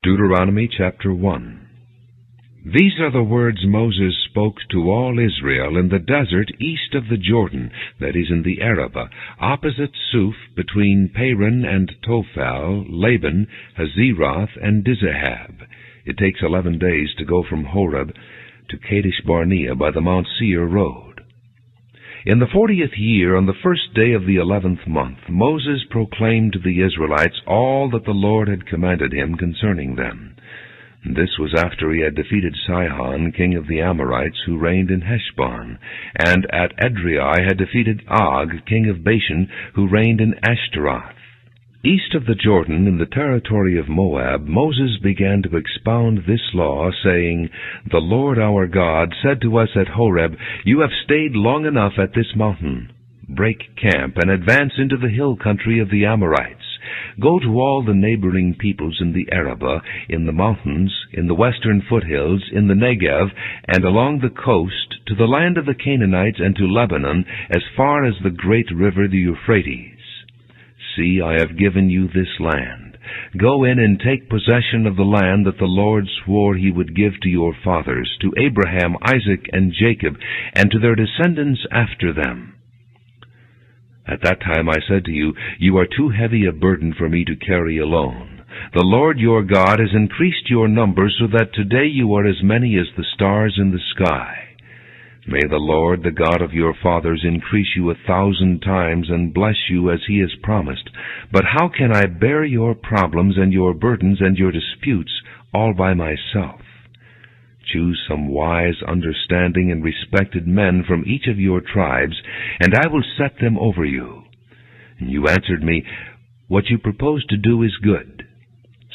Deuteronomy chapter 1. These are the words Moses spoke to all Israel in the desert east of the Jordan, that is in the Arabah, opposite Suf, between Paran and Tophel, Laban, Hazeroth, and Dizahab. It takes 11 days to go from Horeb to Kadesh Barnea by the Mount Seir road. In the 40th year, on the first day of the 11th month, Moses proclaimed to the Israelites all that the Lord had commanded him concerning them. This was after he had defeated Sihon, king of the Amorites, who reigned in Heshbon, and at Edrei had defeated Og, king of Bashan, who reigned in Ashtaroth. East of the Jordan, in the territory of Moab, Moses began to expound this law, saying, "The Lord our God said to us at Horeb, 'You have stayed long enough at this mountain. Break camp and advance into the hill country of the Amorites. Go to all the neighboring peoples in the Arabah, in the mountains, in the western foothills, in the Negev, and along the coast, to the land of the Canaanites and to Lebanon, as far as the great river the Euphrates. See, I have given you this land. Go in and take possession of the land that the Lord swore he would give to your fathers, to Abraham, Isaac, and Jacob, and to their descendants after them.' At that time I said to you, 'You are too heavy a burden for me to carry alone. The Lord your God has increased your numbers so that today you are as many as the stars in the sky. May the Lord, the God of your fathers, increase you 1,000 times and bless you as he has promised. But how can I bear your problems and your burdens and your disputes all by myself? Choose some wise, understanding, and respected men from each of your tribes, and I will set them over you.' And you answered me, 'What you propose to do is good.'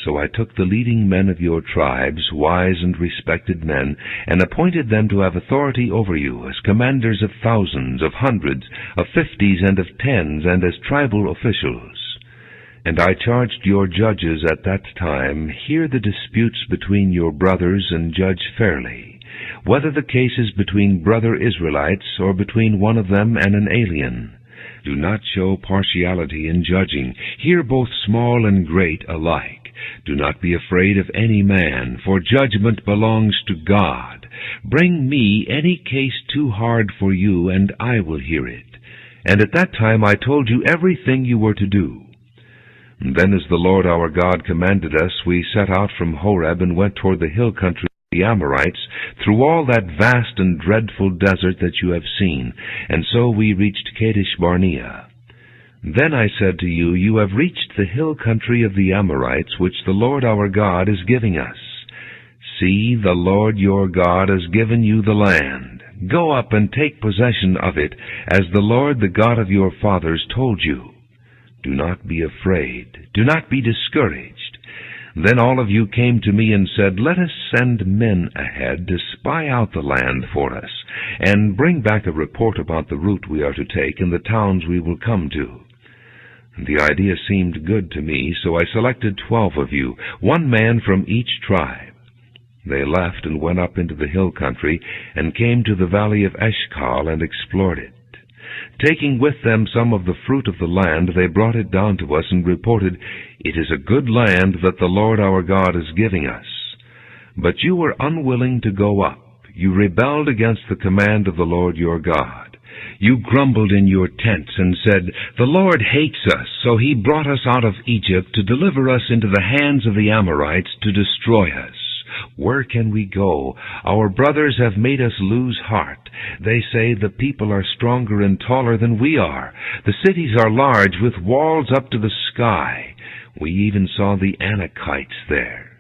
So I took the leading men of your tribes, wise and respected men, and appointed them to have authority over you, as commanders of thousands, of hundreds, of 50s, and of 10s, and as tribal officials. And I charged your judges at that time, 'Hear the disputes between your brothers, and judge fairly, whether the case is between brother Israelites, or between one of them and an alien. Do not show partiality in judging. Hear both small and great alike. Do not be afraid of any man, for judgment belongs to God. Bring me any case too hard for you, and I will hear it.' And at that time I told you everything you were to do. And then, as the Lord our God commanded us, we set out from Horeb and went toward the hill country of the Amorites, through all that vast and dreadful desert that you have seen, and so we reached Kadesh Barnea. Then I said to you, 'You have reached the hill country of the Amorites, which the Lord our God is giving us. See, the Lord your God has given you the land. Go up and take possession of it, as the Lord the God of your fathers told you. Do not be afraid. Do not be discouraged.' Then all of you came to me and said, 'Let us send men ahead to spy out the land for us, and bring back a report about the route we are to take and the towns we will come to.' The idea seemed good to me, so I selected 12 of you, one man from each tribe. They left and went up into the hill country, and came to the valley of Eshcol and explored it. Taking with them some of the fruit of the land, they brought it down to us and reported, 'It is a good land that the Lord our God is giving us.' But you were unwilling to go up. You rebelled against the command of the Lord your God. You grumbled in your tents and said, 'The Lord hates us, so he brought us out of Egypt to deliver us into the hands of the Amorites to destroy us. Where can we go? Our brothers have made us lose heart. They say, the people are stronger and taller than we are. The cities are large, with walls up to the sky. We even saw the Anakites there.'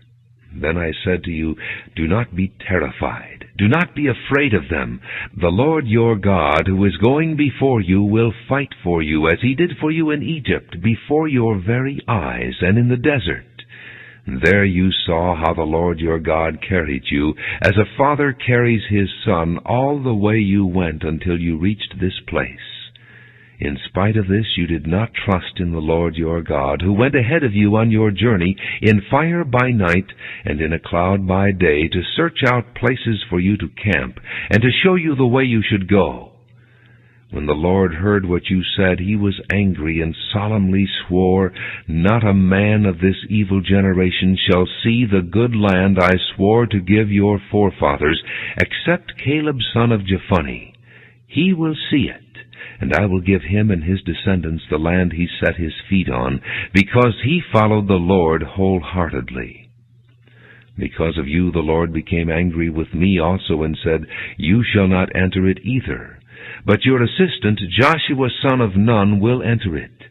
Then I said to you, 'Do not be terrified. Do not be afraid of them. The Lord your God, who is going before you, will fight for you, as he did for you in Egypt, before your very eyes, and in the desert. There you saw how the Lord your God carried you, as a father carries his son, all the way you went until you reached this place. In spite of this, you did not trust in the Lord your God, who went ahead of you on your journey in fire by night and in a cloud by day, to search out places for you to camp and to show you the way you should go. When the Lord heard what you said, he was angry and solemnly swore, "Not a man of this evil generation shall see the good land I swore to give your forefathers, except Caleb son of Jephunneh. He will see it, and I will give him and his descendants the land he set his feet on, because he followed the Lord wholeheartedly." Because of you the Lord became angry with me also, and said, "You shall not enter it either. But your assistant, Joshua son of Nun, will enter it.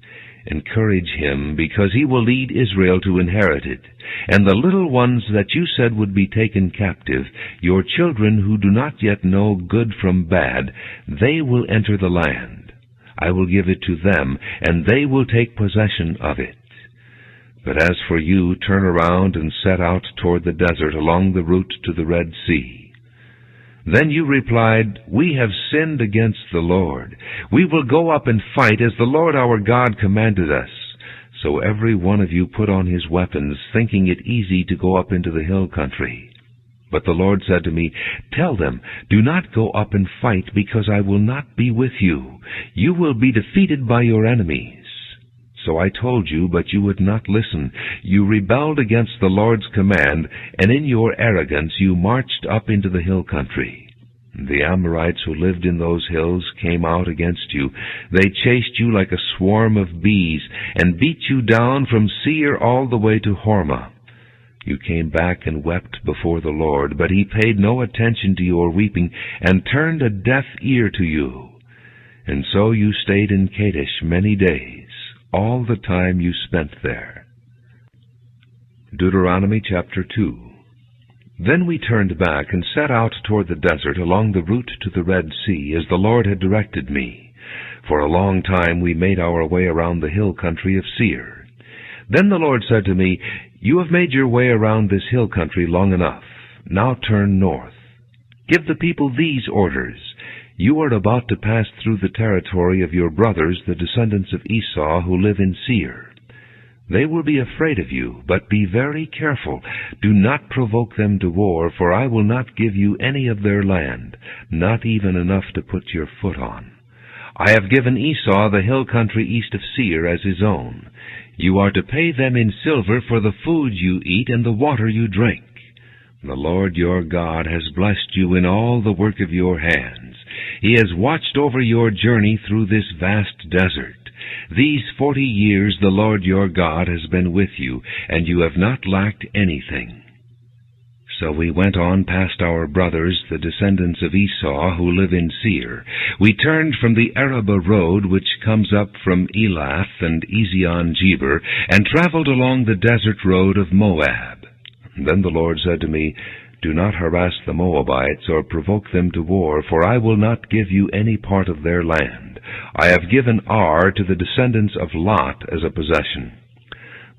Encourage him, because he will lead Israel to inherit it. And the little ones that you said would be taken captive, your children who do not yet know good from bad, they will enter the land. I will give it to them, and they will take possession of it. But as for you, turn around and set out toward the desert along the route to the Red Sea." Then you replied, "We have sinned against the Lord. We will go up and fight as the Lord our God commanded us." So every one of you put on his weapons, thinking it easy to go up into the hill country. But the Lord said to me, "Tell them, do not go up and fight, because I will not be with you. You will be defeated by your enemies." So I told you, but you would not listen. You rebelled against the Lord's command, and in your arrogance you marched up into the hill country. The Amorites who lived in those hills came out against you. They chased you like a swarm of bees, and beat you down from Seir all the way to Hormah. You came back and wept before the Lord, but he paid no attention to your weeping, and turned a deaf ear to you. And so you stayed in Kadesh many days, all the time you spent there. Deuteronomy chapter 2. Then we turned back and set out toward the desert along the route to the Red Sea, as the Lord had directed me. For a long time we made our way around the hill country of Seir. Then the Lord said to me, "You have made your way around this hill country long enough. Now turn north. Give the people these orders. You are about to pass through the territory of your brothers, the descendants of Esau, who live in Seir. They will be afraid of you, but be very careful. Do not provoke them to war, for I will not give you any of their land, not even enough to put your foot on. I have given Esau the hill country east of Seir as his own. You are to pay them in silver for the food you eat and the water you drink. The Lord your God has blessed you in all the work of your hands. He has watched over your journey through this vast desert. These 40 years the Lord your God has been with you, and you have not lacked anything." So we went on past our brothers, the descendants of Esau, who live in Seir. We turned from the Arabah road, which comes up from Elath and Ezion-Geber, and traveled along the desert road of Moab. Then the Lord said to me, "Do not harass the Moabites or provoke them to war, for I will not give you any part of their land. I have given Ar to the descendants of Lot as a possession."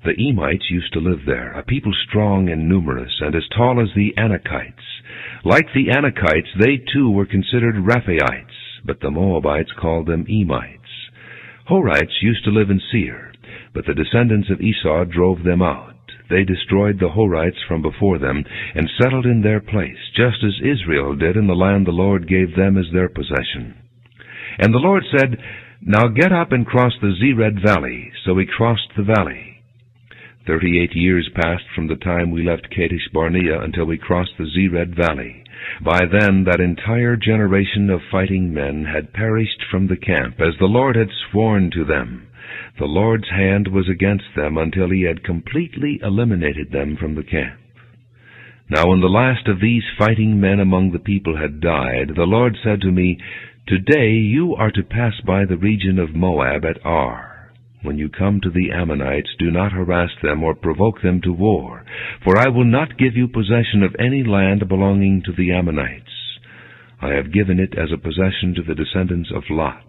The Emites used to live there, a people strong and numerous, and as tall as the Anakites. Like the Anakites, they too were considered Rephaites, but the Moabites called them Emites. Horites used to live in Seir, but the descendants of Esau drove them out. They destroyed the Horites from before them, and settled in their place, just as Israel did in the land the Lord gave them as their possession. And the Lord said, "Now get up and cross the Zered valley." So we crossed the valley. 38 years passed from the time we left Kadesh Barnea until we crossed the Zered valley. By then that entire generation of fighting men had perished from the camp, as the Lord had sworn to them. The Lord's hand was against them until he had completely eliminated them from the camp. Now when the last of these fighting men among the people had died, the Lord said to me, "Today you are to pass by the region of Moab at Ar. When you come to the Ammonites, do not harass them or provoke them to war, for I will not give you possession of any land belonging to the Ammonites. I have given it as a possession to the descendants of Lot.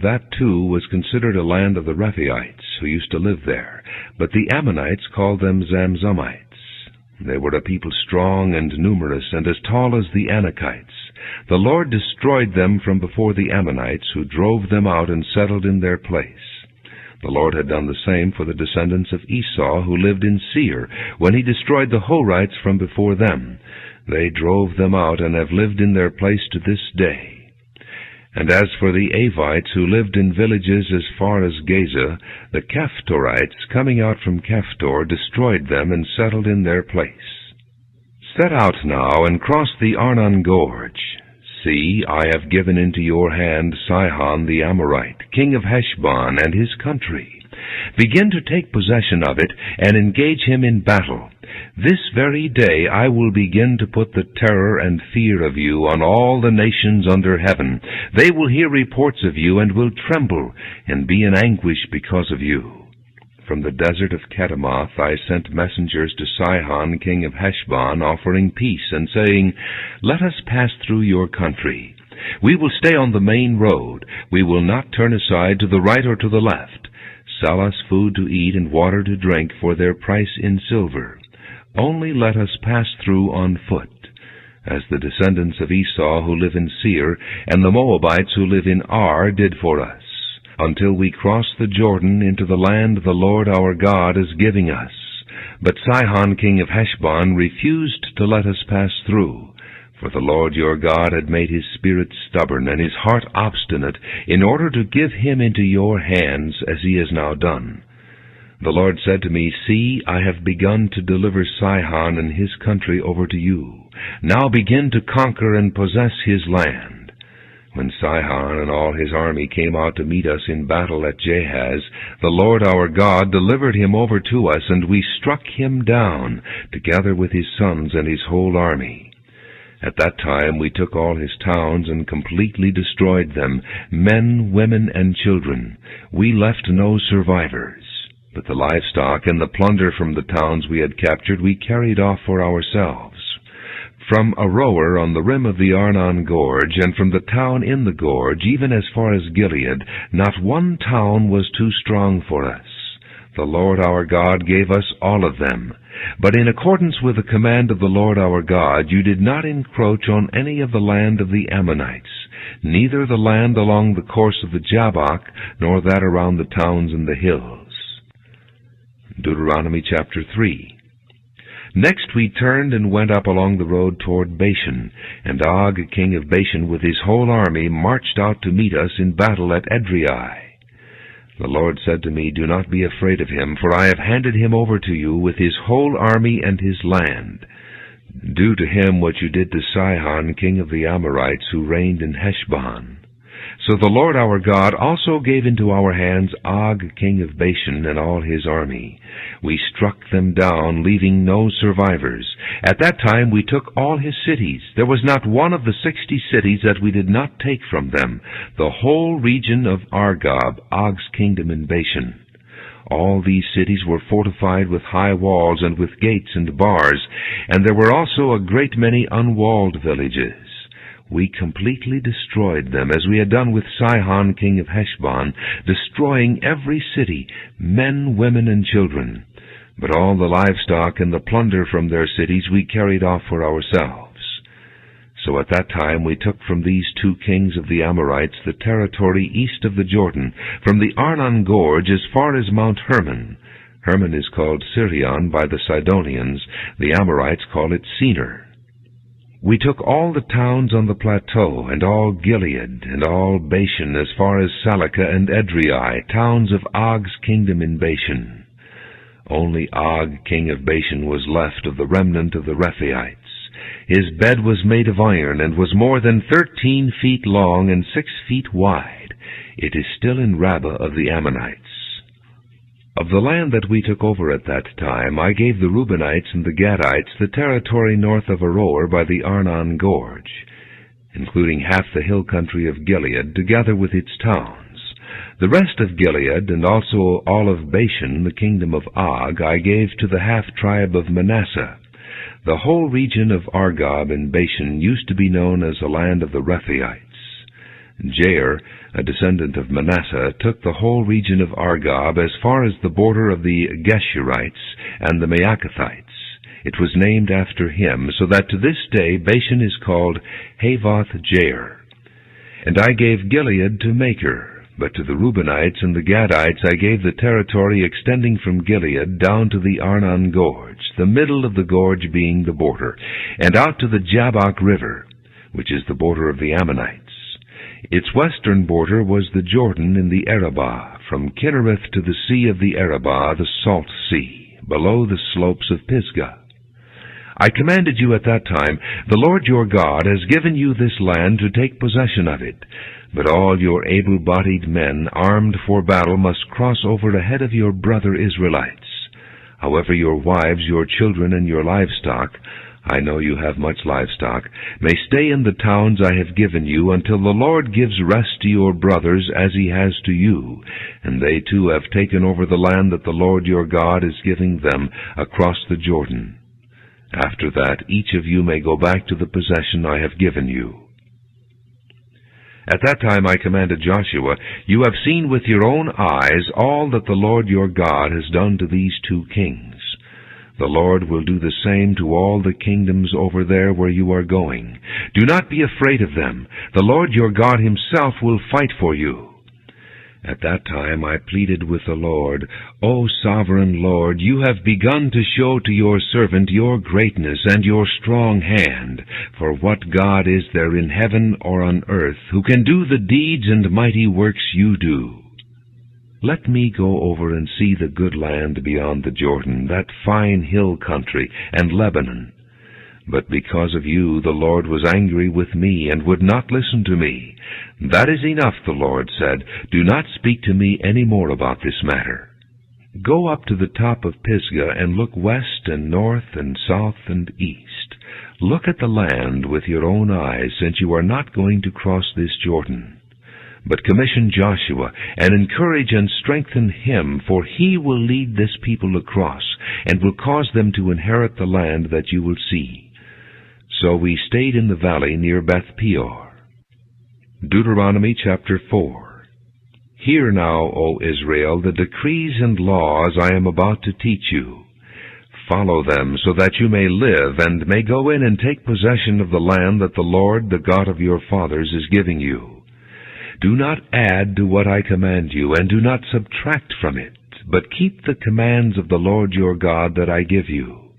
That, too, was considered a land of the Rephaites, who used to live there, but the Ammonites called them Zamzummites. They were a people strong and numerous, and as tall as the Anakites. The Lord destroyed them from before the Ammonites, who drove them out and settled in their place. The Lord had done the same for the descendants of Esau, who lived in Seir, when he destroyed the Horites from before them. They drove them out and have lived in their place to this day. And as for the Avites who lived in villages as far as Gaza, the Caphtorites, coming out from Caphtor, destroyed them and settled in their place. Set out now and cross the Arnon Gorge. See, I have given into your hand Sihon the Amorite, king of Heshbon, and his country. Begin to take possession of it, and engage him in battle. This very day I will begin to put the terror and fear of you on all the nations under heaven. They will hear reports of you, and will tremble, and be in anguish because of you. From the desert of Kedemoth I sent messengers to Sihon, king of Heshbon, offering peace, and saying, Let us pass through your country. We will stay on the main road. We will not turn aside to the right or to the left. Sell us food to eat and water to drink for their price in silver. Only let us pass through on foot, as the descendants of Esau who live in Seir, and the Moabites who live in Ar did for us, until we cross the Jordan into the land the Lord our God is giving us. But Sihon king of Heshbon refused to let us pass through, for the Lord your God had made his spirit stubborn and his heart obstinate, in order to give him into your hands, as he has now done. The Lord said to me, See, I have begun to deliver Sihon and his country over to you. Now begin to conquer and possess his land. When Sihon and all his army came out to meet us in battle at Jahaz, the Lord our God delivered him over to us, and we struck him down, together with his sons and his whole army. At that time we took all his towns and completely destroyed them, men, women, and children. We left no survivors. But the livestock and the plunder from the towns we had captured we carried off for ourselves. From Aroer on the rim of the Arnon Gorge, and from the town in the gorge, even as far as Gilead, not one town was too strong for us. The Lord our God gave us all of them. But in accordance with the command of the Lord our God, you did not encroach on any of the land of the Ammonites, neither the land along the course of the Jabbok, nor that around the towns and the hills. Deuteronomy chapter 3. Next we turned and went up along the road toward Bashan, and Og, king of Bashan, with his whole army, marched out to meet us in battle at Edrei. The Lord said to me, Do not be afraid of him, for I have handed him over to you with his whole army and his land. Do to him what you did to Sihon, king of the Amorites, who reigned in Heshbon. So the Lord our God also gave into our hands Og, king of Bashan, and all his army. We struck them down, leaving no survivors. At that time we took all his cities. There was not one of the 60 cities that we did not take from them, the whole region of Argob, Og's kingdom in Bashan. All these cities were fortified with high walls and with gates and bars, and there were also a great many unwalled villages. We completely destroyed them, as we had done with Sihon king of Heshbon, destroying every city, men, women, and children. But all the livestock and the plunder from their cities we carried off for ourselves. So at that time we took from these 2 kings of the Amorites the territory east of the Jordan, from the Arnon Gorge as far as Mount Hermon. Hermon is called Sirion by the Sidonians. The Amorites call it Senir. We took all the towns on the plateau, and all Gilead, and all Bashan, as far as Salakah and Edrei, towns of Og's kingdom in Bashan. Only Og, king of Bashan, was left of the remnant of the Rephaites. His bed was made of iron, and was more than 13 feet long and 6 feet wide. It is still in Rabbah of the Ammonites. Of the land that we took over at that time, I gave the Reubenites and the Gadites the territory north of Aroer by the Arnon Gorge, including half the hill country of Gilead, together with its towns. The rest of Gilead, and also all of Bashan, the kingdom of Og, I gave to the half-tribe of Manasseh. The whole region of Argob and Bashan used to be known as the land of the Rephaites. Jair, a descendant of Manasseh, took the whole region of Argob as far as the border of the Geshurites and the Maacathites. It was named after him, so that to this day Bashan is called Havoth Jair. And I gave Gilead to Machir, but to the Reubenites and the Gadites I gave the territory extending from Gilead down to the Arnon Gorge, the middle of the gorge being the border, and out to the Jabbok River, which is the border of the Ammonites. Its western border was the Jordan in the Arabah, from Kinnereth to the sea of the Arabah, the Salt Sea, below the slopes of Pisgah. I commanded you at that time, the Lord your God has given you this land to take possession of it. But all your able-bodied men, armed for battle, must cross over ahead of your brother Israelites. However, your wives, your children, and your livestock, I know you have much livestock, may stay in the towns I have given you until the Lord gives rest to your brothers as he has to you, and they too have taken over the land that the Lord your God is giving them across the Jordan. After that, each of you may go back to the possession I have given you. At that time I commanded Joshua, You have seen with your own eyes all that the Lord your God has done to these 2 kings. The Lord will do the same to all the kingdoms over there where you are going. Do not be afraid of them. The Lord your God himself will fight for you. At that time I pleaded with the Lord, O sovereign Lord, you have begun to show to your servant your greatness and your strong hand. For what God is there in heaven or on earth who can do the deeds and mighty works you do? Let me go over and see the good land beyond the Jordan, that fine hill country, and Lebanon. But because of you the Lord was angry with me and would not listen to me. That is enough, the Lord said. Do not speak to me any more about this matter. Go up to the top of Pisgah and look west and north and south and east. Look at the land with your own eyes, since you are not going to cross this Jordan. But commission Joshua, and encourage and strengthen him, for he will lead this people across, and will cause them to inherit the land that you will see. So we stayed in the valley near Beth Peor. Deuteronomy chapter 4. Hear now, O Israel, the decrees and laws I am about to teach you. Follow them, so that you may live, and may go in and take possession of the land that the Lord, the God of your fathers, is giving you. Do not add to what I command you, and do not subtract from it, but keep the commands of the Lord your God that I give you.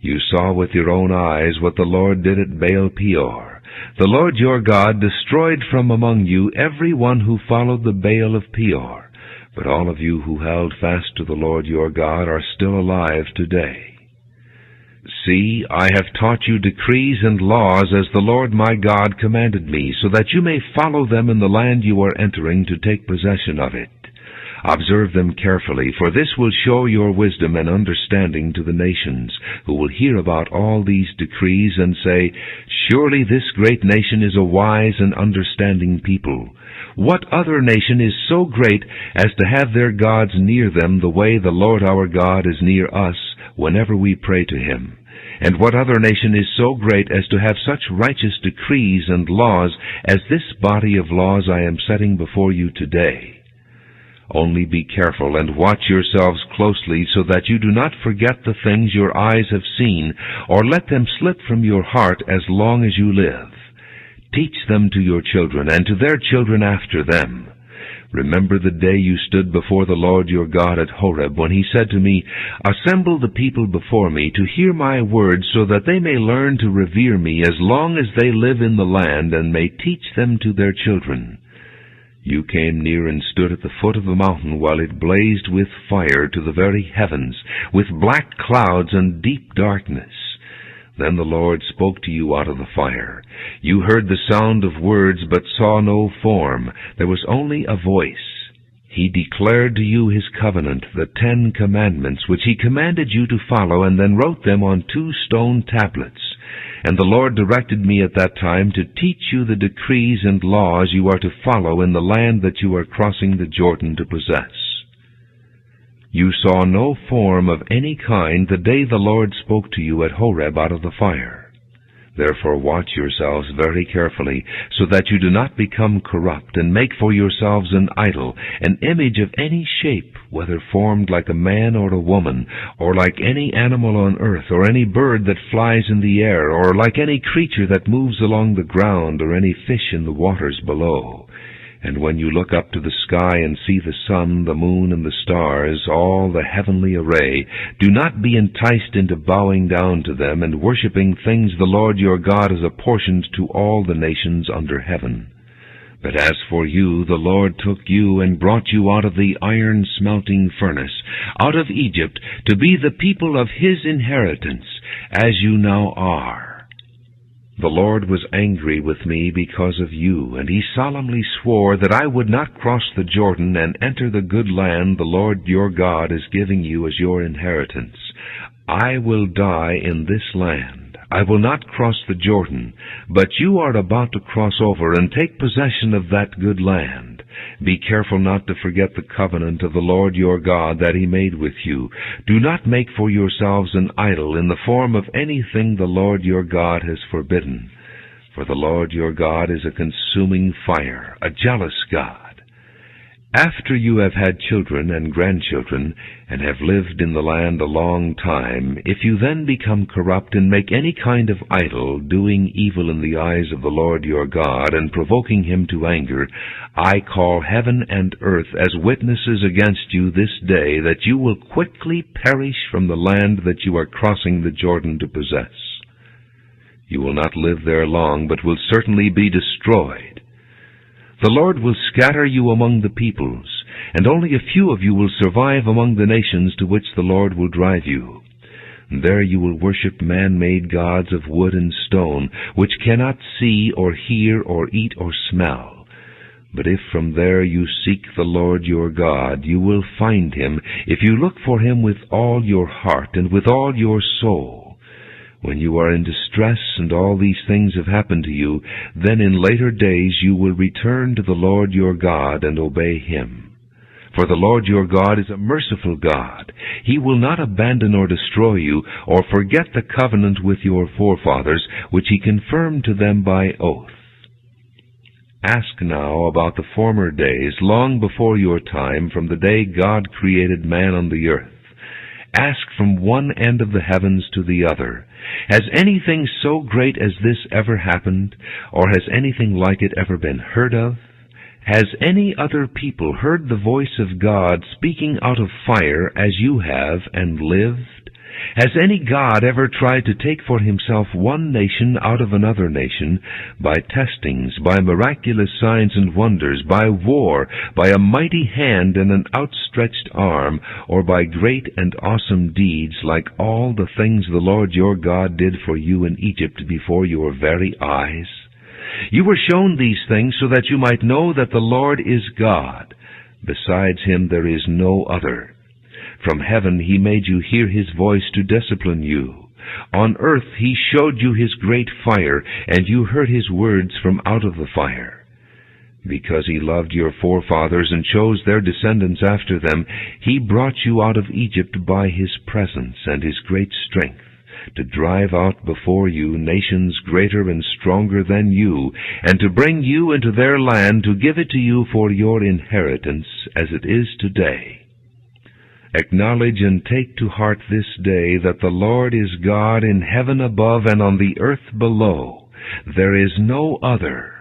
You saw with your own eyes what the Lord did at Baal Peor. The Lord your God destroyed from among you every one who followed the Baal of Peor. But all of you who held fast to the Lord your God are still alive today. See, I have taught you decrees and laws as the Lord my God commanded me, so that you may follow them in the land you are entering to take possession of it. Observe them carefully, for this will show your wisdom and understanding to the nations, who will hear about all these decrees and say, Surely this great nation is a wise and understanding people. What other nation is so great as to have their gods near them the way the Lord our God is near us whenever we pray to him? And what other nation is so great as to have such righteous decrees and laws as this body of laws I am setting before you today? Only be careful and watch yourselves closely, so that you do not forget the things your eyes have seen, or let them slip from your heart as long as you live. Teach them to your children, and to their children after them. Remember the day you stood before the Lord your God at Horeb, when he said to me, Assemble the people before me to hear my words, so that they may learn to revere me as long as they live in the land, and may teach them to their children. You came near and stood at the foot of the mountain while it blazed with fire to the very heavens, with black clouds and deep darkness. Then the Lord spoke to you out of the fire. You heard the sound of words, but saw no form. There was only a voice. He declared to you his covenant, the 10 commandments, which he commanded you to follow, and then wrote them on 2 stone tablets. And the Lord directed me at that time to teach you the decrees and laws you are to follow in the land that you are crossing the Jordan to possess. You saw no form of any kind the day the Lord spoke to you at Horeb out of the fire. Therefore watch yourselves very carefully, so that you do not become corrupt, and make for yourselves an idol, an image of any shape, whether formed like a man or a woman, or like any animal on earth, or any bird that flies in the air, or like any creature that moves along the ground, or any fish in the waters below. And when you look up to the sky and see the sun, the moon, and the stars, all the heavenly array, do not be enticed into bowing down to them and worshipping things the Lord your God has apportioned to all the nations under heaven. But as for you, the Lord took you and brought you out of the iron-smelting furnace, out of Egypt, to be the people of His inheritance, as you now are. The Lord was angry with me because of you, and He solemnly swore that I would not cross the Jordan and enter the good land the Lord your God is giving you as your inheritance. I will die in this land. I will not cross the Jordan, but you are about to cross over and take possession of that good land. Be careful not to forget the covenant of the Lord your God that He made with you. Do not make for yourselves an idol in the form of anything the Lord your God has forbidden. For the Lord your God is a consuming fire, a jealous God. After you have had children and grandchildren, and have lived in the land a long time, if you then become corrupt and make any kind of idol, doing evil in the eyes of the Lord your God, and provoking Him to anger, I call heaven and earth as witnesses against you this day, that you will quickly perish from the land that you are crossing the Jordan to possess. You will not live there long, but will certainly be destroyed. The Lord will scatter you among the peoples, and only a few of you will survive among the nations to which the Lord will drive you. There you will worship man-made gods of wood and stone, which cannot see or hear or eat or smell. But if from there you seek the Lord your God, you will find Him, if you look for Him with all your heart and with all your soul. When you are in distress and all these things have happened to you, then in later days you will return to the Lord your God and obey Him. For the Lord your God is a merciful God. He will not abandon or destroy you, or forget the covenant with your forefathers, which He confirmed to them by oath. Ask now about the former days, long before your time, from the day God created man on the earth. Ask from one end of the heavens to the other. Has anything so great as this ever happened, or has anything like it ever been heard of? Has any other people heard the voice of God speaking out of fire as you have and lived? Has any God ever tried to take for Himself one nation out of another nation, by testings, by miraculous signs and wonders, by war, by a mighty hand and an outstretched arm, or by great and awesome deeds, like all the things the Lord your God did for you in Egypt before your very eyes? You were shown these things so that you might know that the Lord is God. Besides Him there is no other. From heaven He made you hear His voice to discipline you. On earth He showed you His great fire, and you heard His words from out of the fire. Because He loved your forefathers and chose their descendants after them, He brought you out of Egypt by His presence and His great strength, to drive out before you nations greater and stronger than you, and to bring you into their land, to give it to you for your inheritance, as it is today. Acknowledge and take to heart this day that the Lord is God in heaven above and on the earth below. There is no other.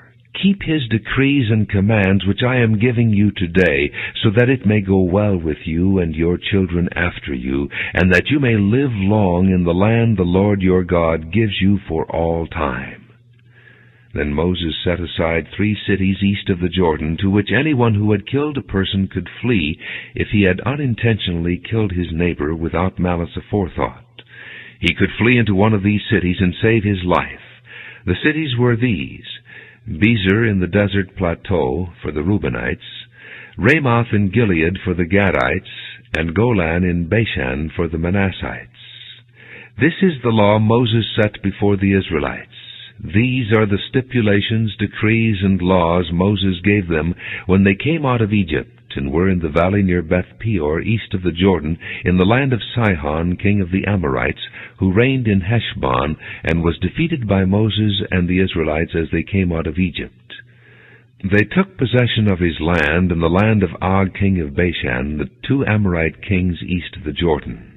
Keep His decrees and commands which I am giving you today, so that it may go well with you and your children after you, and that you may live long in the land the Lord your God gives you for all time. Then Moses set aside 3 cities east of the Jordan, to which anyone who had killed a person could flee if he had unintentionally killed his neighbor without malice aforethought. He could flee into one of these cities and save his life. The cities were these: Bezer in the desert plateau for the Reubenites, Ramoth in Gilead for the Gadites, and Golan in Bashan for the Manassites. This is the law Moses set before the Israelites. These are the stipulations, decrees, and laws Moses gave them when they came out of Egypt, and were in the valley near Beth Peor, east of the Jordan, in the land of Sihon, king of the Amorites, who reigned in Heshbon, and was defeated by Moses and the Israelites as they came out of Egypt. They took possession of his land and the land of Og, king of Bashan, the 2 Amorite kings east of the Jordan.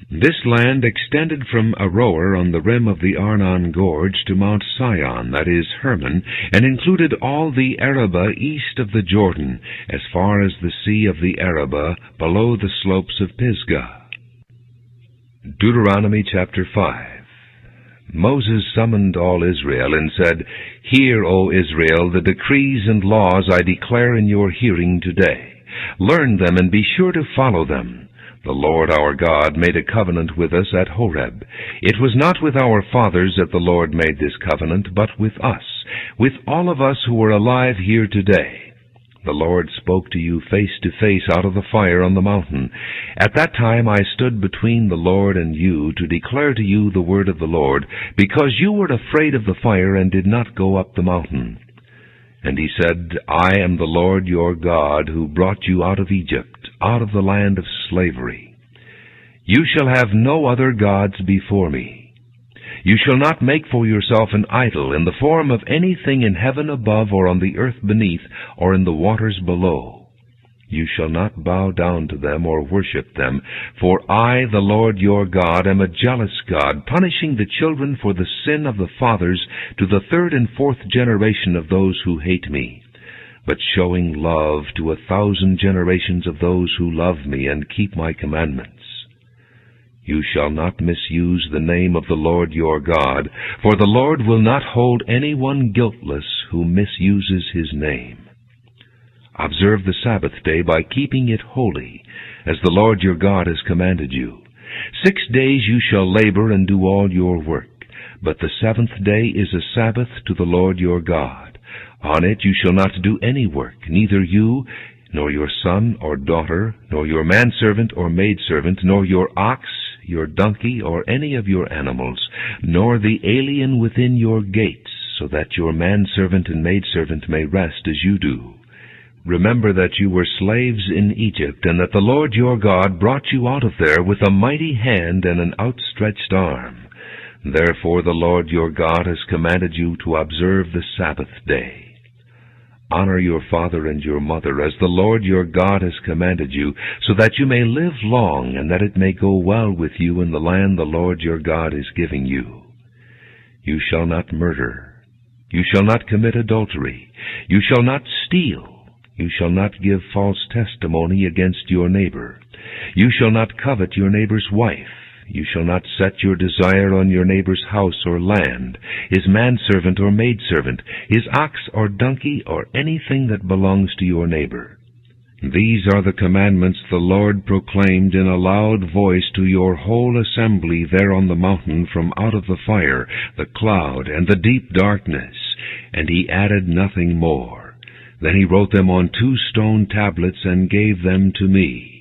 This land extended from Aroer on the rim of the Arnon Gorge to Mount Sion, that is, Hermon, and included all the Arabah east of the Jordan, as far as the sea of the Arabah, below the slopes of Pisgah. Deuteronomy chapter 5. Moses summoned all Israel and said, "Hear, O Israel, the decrees and laws I declare in your hearing today. Learn them and be sure to follow them. The Lord our God made a covenant with us at Horeb. It was not with our fathers that the Lord made this covenant, but with us, with all of us who are alive here today. The Lord spoke to you face to face out of the fire on the mountain. At that time I stood between the Lord and you to declare to you the word of the Lord, because you were afraid of the fire and did not go up the mountain." And he said, "I am the Lord your God, who brought you out of Egypt, out of the land of slavery. You shall have no other gods before me. You shall not make for yourself an idol in the form of anything in heaven above, or on the earth beneath, or in the waters below. You shall not bow down to them or worship them, for I, the Lord your God, am a jealous God, punishing the children for the sin of the fathers to the third and fourth generation of those who hate me, but showing love to 1,000 generations of those who love me and keep my commandments. You shall not misuse the name of the Lord your God, for the Lord will not hold anyone guiltless who misuses his name. Observe the Sabbath day by keeping it holy, as the Lord your God has commanded you. 6 days you shall labor and do all your work, but the 7th day is a Sabbath to the Lord your God. On it you shall not do any work, neither you, nor your son or daughter, nor your manservant or maidservant, nor your ox, your donkey, or any of your animals, nor the alien within your gates, so that your manservant and maidservant may rest as you do. Remember that you were slaves in Egypt, and that the Lord your God brought you out of there with a mighty hand and an outstretched arm. Therefore the Lord your God has commanded you to observe the Sabbath day. Honor your father and your mother, as the Lord your God has commanded you, so that you may live long, and that it may go well with you in the land the Lord your God is giving you. You shall not murder. You shall not commit adultery. You shall not steal. You shall not give false testimony against your neighbor. You shall not covet your neighbor's wife. You shall not set your desire on your neighbor's house or land, his manservant or maidservant, his ox or donkey, or anything that belongs to your neighbor. These are the commandments the Lord proclaimed in a loud voice to your whole assembly there on the mountain from out of the fire, the cloud, and the deep darkness, and he added nothing more. Then he wrote them on 2 stone tablets and gave them to me.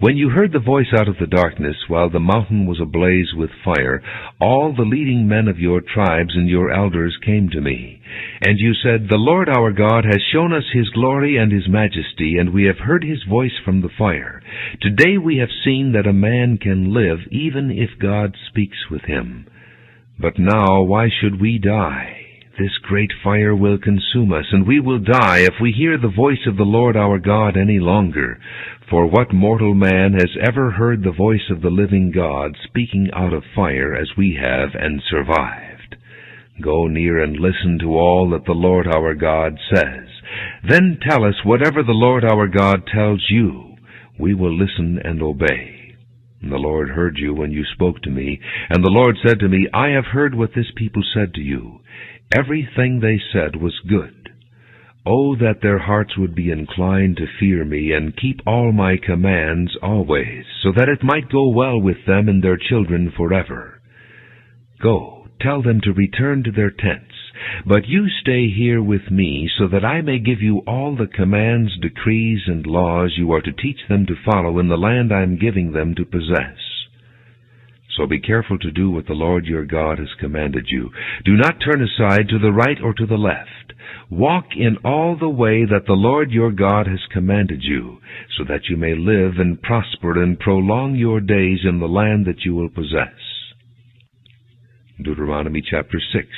When you heard the voice out of the darkness, while the mountain was ablaze with fire, all the leading men of your tribes and your elders came to me. And you said, "The Lord our God has shown us his glory and his majesty, and we have heard his voice from the fire. Today we have seen that a man can live, even if God speaks with him. But now why should we die? This great fire will consume us, and we will die if we hear the voice of the Lord our God any longer. For what mortal man has ever heard the voice of the living God speaking out of fire as we have, and survived? Go near and listen to all that the Lord our God says. Then tell us whatever the Lord our God tells you. We will listen and obey." And the Lord heard you when you spoke to me, and the Lord said to me, "I have heard what this people said to you. Everything they said was good. Oh, that their hearts would be inclined to fear me and keep all my commands always, so that it might go well with them and their children forever. Go, tell them to return to their tents, but you stay here with me, so that I may give you all the commands, decrees, and laws you are to teach them to follow in the land I am giving them to possess. So be careful to do what the Lord your God has commanded you. Do not turn aside to the right or to the left. Walk in all the way that the Lord your God has commanded you, so that you may live and prosper and prolong your days in the land that you will possess." Deuteronomy chapter 6.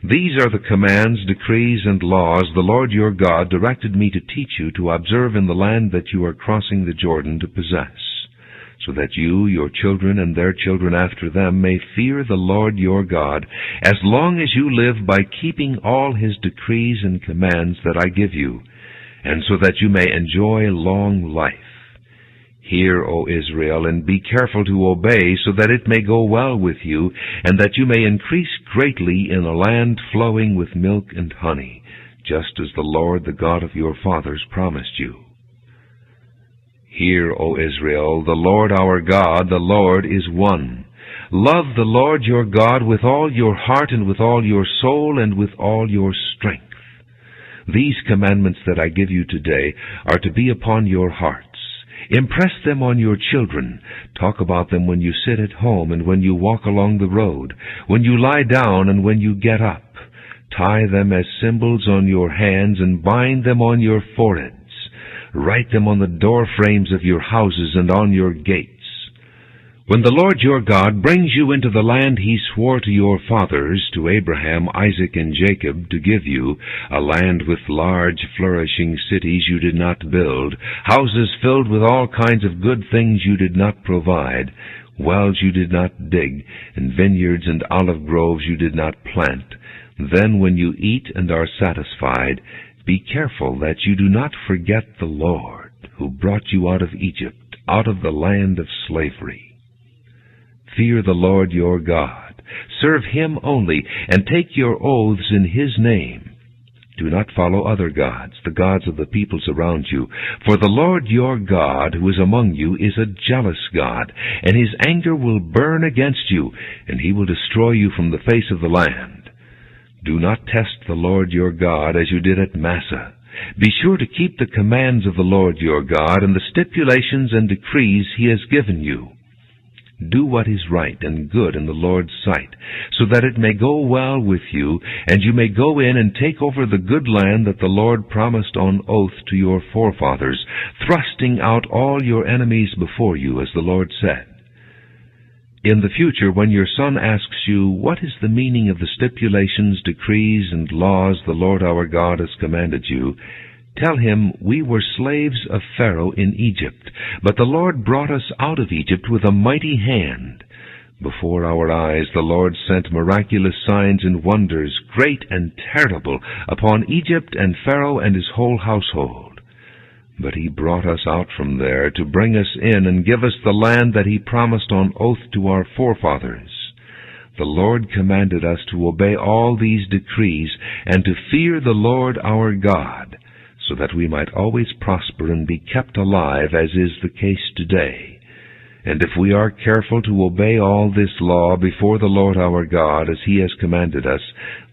These are the commands, decrees, and laws the Lord your God directed me to teach you to observe in the land that you are crossing the Jordan to possess, so that you, your children, and their children after them may fear the Lord your God as long as you live by keeping all his decrees and commands that I give you, and so that you may enjoy long life. Hear, O Israel, and be careful to obey, so that it may go well with you, and that you may increase greatly in a land flowing with milk and honey, just as the Lord, the God of your fathers, promised you. Hear, O Israel, the Lord our God, the Lord is one. Love the Lord your God with all your heart and with all your soul and with all your strength. These commandments that I give you today are to be upon your hearts. Impress them on your children. Talk about them when you sit at home and when you walk along the road, when you lie down and when you get up. Tie them as symbols on your hands and bind them on your foreheads. Write them on the door frames of your houses and on your gates. When the Lord your God brings you into the land he swore to your fathers, to Abraham, Isaac, and Jacob, to give you, a land with large, flourishing cities you did not build, houses filled with all kinds of good things you did not provide, wells you did not dig, and vineyards and olive groves you did not plant, then when you eat and are satisfied, be careful that you do not forget the Lord, who brought you out of Egypt, out of the land of slavery. Fear the Lord your God. Serve him only, and take your oaths in his name. Do not follow other gods, the gods of the peoples around you. For the Lord your God, who is among you, is a jealous God, and his anger will burn against you, and he will destroy you from the face of the land. Do not test the Lord your God as you did at Massah. Be sure to keep the commands of the Lord your God and the stipulations and decrees he has given you. Do what is right and good in the Lord's sight, so that it may go well with you, and you may go in and take over the good land that the Lord promised on oath to your forefathers, thrusting out all your enemies before you, as the Lord said. In the future, when your son asks you, what is the meaning of the stipulations, decrees, and laws the Lord our God has commanded you, tell him, we were slaves of Pharaoh in Egypt, but the Lord brought us out of Egypt with a mighty hand. Before our eyes the Lord sent miraculous signs and wonders, great and terrible, upon Egypt and Pharaoh and his whole household. But he brought us out from there to bring us in and give us the land that he promised on oath to our forefathers. The Lord commanded us to obey all these decrees and to fear the Lord our God, so that we might always prosper and be kept alive, as is the case today. And if we are careful to obey all this law before the Lord our God, as he has commanded us,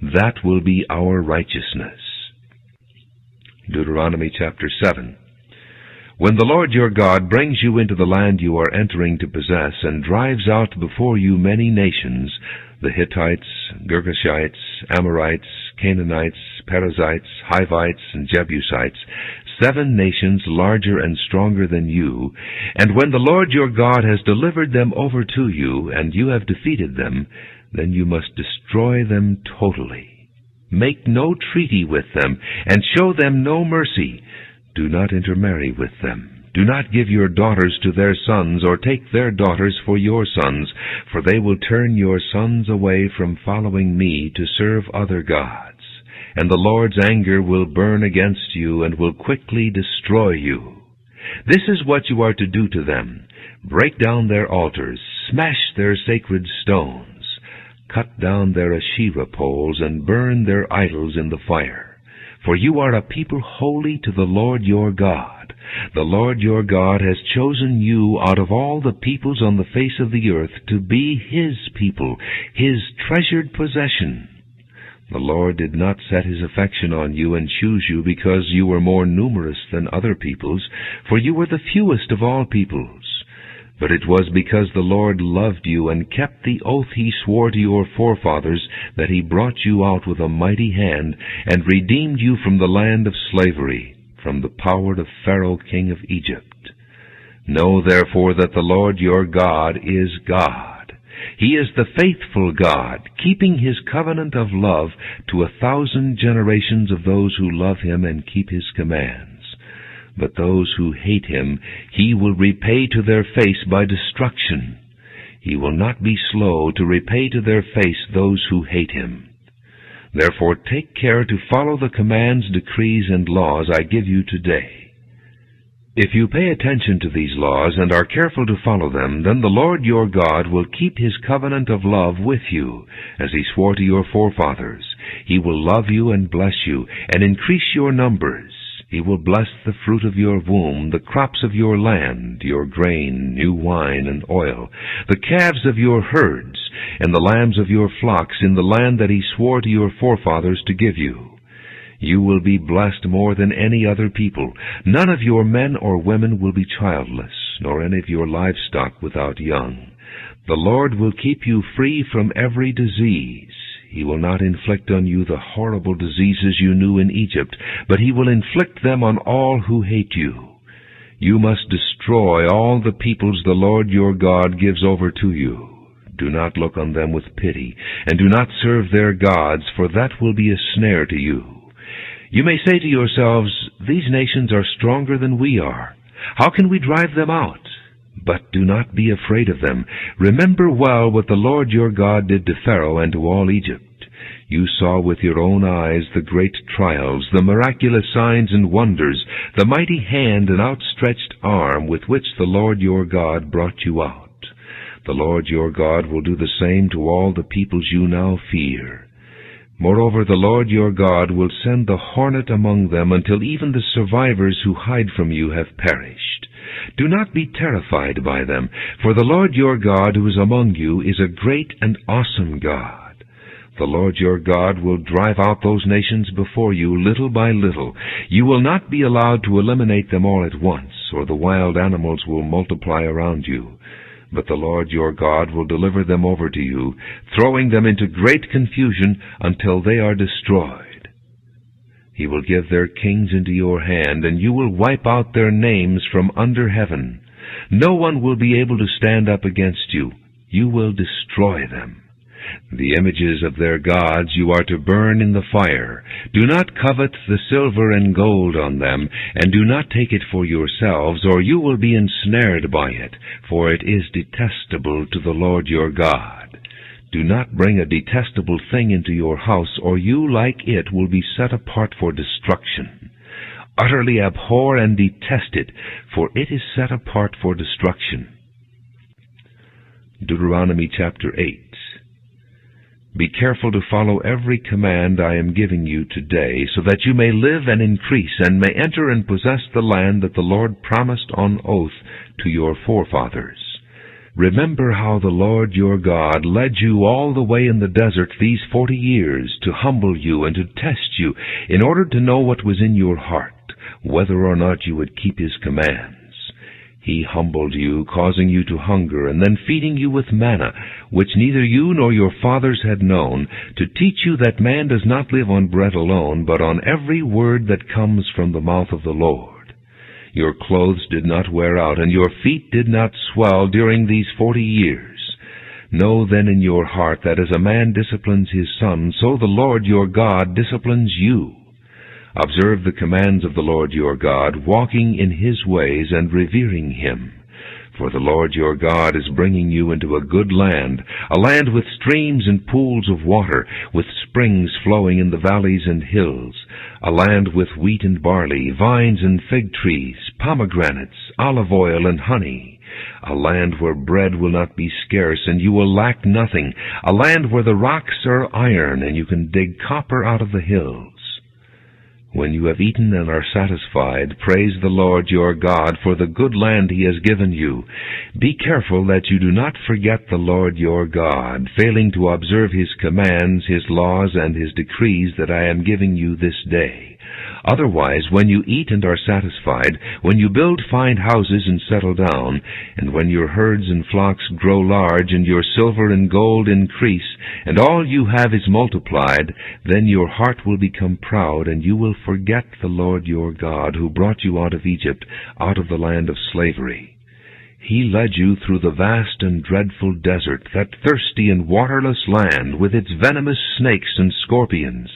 that will be our righteousness. Deuteronomy chapter 7. When the Lord your God brings you into the land you are entering to possess, and drives out before you many nations, the Hittites, Girgashites, Amorites, Canaanites, Perizzites, Hivites, and Jebusites, 7 nations larger and stronger than you, and when the Lord your God has delivered them over to you, and you have defeated them, then you must destroy them totally. Make no treaty with them, and show them no mercy. Do not intermarry with them. Do not give your daughters to their sons, or take their daughters for your sons, for they will turn your sons away from following me to serve other gods. And the Lord's anger will burn against you, and will quickly destroy you. This is what you are to do to them. Break down their altars, smash their sacred stones, cut down their Asherah poles, and burn their idols in the fire. For you are a people holy to the Lord your God. The Lord your God has chosen you out of all the peoples on the face of the earth to be his people, his treasured possession. The Lord did not set his affection on you and choose you because you were more numerous than other peoples, for you were the fewest of all peoples. But it was because the Lord loved you and kept the oath he swore to your forefathers that he brought you out with a mighty hand and redeemed you from the land of slavery, from the power of Pharaoh king of Egypt. Know therefore that the Lord your God is God. He is the faithful God, keeping his covenant of love to 1,000 generations of those who love him and keep his commands. But those who hate him he will repay to their face by destruction. He will not be slow to repay to their face those who hate him. Therefore take care to follow the commands, decrees, and laws I give you today. If you pay attention to these laws and are careful to follow them, then the Lord your God will keep his covenant of love with you, as he swore to your forefathers. He will love you and bless you, and increase your numbers. He will bless the fruit of your womb, the crops of your land, your grain, new wine, and oil, the calves of your herds, and the lambs of your flocks in the land that he swore to your forefathers to give you. You will be blessed more than any other people. None of your men or women will be childless, nor any of your livestock without young. The Lord will keep you free from every disease. He will not inflict on you the horrible diseases you knew in Egypt, but he will inflict them on all who hate you. You must destroy all the peoples the Lord your God gives over to you. Do not look on them with pity, and do not serve their gods, for that will be a snare to you. You may say to yourselves, these nations are stronger than we are. How can we drive them out? But do not be afraid of them. Remember well what the Lord your God did to Pharaoh and to all Egypt. You saw with your own eyes the great trials, the miraculous signs and wonders, the mighty hand and outstretched arm with which the Lord your God brought you out. The Lord your God will do the same to all the peoples you now fear. Moreover, the Lord your God will send the hornet among them until even the survivors who hide from you have perished. Do not be terrified by them, for the Lord your God who is among you is a great and awesome God. The Lord your God will drive out those nations before you little by little. You will not be allowed to eliminate them all at once, or the wild animals will multiply around you. But the Lord your God will deliver them over to you, throwing them into great confusion until they are destroyed. He will give their kings into your hand, and you will wipe out their names from under heaven. No one will be able to stand up against you. You will destroy them. The images of their gods you are to burn in the fire. Do not covet the silver and gold on them, and do not take it for yourselves, or you will be ensnared by it, for it is detestable to the Lord your God. Do not bring a detestable thing into your house, or you, like it, will be set apart for destruction. Utterly abhor and detest it, for it is set apart for destruction. Deuteronomy chapter 8. Be careful to follow every command I am giving you today, so that you may live and increase, and may enter and possess the land that the Lord promised on oath to your forefathers. Remember how the Lord your God led you all the way in the desert these 40 years to humble you and to test you, in order to know what was in your heart, whether or not you would keep his commands. He humbled you, causing you to hunger, and then feeding you with manna, which neither you nor your fathers had known, to teach you that man does not live on bread alone, but on every word that comes from the mouth of the Lord. Your clothes did not wear out, and your feet did not swell during these 40 years. Know then in your heart that as a man disciplines his son, so the Lord your God disciplines you. Observe the commands of the Lord your God, walking in his ways and revering him. For the Lord your God is bringing you into a good land, a land with streams and pools of water, with springs flowing in the valleys and hills, a land with wheat and barley, vines and fig trees, pomegranates, olive oil and honey, a land where bread will not be scarce and you will lack nothing, a land where the rocks are iron and you can dig copper out of the hills. When you have eaten and are satisfied, praise the Lord your God for the good land he has given you. Be careful that you do not forget the Lord your God, failing to observe his commands, his laws, and his decrees that I am giving you this day. Otherwise, when you eat and are satisfied, when you build fine houses and settle down, and when your herds and flocks grow large, and your silver and gold increase, and all you have is multiplied, then your heart will become proud, and you will forget the Lord your God, who brought you out of Egypt, out of the land of slavery. He led you through the vast and dreadful desert, that thirsty and waterless land, with its venomous snakes and scorpions.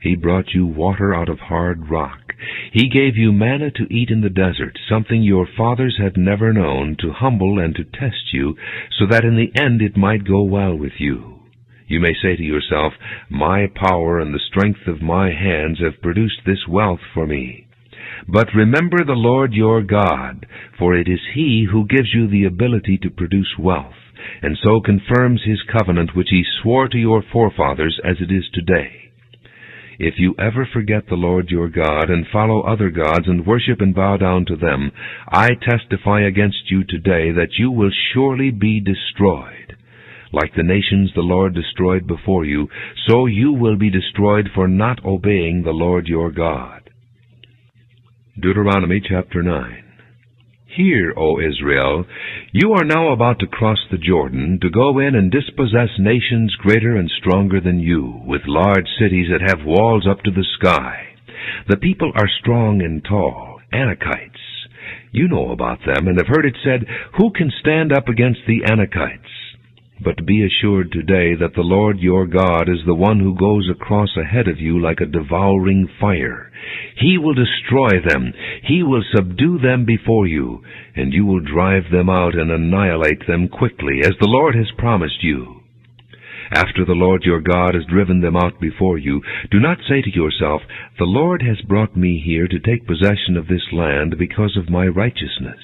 He brought you water out of hard rock. He gave you manna to eat in the desert, something your fathers had never known, to humble and to test you, so that in the end it might go well with you. You may say to yourself, my power and the strength of my hands have produced this wealth for me. But remember the Lord your God, for it is He who gives you the ability to produce wealth, and so confirms His covenant which He swore to your forefathers as it is today. If you ever forget the Lord your God and follow other gods and worship and bow down to them, I testify against you today that you will surely be destroyed. Like the nations the Lord destroyed before you, so you will be destroyed for not obeying the Lord your God. Deuteronomy chapter 9. Hear, O Israel, you are now about to cross the Jordan, to go in and dispossess nations greater and stronger than you, with large cities that have walls up to the sky. The people are strong and tall, Anakites. You know about them, and have heard it said, who can stand up against the Anakites? But be assured today that the Lord your God is the one who goes across ahead of you like a devouring fire. He will destroy them. He will subdue them before you, and you will drive them out and annihilate them quickly, as the Lord has promised you. After the Lord your God has driven them out before you, do not say to yourself, the Lord has brought me here to take possession of this land because of my righteousness.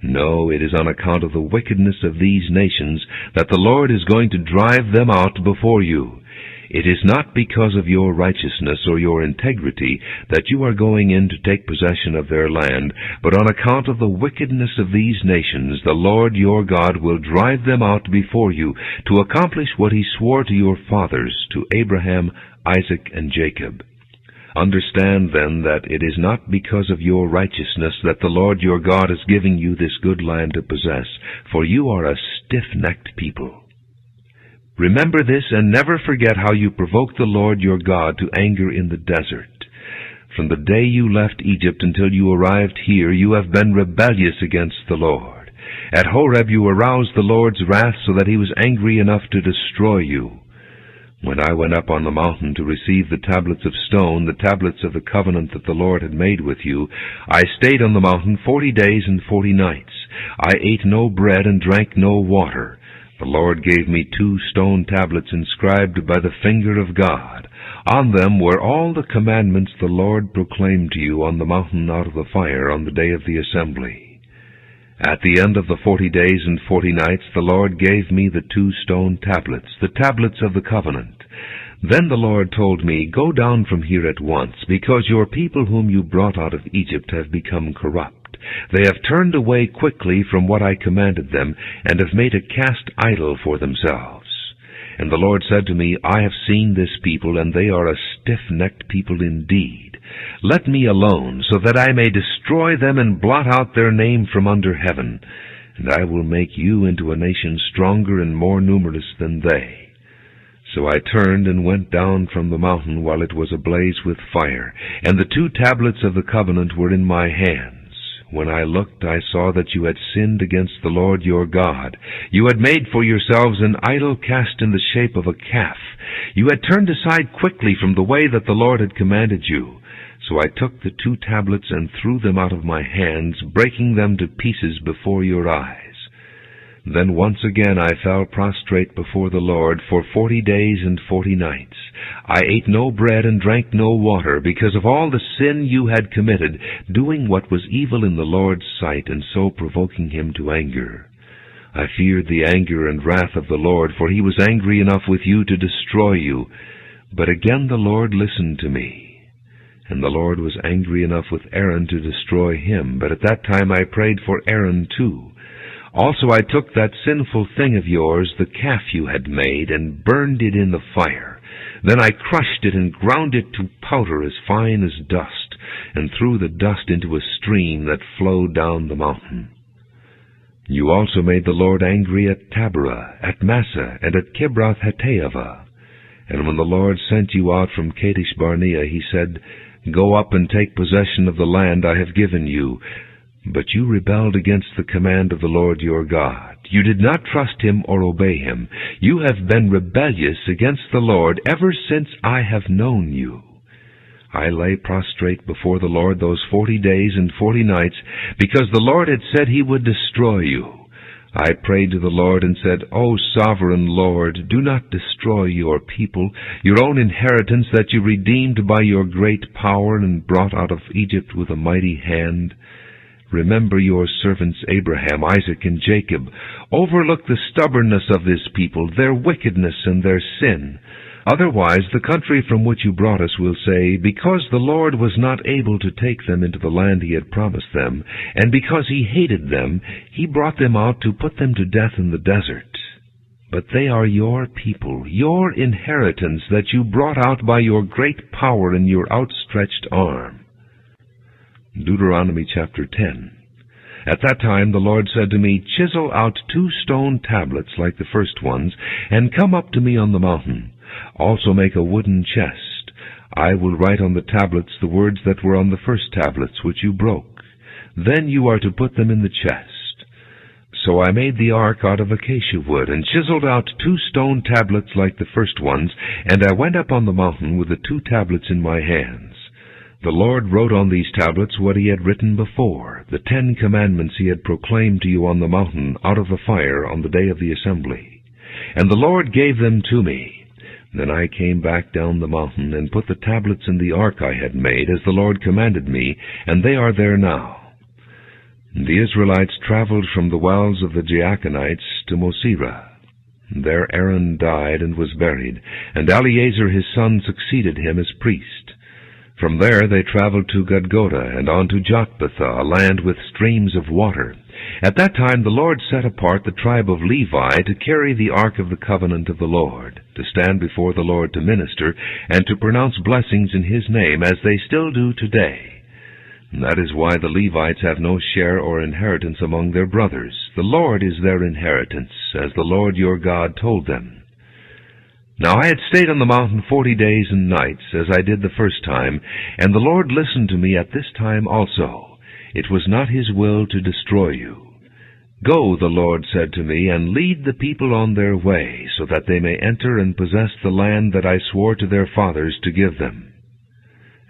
No, it is on account of the wickedness of these nations that the Lord is going to drive them out before you. It is not because of your righteousness or your integrity that you are going in to take possession of their land, but on account of the wickedness of these nations, the Lord your God will drive them out before you to accomplish what He swore to your fathers, to Abraham, Isaac, and Jacob. Understand then that it is not because of your righteousness that the Lord your God is giving you this good land to possess, for you are a stiff-necked people. Remember this, and never forget how you provoked the Lord your God to anger in the desert. From the day you left Egypt until you arrived here, you have been rebellious against the Lord. At Horeb you aroused the Lord's wrath so that He was angry enough to destroy you. When I went up on the mountain to receive the tablets of stone, the tablets of the covenant that the Lord had made with you, I stayed on the mountain 40 days and 40 nights. I ate no bread and drank no water. The Lord gave me 2 stone tablets inscribed by the finger of God. On them were all the commandments the Lord proclaimed to you on the mountain out of the fire on the day of the assembly. At the end of the 40 days and 40 nights, the Lord gave me the 2 stone tablets, the tablets of the covenant. Then the Lord told me, go down from here at once, because your people whom you brought out of Egypt have become corrupt. They have turned away quickly from what I commanded them, and have made a cast idol for themselves. And the Lord said to me, I have seen this people, and they are a stiff-necked people indeed. Let me alone, so that I may destroy them and blot out their name from under heaven, and I will make you into a nation stronger and more numerous than they. So I turned and went down from the mountain while it was ablaze with fire, and the 2 tablets of the covenant were in my hands. When I looked, I saw that you had sinned against the Lord your God. You had made for yourselves an idol cast in the shape of a calf. You had turned aside quickly from the way that the Lord had commanded you. So I took the 2 tablets and threw them out of my hands, breaking them to pieces before your eyes. Then once again I fell prostrate before the Lord for 40 days and 40 nights. I ate no bread and drank no water, because of all the sin you had committed, doing what was evil in the Lord's sight, and so provoking Him to anger. I feared the anger and wrath of the Lord, for He was angry enough with you to destroy you. But again the Lord listened to me. And the Lord was angry enough with Aaron to destroy him, but at that time I prayed for Aaron too. Also I took that sinful thing of yours, the calf you had made, and burned it in the fire. Then I crushed it and ground it to powder as fine as dust, and threw the dust into a stream that flowed down the mountain. You also made the Lord angry at Taberah, at Massa, and at Kibroth-Hattaavah. And when the Lord sent you out from Kadesh-barnea, He said, Go up and take possession of the land I have given you. But you rebelled against the command of the Lord your God. You did not trust Him or obey Him. You have been rebellious against the Lord ever since I have known you. I lay prostrate before the Lord those 40 days and 40 nights, because the Lord had said He would destroy you. I prayed to the Lord and said, O sovereign Lord, do not destroy your people, your own inheritance that you redeemed by your great power and brought out of Egypt with a mighty hand. Remember your servants Abraham, Isaac, and Jacob. Overlook the stubbornness of this people, their wickedness and their sin. Otherwise the country from which you brought us will say, because the Lord was not able to take them into the land he had promised them, and because he hated them, he brought them out to put them to death in the desert. But they are your people, your inheritance that you brought out by your great power and your outstretched arm. Deuteronomy chapter 10. At that time the Lord said to me, Chisel out 2 stone tablets like the first ones, and come up to me on the mountain. Also make a wooden chest. I will write on the tablets the words that were on the first tablets which you broke. Then you are to put them in the chest. So I made the ark out of acacia wood, and chiseled out 2 stone tablets like the first ones, and I went up on the mountain with the 2 tablets in my hands. The Lord wrote on these tablets what he had written before, the 10 commandments he had proclaimed to you on the mountain out of the fire on the day of the assembly. And the Lord gave them to me. Then I came back down the mountain and put the tablets in the ark I had made, as the Lord commanded me, and they are there now. The Israelites traveled from the wells of the Jaakanites to Mosera. There Aaron died and was buried, and Eleazar his son succeeded him as priest. From there they traveled to Gudgoda and on to Jotbatha, a land with streams of water. At that time the Lord set apart the tribe of Levi to carry the ark of the covenant of the Lord, to stand before the Lord to minister, and to pronounce blessings in his name, as they still do today. And that is why the Levites have no share or inheritance among their brothers. The Lord is their inheritance, as the Lord your God told them. Now I had stayed on the mountain 40 days and nights, as I did the first time, and the Lord listened to me at this time also. It was not his will to destroy you. Go, the Lord said to me, and lead the people on their way, so that they may enter and possess the land that I swore to their fathers to give them.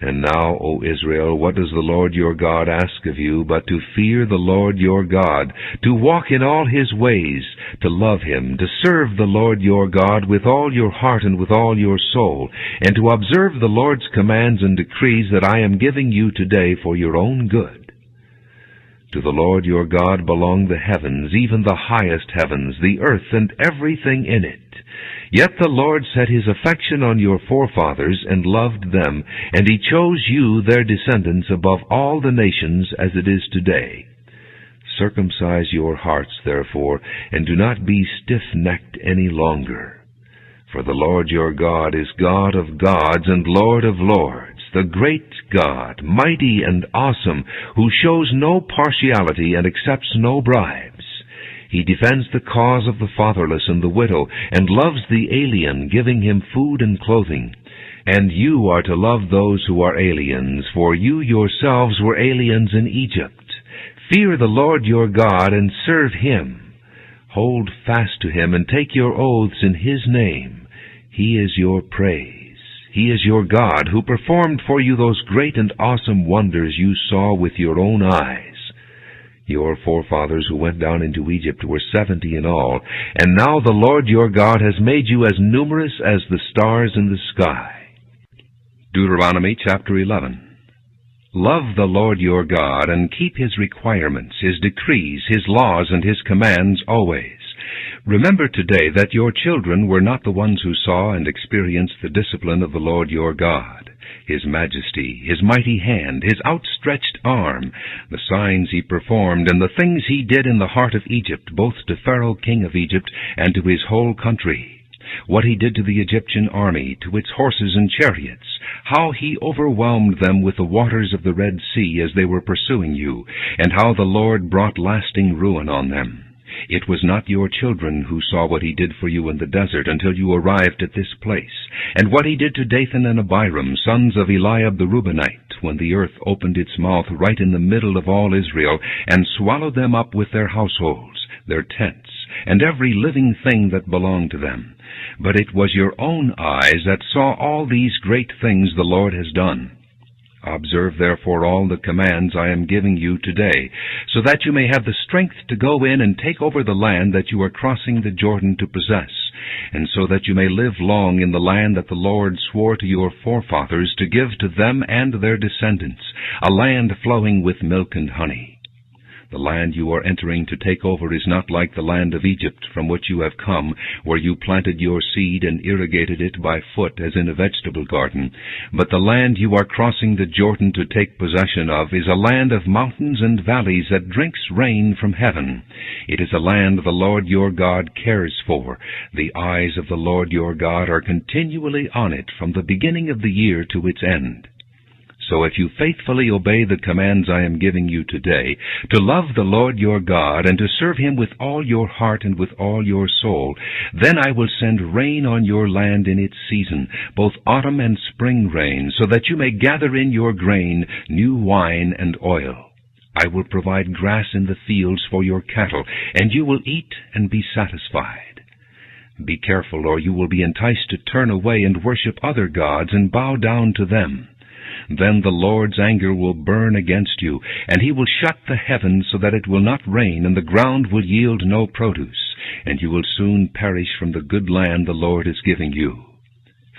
And now, O Israel, what does the Lord your God ask of you but to fear the Lord your God, to walk in all his ways, to love him, to serve the Lord your God with all your heart and with all your soul, and to observe the Lord's commands and decrees that I am giving you today for your own good? To the Lord your God belong the heavens, even the highest heavens, the earth and everything in it. Yet the Lord set his affection on your forefathers and loved them, and he chose you, their descendants, above all the nations as it is today. Circumcise your hearts, therefore, and do not be stiff-necked any longer. For the Lord your God is God of gods and Lord of lords, the great God, mighty and awesome, who shows no partiality and accepts no bribes. He defends the cause of the fatherless and the widow, and loves the alien, giving him food and clothing. And you are to love those who are aliens, for you yourselves were aliens in Egypt. Fear the Lord your God and serve him. Hold fast to him and take your oaths in his name. He is your praise. He is your God, who performed for you those great and awesome wonders you saw with your own eyes. Your forefathers who went down into Egypt were 70 in all, and now the Lord your God has made you as numerous as the stars in the sky. Deuteronomy chapter 11. Love the Lord your God, and keep his requirements, his decrees, his laws, and his commands always. Remember today that your children were not the ones who saw and experienced the discipline of the Lord your God, his majesty, his mighty hand, his outstretched arm, the signs he performed, and the things he did in the heart of Egypt, both to Pharaoh king of Egypt and to his whole country. What he did to the Egyptian army, to its horses and chariots, how he overwhelmed them with the waters of the Red Sea as they were pursuing you, and how the Lord brought lasting ruin on them. It was not your children who saw what he did for you in the desert until you arrived at this place, and what he did to Dathan and Abiram, sons of Eliab the Reubenite, when the earth opened its mouth right in the middle of all Israel, and swallowed them up with their households, their tents, and every living thing that belonged to them. But it was your own eyes that saw all these great things the Lord has done. Observe therefore all the commands I am giving you today, so that you may have the strength to go in and take over the land that you are crossing the Jordan to possess, and so that you may live long in the land that the Lord swore to your forefathers to give to them and their descendants, a land flowing with milk and honey. The land you are entering to take over is not like the land of Egypt from which you have come, where you planted your seed and irrigated it by foot as in a vegetable garden. But the land you are crossing the Jordan to take possession of is a land of mountains and valleys that drinks rain from heaven. It is a land the Lord your God cares for. The eyes of the Lord your God are continually on it from the beginning of the year to its end. So if you faithfully obey the commands I am giving you today, to love the Lord your God and to serve Him with all your heart and with all your soul, then I will send rain on your land in its season, both autumn and spring rain, so that you may gather in your grain, new wine and oil. I will provide grass in the fields for your cattle, and you will eat and be satisfied. Be careful, or you will be enticed to turn away and worship other gods and bow down to them. Then the Lord's anger will burn against you, and He will shut the heavens so that it will not rain, and the ground will yield no produce, and you will soon perish from the good land the Lord is giving you.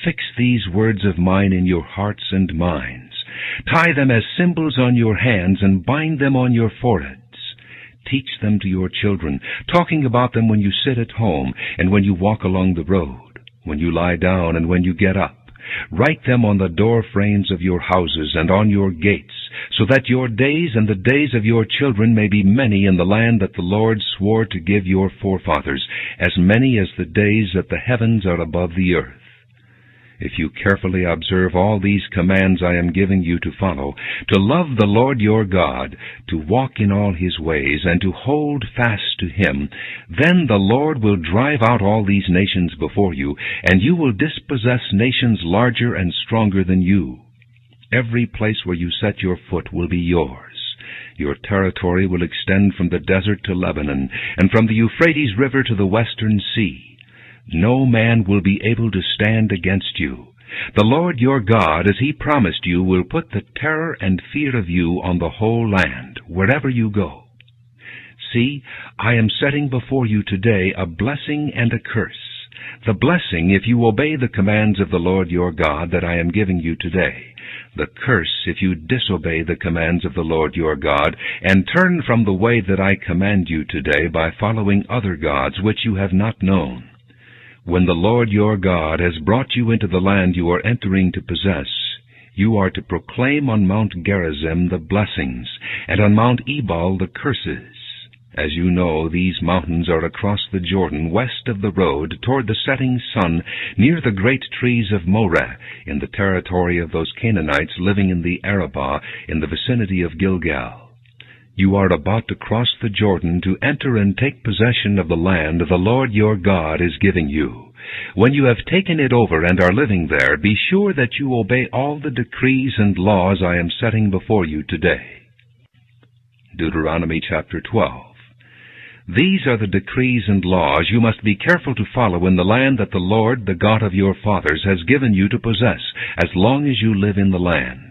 Fix these words of mine in your hearts and minds. Tie them as symbols on your hands, and bind them on your foreheads. Teach them to your children, talking about them when you sit at home, and when you walk along the road, when you lie down, and when you get up. Write them on the door frames of your houses and on your gates, so that your days and the days of your children may be many in the land that the Lord swore to give your forefathers, as many as the days that the heavens are above the earth. If you carefully observe all these commands I am giving you to follow, to love the Lord your God, to walk in all His ways, and to hold fast to Him, then the Lord will drive out all these nations before you, and you will dispossess nations larger and stronger than you. Every place where you set your foot will be yours. Your territory will extend from the desert to Lebanon, and from the Euphrates River to the western sea. No man will be able to stand against you. The Lord your God, as He promised you, will put the terror and fear of you on the whole land, wherever you go. See, I am setting before you today a blessing and a curse. The blessing, if you obey the commands of the Lord your God that I am giving you today. The curse, if you disobey the commands of the Lord your God, and turn from the way that I command you today by following other gods which you have not known. When the Lord your God has brought you into the land you are entering to possess, you are to proclaim on Mount Gerizim the blessings, and on Mount Ebal the curses. As you know, these mountains are across the Jordan, west of the road, toward the setting sun, near the great trees of Moreh, in the territory of those Canaanites living in the Arabah, in the vicinity of Gilgal. You are about to cross the Jordan to enter and take possession of the land the Lord your God is giving you. When you have taken it over and are living there, be sure that you obey all the decrees and laws I am setting before you today. Deuteronomy chapter 12. These are the decrees and laws you must be careful to follow in the land that the Lord, the God of your fathers, has given you to possess, as long as you live in the land.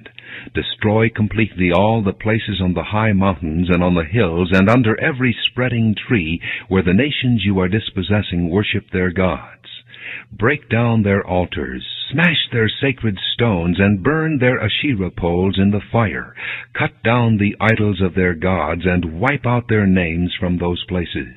Destroy completely all the places on the high mountains and on the hills and under every spreading tree where the nations you are dispossessing worship their gods. Break down their altars, smash their sacred stones, and burn their Asherah poles in the fire. Cut down the idols of their gods and wipe out their names from those places.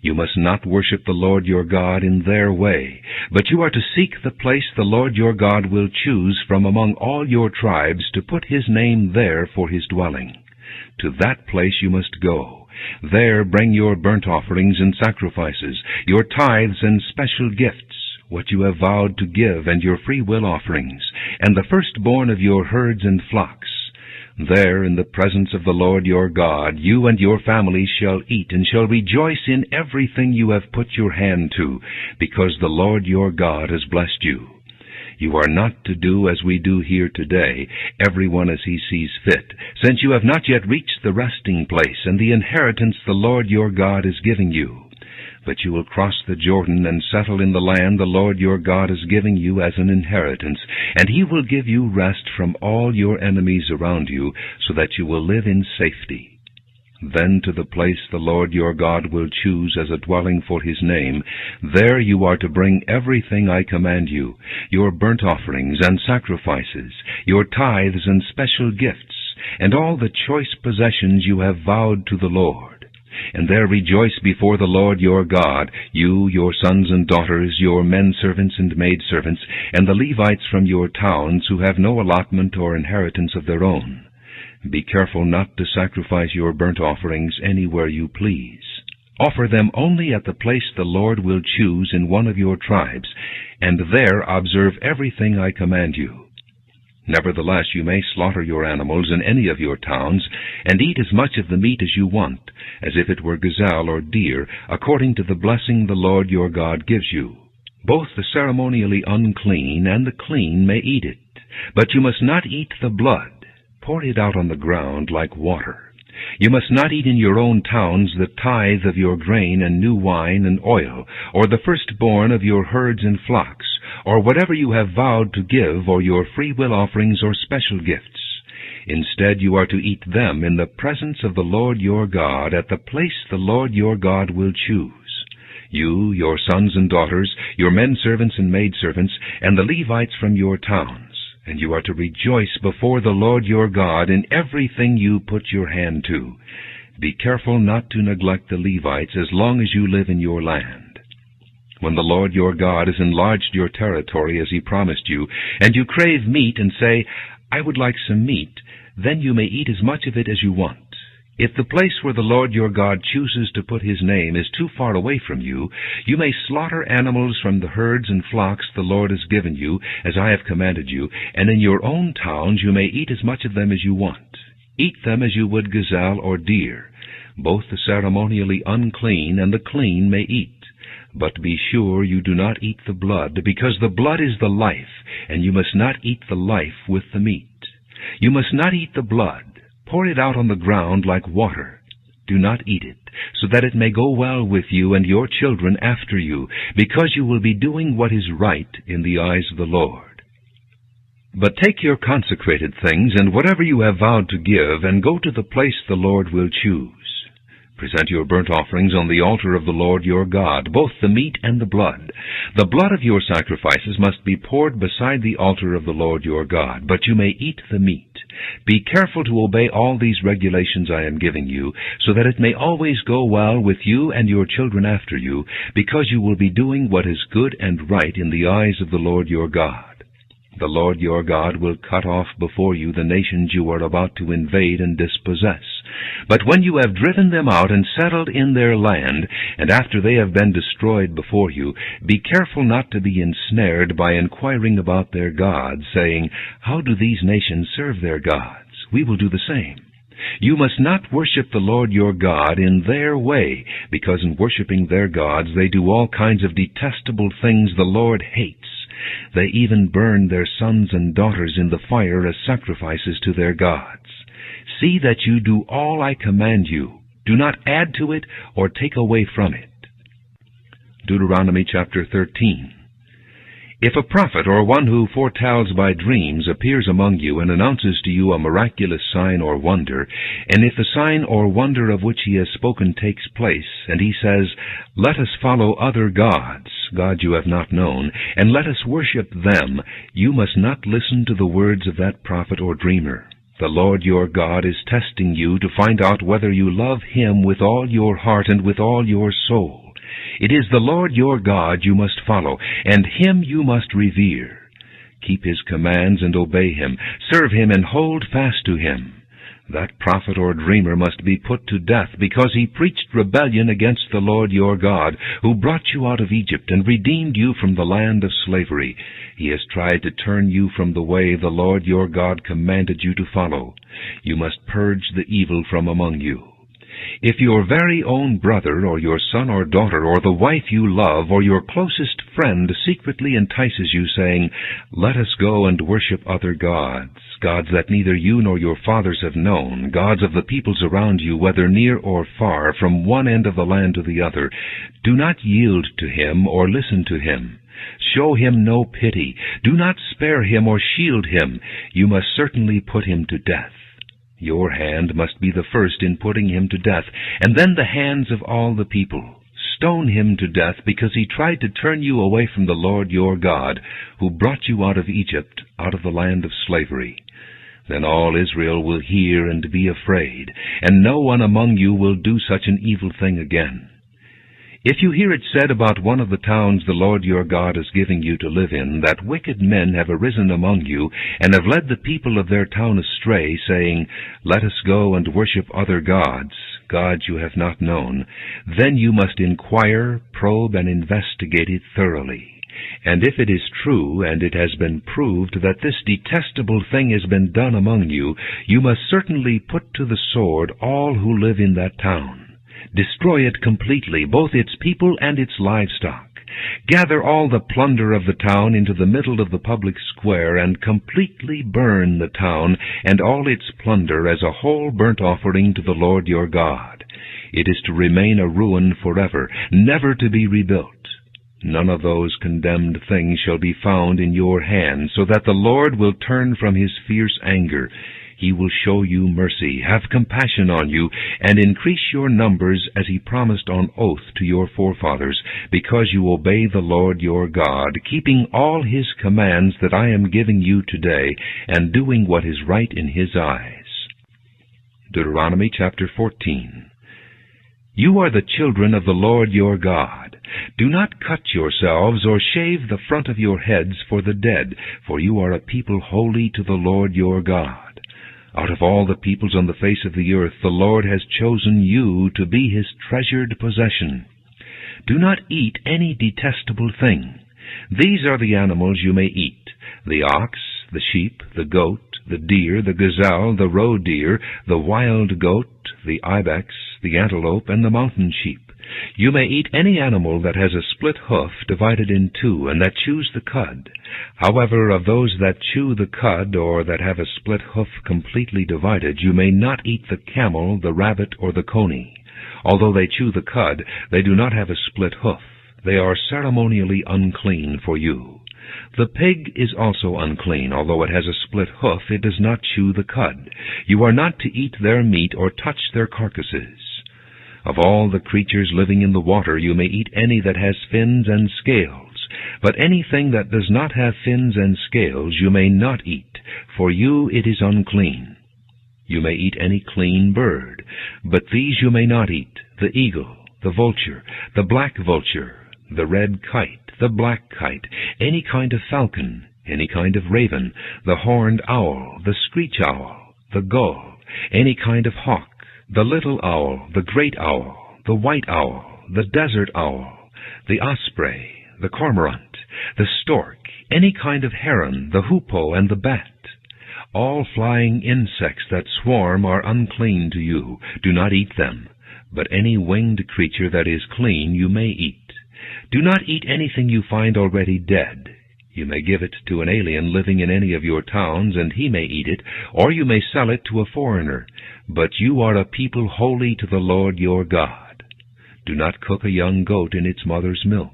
You must not worship the Lord your God in their way, but you are to seek the place the Lord your God will choose from among all your tribes to put His name there for His dwelling. To that place you must go. There bring your burnt offerings and sacrifices, your tithes and special gifts, what you have vowed to give, and your free will offerings, and the firstborn of your herds and flocks. There, in the presence of the Lord your God, you and your families shall eat and shall rejoice in everything you have put your hand to, because the Lord your God has blessed you. You are not to do as we do here today, every one as he sees fit, since you have not yet reached the resting place and the inheritance the Lord your God is giving you. But you will cross the Jordan and settle in the land the Lord your God is giving you as an inheritance, and he will give you rest from all your enemies around you, so that you will live in safety. Then to the place the Lord your God will choose as a dwelling for his name, there you are to bring everything I command you, your burnt offerings and sacrifices, your tithes and special gifts, and all the choice possessions you have vowed to the Lord. And there rejoice before the Lord your God, you, your sons and daughters, your men servants and maidservants, and the Levites from your towns who have no allotment or inheritance of their own. Be careful not to sacrifice your burnt offerings anywhere you please. Offer them only at the place the Lord will choose in one of your tribes, and there observe everything I command you. Nevertheless, you may slaughter your animals in any of your towns, and eat as much of the meat as you want, as if it were gazelle or deer, according to the blessing the Lord your God gives you. Both the ceremonially unclean and the clean may eat it, but you must not eat the blood. Pour it out on the ground like water. You must not eat in your own towns the tithe of your grain and new wine and oil, or the firstborn of your herds and flocks, or whatever you have vowed to give, or your freewill offerings or special gifts. Instead, you are to eat them in the presence of the Lord your God at the place the Lord your God will choose. You, your sons and daughters, your men servants and maidservants, and the Levites from your towns. And you are to rejoice before the Lord your God in everything you put your hand to. Be careful not to neglect the Levites as long as you live in your land. When the Lord your God has enlarged your territory as he promised you, and you crave meat and say, I would like some meat, then you may eat as much of it as you want. If the place where the Lord your God chooses to put his name is too far away from you, you may slaughter animals from the herds and flocks the Lord has given you, as I have commanded you, and in your own towns you may eat as much of them as you want. Eat them as you would gazelle or deer. Both the ceremonially unclean and the clean may eat. But be sure you do not eat the blood, because the blood is the life, and you must not eat the life with the meat. You must not eat the blood. Pour it out on the ground like water. Do not eat it, so that it may go well with you and your children after you, because you will be doing what is right in the eyes of the Lord. But take your consecrated things and whatever you have vowed to give, and go to the place the Lord will choose. Present your burnt offerings on the altar of the Lord your God, both the meat and the blood. The blood of your sacrifices must be poured beside the altar of the Lord your God, but you may eat the meat. Be careful to obey all these regulations I am giving you, so that it may always go well with you and your children after you, because you will be doing what is good and right in the eyes of the Lord your God. The Lord your God will cut off before you the nations you are about to invade and dispossess. But when you have driven them out and settled in their land, and after they have been destroyed before you, be careful not to be ensnared by inquiring about their gods, saying, How do these nations serve their gods? We will do the same. You must not worship the Lord your God in their way, because in worshiping their gods they do all kinds of detestable things the Lord hates. They even burn their sons and daughters in the fire as sacrifices to their gods. See that you do all I command you. Do not add to it or take away from it. Deuteronomy chapter 13. If a prophet or one who foretells by dreams appears among you and announces to you a miraculous sign or wonder, and if the sign or wonder of which he has spoken takes place, and he says, Let us follow other gods, gods you have not known, and let us worship them, you must not listen to the words of that prophet or dreamer. The Lord your God is testing you to find out whether you love him with all your heart and with all your soul. It is the Lord your God you must follow, and him you must revere. Keep his commands and obey him. Serve him and hold fast to him. That prophet or dreamer must be put to death, because he preached rebellion against the Lord your God, who brought you out of Egypt and redeemed you from the land of slavery. He has tried to turn you from the way the Lord your God commanded you to follow. You must purge the evil from among you. If your very own brother, or your son or daughter, or the wife you love, or your closest friend secretly entices you, saying, "Let us go and worship other gods, gods that neither you nor your fathers have known, gods of the peoples around you, whether near or far, from one end of the land to the other," do not yield to him or listen to him. Show him no pity. Do not spare him or shield him. You must certainly put him to death. Your hand must be the first in putting him to death, and then the hands of all the people. Stone him to death, because he tried to turn you away from the Lord your God, who brought you out of Egypt, out of the land of slavery. Then all Israel will hear and be afraid, and no one among you will do such an evil thing again. If you hear it said about one of the towns the Lord your God is giving you to live in, that wicked men have arisen among you, and have led the people of their town astray, saying, "Let us go and worship other gods, gods you have not known," then you must inquire, probe, and investigate it thoroughly. And if it is true, and it has been proved that this detestable thing has been done among you, you must certainly put to the sword all who live in that town. Destroy it completely, both its people and its livestock. Gather all the plunder of the town into the middle of the public square, and completely burn the town and all its plunder as a whole burnt offering to the Lord your God. It is to remain a ruin forever, never to be rebuilt. None of those condemned things shall be found in your hand, so that the Lord will turn from his fierce anger. He will show you mercy, have compassion on you, and increase your numbers as he promised on oath to your forefathers, because you obey the Lord your God, keeping all his commands that I am giving you today, and doing what is right in his eyes. Deuteronomy chapter 14. You are the children of the Lord your God. Do not cut yourselves or shave the front of your heads for the dead, for you are a people holy to the Lord your God. Out of all the peoples on the face of the earth, the Lord has chosen you to be his treasured possession. Do not eat any detestable thing. These are the animals you may eat: the ox, the sheep, the goat, the deer, the gazelle, the roe deer, the wild goat, the ibex, the antelope, and the mountain sheep. You may eat any animal that has a split hoof divided in two, and that chews the cud. However, of those that chew the cud, or that have a split hoof completely divided, you may not eat the camel, the rabbit, or the coney. Although they chew the cud, they do not have a split hoof. They are ceremonially unclean for you. The pig is also unclean. Although it has a split hoof, it does not chew the cud. You are not to eat their meat or touch their carcasses. Of all the creatures living in the water, you may eat any that has fins and scales. But anything that does not have fins and scales you may not eat. For you it is unclean. You may eat any clean bird, but these you may not eat: the eagle, the vulture, the black vulture, the red kite, the black kite, any kind of falcon, any kind of raven, the horned owl, the screech owl, the gull, any kind of hawk, the little owl, the great owl, the white owl, the desert owl, the osprey, the cormorant, the stork, any kind of heron, the hoopoe, and the bat. All flying insects that swarm are unclean to you. Do not eat them. But any winged creature that is clean you may eat. Do not eat anything you find already dead. You may give it to an alien living in any of your towns, and he may eat it, or you may sell it to a foreigner. But you are a people holy to the Lord your God. Do not cook a young goat in its mother's milk.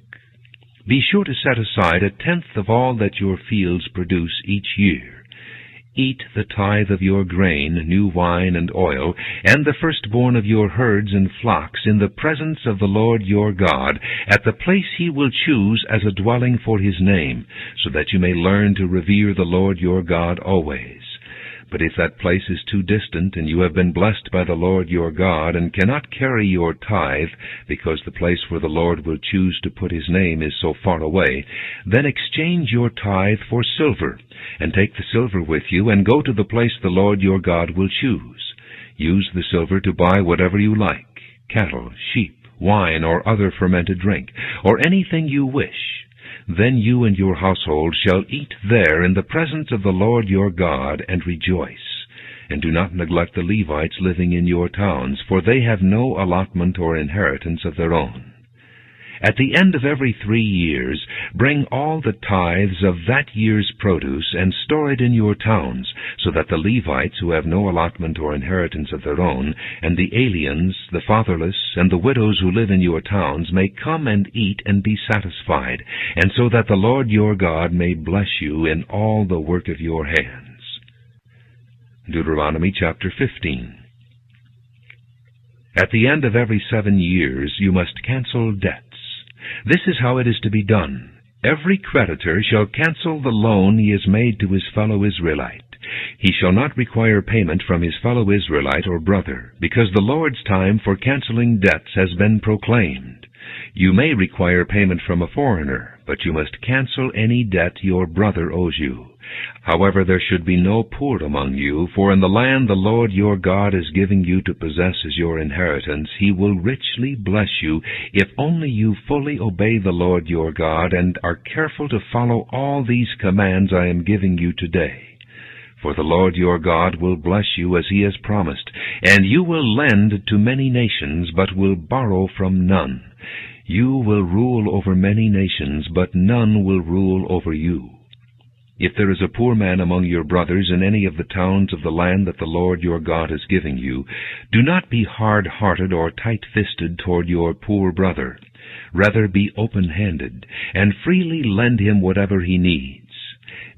Be sure to set aside 1/10 of all that your fields produce each year. Eat the tithe of your grain, new wine, and oil, and the firstborn of your herds and flocks, in the presence of the Lord your God, at the place he will choose as a dwelling for his name, so that you may learn to revere the Lord your God always. But if that place is too distant, and you have been blessed by the Lord your God, and cannot carry your tithe, because the place where the Lord will choose to put his name is so far away, then exchange your tithe for silver, and take the silver with you, and go to the place the Lord your God will choose. Use the silver to buy whatever you like: cattle, sheep, wine, or other fermented drink, or anything you wish. Then you and your household shall eat there in the presence of the Lord your God, and rejoice. And do not neglect the Levites living in your towns, for they have no allotment or inheritance of their own. At the end of every 3 years, bring all the tithes of that year's produce and store it in your towns, so that the Levites who have no allotment or inheritance of their own, and the aliens, the fatherless, and the widows who live in your towns may come and eat and be satisfied, and so that the Lord your God may bless you in all the work of your hands. Deuteronomy chapter 15. At the end of every 7 years you must cancel debts. This is how it is to be done. Every creditor shall cancel the loan he has made to his fellow Israelite. He shall not require payment from his fellow Israelite or brother, because the Lord's time for canceling debts has been proclaimed. You may require payment from a foreigner, but you must cancel any debt your brother owes you. However, there should be no poor among you, for in the land the Lord your God is giving you to possess as your inheritance, he will richly bless you, if only you fully obey the Lord your God and are careful to follow all these commands I am giving you today. For the Lord your God will bless you as he has promised, and you will lend to many nations, but will borrow from none. You will rule over many nations, but none will rule over you. If there is a poor man among your brothers in any of the towns of the land that the Lord your God is giving you, do not be hard-hearted or tight-fisted toward your poor brother. Rather be open-handed, and freely lend him whatever he needs.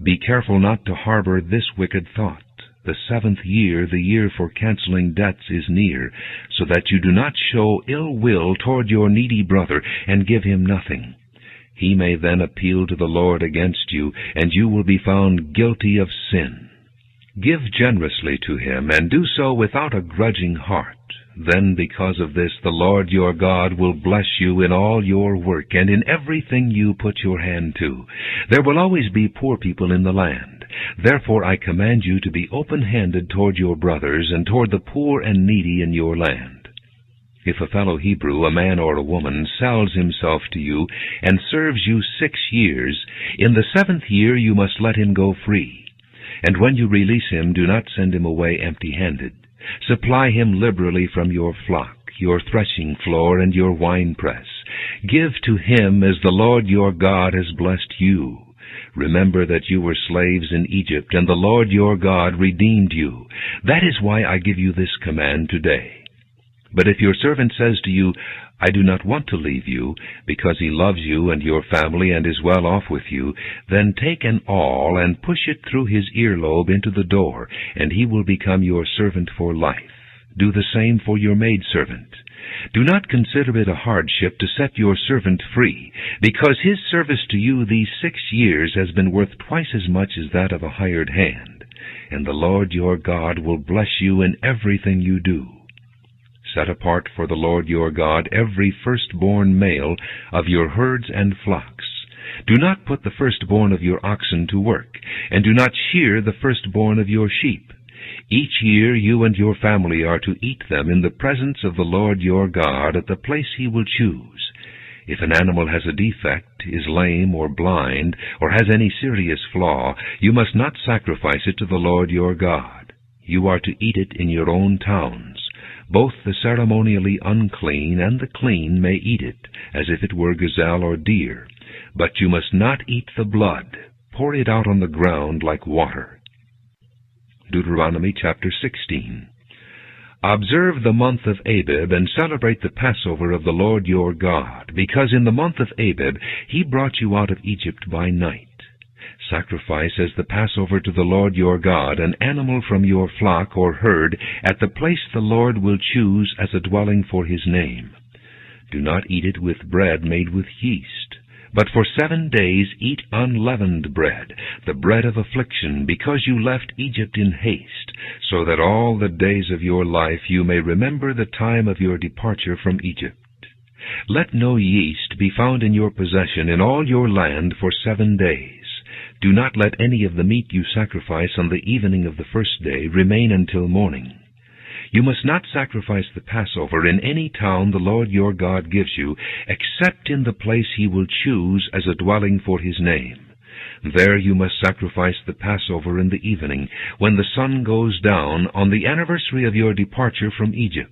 Be careful not to harbor this wicked thought. The 7th year, the year for canceling debts, is near, so that you do not show ill will toward your needy brother and give him nothing. He may then appeal to the Lord against you, and you will be found guilty of sin. Give generously to him, and do so without a grudging heart. Then because of this the Lord your God will bless you in all your work, and in everything you put your hand to. There will always be poor people in the land. Therefore I command you to be open-handed toward your brothers, and toward the poor and needy in your land. If a fellow Hebrew, a man or a woman, sells himself to you, and serves you 6 years, in the 7th year you must let him go free. And when you release him, do not send him away empty-handed. Supply him liberally from your flock, your threshing floor, and your winepress. Give to him as the Lord your God has blessed you. Remember that you were slaves in Egypt, and the Lord your God redeemed you. That is why I give you this command today. But if your servant says to you, I do not want to leave you, because he loves you and your family and is well off with you, then take an awl and push it through his earlobe into the door, and he will become your servant for life. Do the same for your maidservant. Do not consider it a hardship to set your servant free, because his service to you these 6 years has been worth twice as much as that of a hired hand. And the Lord your God will bless you in everything you do. Set apart for the Lord your God every firstborn male of your herds and flocks. Do not put the firstborn of your oxen to work, and do not shear the firstborn of your sheep. Each year you and your family are to eat them in the presence of the Lord your God at the place he will choose. If an animal has a defect, is lame or blind, or has any serious flaw, you must not sacrifice it to the Lord your God. You are to eat it in your own towns. Both the ceremonially unclean and the clean may eat it, as if it were gazelle or deer. But you must not eat the blood. Pour it out on the ground like water. Deuteronomy chapter 16. Observe the month of Abib, and celebrate the Passover of the Lord your God, because in the month of Abib he brought you out of Egypt by night. Sacrifice as the Passover to the Lord your God an animal from your flock or herd at the place the Lord will choose as a dwelling for his name. Do not eat it with bread made with yeast, but for 7 days eat unleavened bread, the bread of affliction, because you left Egypt in haste, so that all the days of your life you may remember the time of your departure from Egypt. Let no yeast be found in your possession in all your land for 7 days. Do not let any of the meat you sacrifice on the evening of the first day remain until morning. You must not sacrifice the Passover in any town the Lord your God gives you, except in the place he will choose as a dwelling for his name. There you must sacrifice the Passover in the evening, when the sun goes down, on the anniversary of your departure from Egypt.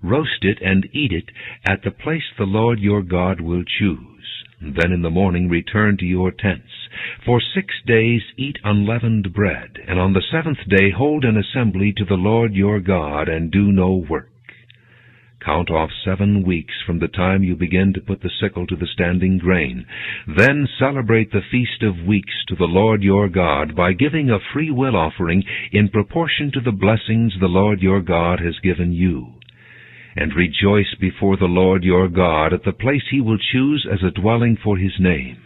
Roast it and eat it at the place the Lord your God will choose. Then in the morning return to your tents. For 6 days eat unleavened bread, and on the 7th day hold an assembly to the Lord your God, and do no work. Count off 7 weeks from the time you begin to put the sickle to the standing grain. Then celebrate the Feast of Weeks to the Lord your God by giving a free will offering in proportion to the blessings the Lord your God has given you. And rejoice before the Lord your God at the place he will choose as a dwelling for his name.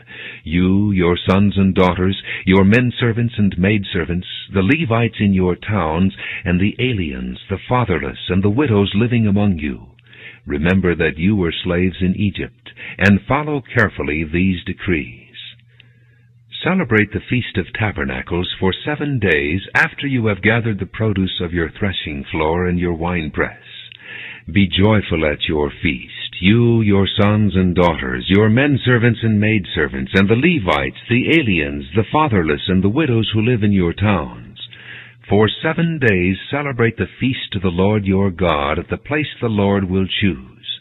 You, your sons and daughters, your men servants and maidservants, the Levites in your towns, and the aliens, the fatherless, and the widows living among you. Remember that you were slaves in Egypt, and follow carefully these decrees. Celebrate the Feast of Tabernacles for 7 days after you have gathered the produce of your threshing floor and your winepress. Be joyful at your feast, you, your sons and daughters, your men servants and maidservants, and the Levites, the aliens, the fatherless, and the widows who live in your towns. For 7 days celebrate the feast to the Lord your God at the place the Lord will choose.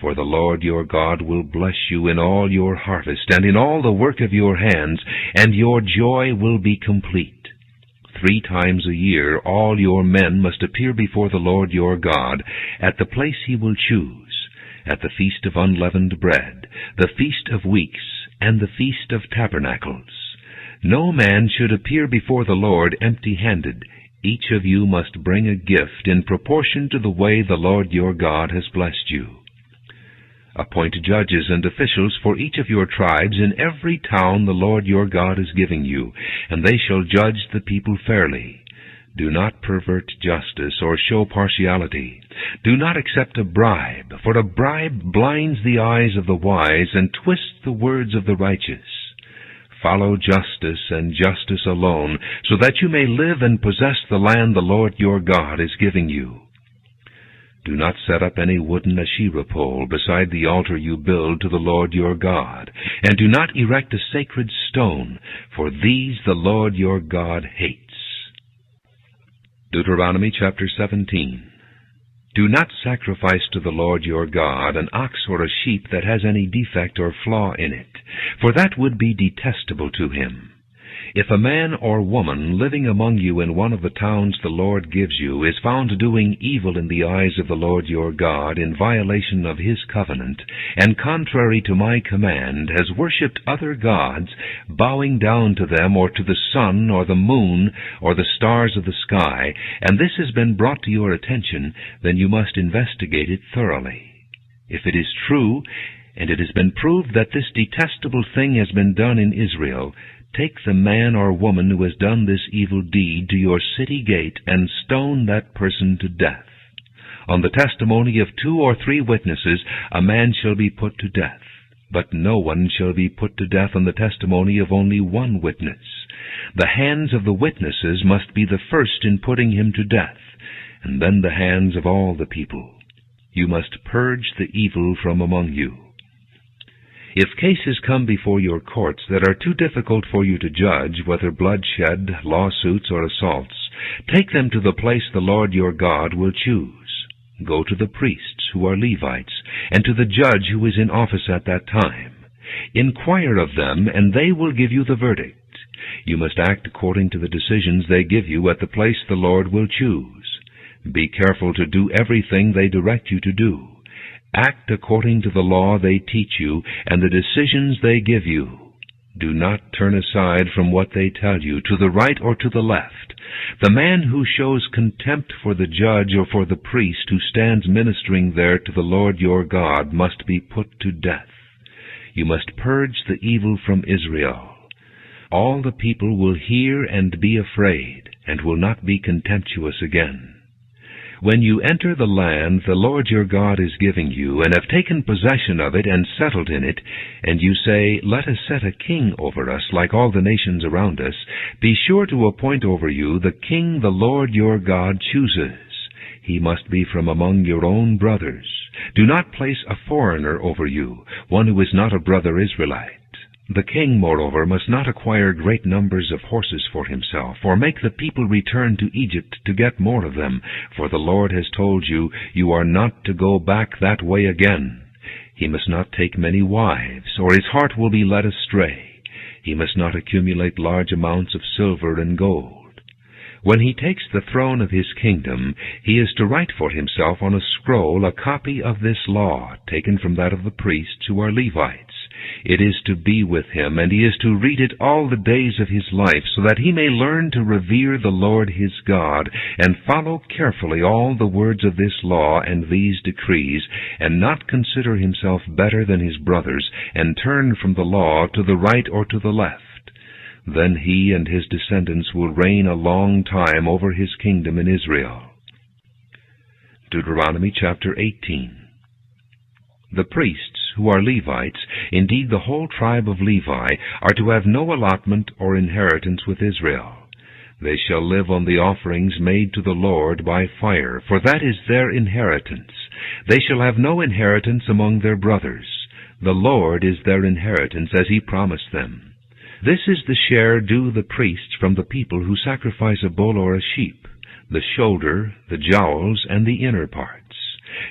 For the Lord your God will bless you in all your harvest and in all the work of your hands, and your joy will be complete. 3 times a year all your men must appear before the Lord your God at the place he will choose, at the Feast of Unleavened Bread, the Feast of Weeks, and the Feast of Tabernacles. No man should appear before the Lord empty-handed. Each of you must bring a gift in proportion to the way the Lord your God has blessed you. Appoint judges and officials for each of your tribes in every town the Lord your God is giving you, and they shall judge the people fairly. Do not pervert justice or show partiality. Do not accept a bribe, for a bribe blinds the eyes of the wise and twists the words of the righteous. Follow justice and justice alone, so that you may live and possess the land the Lord your God is giving you. Do not set up any wooden Asherah pole beside the altar you build to the Lord your God, and do not erect a sacred stone, for these the Lord your God hates. Deuteronomy chapter 17. Do not sacrifice to the Lord your God an ox or a sheep that has any defect or flaw in it, for that would be detestable to him. If a man or woman living among you in one of the towns the Lord gives you is found doing evil in the eyes of the Lord your God in violation of his covenant, and contrary to my command has worshipped other gods, bowing down to them or to the sun or the moon or the stars of the sky, and this has been brought to your attention, then you must investigate it thoroughly. If it is true, and it has been proved that this detestable thing has been done in Israel, take the man or woman who has done this evil deed to your city gate and stone that person to death. On the testimony of 2 or 3 witnesses, a man shall be put to death. But no one shall be put to death on the testimony of only 1 witness. The hands of the witnesses must be the first in putting him to death, and then the hands of all the people. You must purge the evil from among you. If cases come before your courts that are too difficult for you to judge, whether bloodshed, lawsuits, or assaults, take them to the place the Lord your God will choose. Go to the priests, who are Levites, and to the judge who is in office at that time. Inquire of them, and they will give you the verdict. You must act according to the decisions they give you at the place the Lord will choose. Be careful to do everything they direct you to do. Act according to the law they teach you and the decisions they give you. Do not turn aside from what they tell you, to the right or to the left. The man who shows contempt for the judge or for the priest who stands ministering there to the Lord your God must be put to death. You must purge the evil from Israel. All the people will hear and be afraid, and will not be contemptuous again. When you enter the land the Lord your God is giving you, and have taken possession of it and settled in it, and you say, "Let us set a king over us like all the nations around us," be sure to appoint over you the king the Lord your God chooses. He must be from among your own brothers. Do not place a foreigner over you, one who is not a brother Israelite. The king, moreover, must not acquire great numbers of horses for himself, or make the people return to Egypt to get more of them, for the Lord has told you, you are not to go back that way again. He must not take many wives, or his heart will be led astray. He must not accumulate large amounts of silver and gold. When he takes the throne of his kingdom, he is to write for himself on a scroll a copy of this law, taken from that of the priests who are Levites. It is to be with him, and he is to read it all the days of his life, so that he may learn to revere the Lord his God, and follow carefully all the words of this law and these decrees, and not consider himself better than his brothers, and turn from the law to the right or to the left. Then he and his descendants will reign a long time over his kingdom in Israel. Deuteronomy chapter 18. The priests, who are Levites, indeed the whole tribe of Levi, are to have no allotment or inheritance with Israel. They shall live on the offerings made to the Lord by fire, for that is their inheritance. They shall have no inheritance among their brothers. The Lord is their inheritance, as he promised them. This is the share due the priests from the people who sacrifice a bull or a sheep, the shoulder, the jowls, and the inner parts.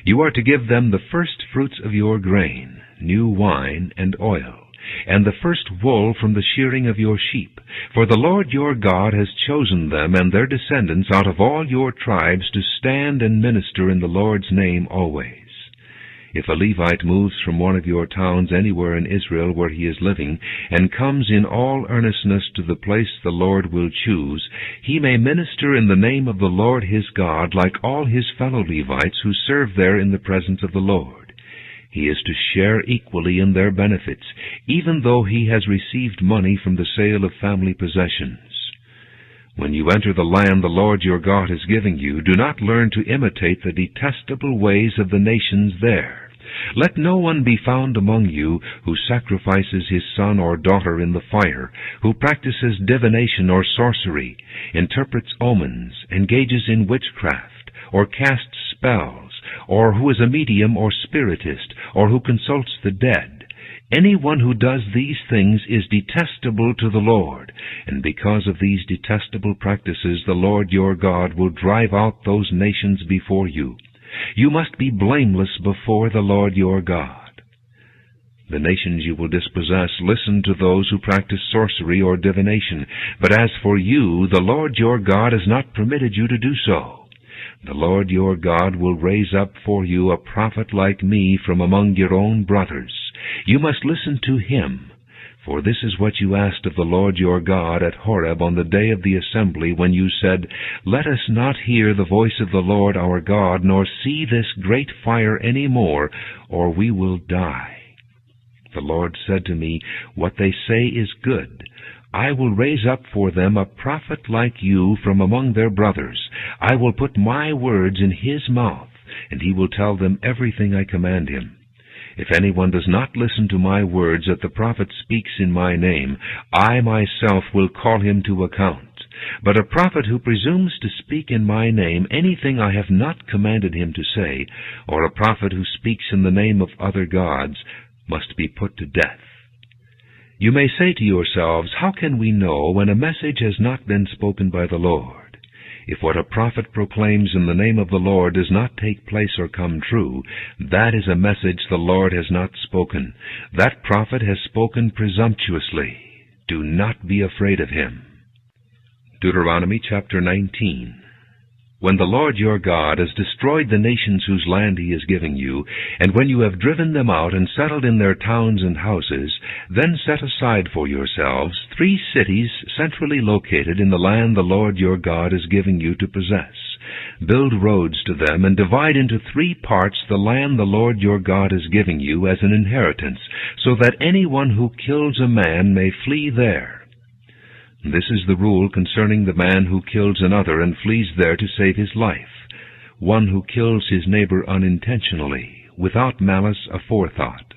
You are to give them the first fruits of your grain, new wine and oil, and the first wool from the shearing of your sheep. For the Lord your God has chosen them and their descendants out of all your tribes to stand and minister in the Lord's name always. If a Levite moves from one of your towns anywhere in Israel where he is living, and comes in all earnestness to the place the Lord will choose, he may minister in the name of the Lord his God like all his fellow Levites who serve there in the presence of the Lord. He is to share equally in their benefits, even though he has received money from the sale of family possessions. When you enter the land the Lord your God is giving you, do not learn to imitate the detestable ways of the nations there. Let no one be found among you who sacrifices his son or daughter in the fire, who practices divination or sorcery, interprets omens, engages in witchcraft, or casts spells, or who is a medium or spiritist, or who consults the dead. Anyone who does these things is detestable to the Lord, and because of these detestable practices the Lord your God will drive out those nations before you. You must be blameless before the Lord your God. The nations you will dispossess listen to those who practice sorcery or divination, but as for you, the Lord your God has not permitted you to do so. The Lord your God will raise up for you a prophet like me from among your own brothers. You must listen to him, for this is what you asked of the Lord your God at Horeb on the day of the assembly, when you said, Let us not hear the voice of the Lord our God, nor see this great fire any more, or we will die. The Lord said to me, What they say is good. I will raise up for them a prophet like you from among their brothers. I will put my words in his mouth, and he will tell them everything I command him. If anyone does not listen to my words that the prophet speaks in my name, I myself will call him to account. But a prophet who presumes to speak in my name anything I have not commanded him to say, or a prophet who speaks in the name of other gods, must be put to death. You may say to yourselves, How can we know when a message has not been spoken by the Lord? If what a prophet proclaims in the name of the Lord does not take place or come true, that is a message the Lord has not spoken. That prophet has spoken presumptuously. Do not be afraid of him. Deuteronomy chapter 19. When the Lord your God has destroyed the nations whose land he is giving you, and when you have driven them out and settled in their towns and houses, then set aside for yourselves 3 cities centrally located in the land the Lord your God is giving you to possess. Build roads to them, and divide into 3 parts the land the Lord your God is giving you as an inheritance, so that anyone who kills a man may flee there. This is the rule concerning the man who kills another and flees there to save his life, one who kills his neighbor unintentionally, without malice aforethought.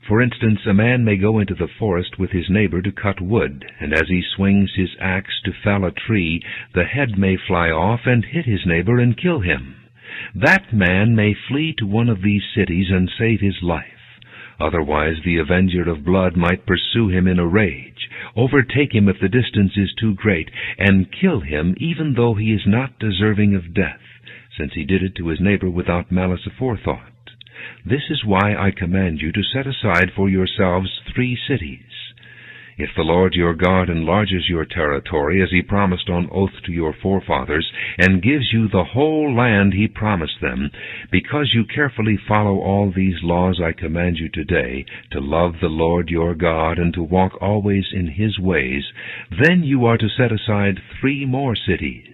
For instance, a man may go into the forest with his neighbor to cut wood, and as he swings his axe to fell a tree, the head may fly off and hit his neighbor and kill him. That man may flee to one of these cities and save his life. Otherwise the avenger of blood might pursue him in a rage, overtake him if the distance is too great, and kill him even though he is not deserving of death, since he did it to his neighbor without malice aforethought. This is why I command you to set aside for yourselves 3 cities. If the Lord your God enlarges your territory, as he promised on oath to your forefathers, and gives you the whole land he promised them, because you carefully follow all these laws I command you today, to love the Lord your God and to walk always in his ways, then you are to set aside 3 more cities.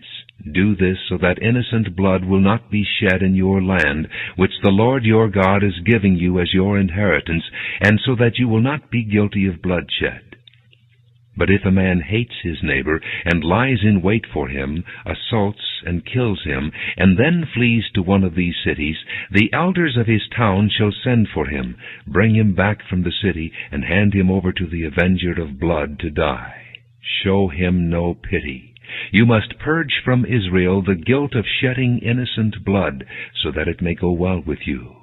Do this so that innocent blood will not be shed in your land, which the Lord your God is giving you as your inheritance, and so that you will not be guilty of bloodshed. But if a man hates his neighbor, and lies in wait for him, assaults and kills him, and then flees to one of these cities, the elders of his town shall send for him, bring him back from the city, and hand him over to the avenger of blood to die. Show him no pity. You must purge from Israel the guilt of shedding innocent blood, so that it may go well with you.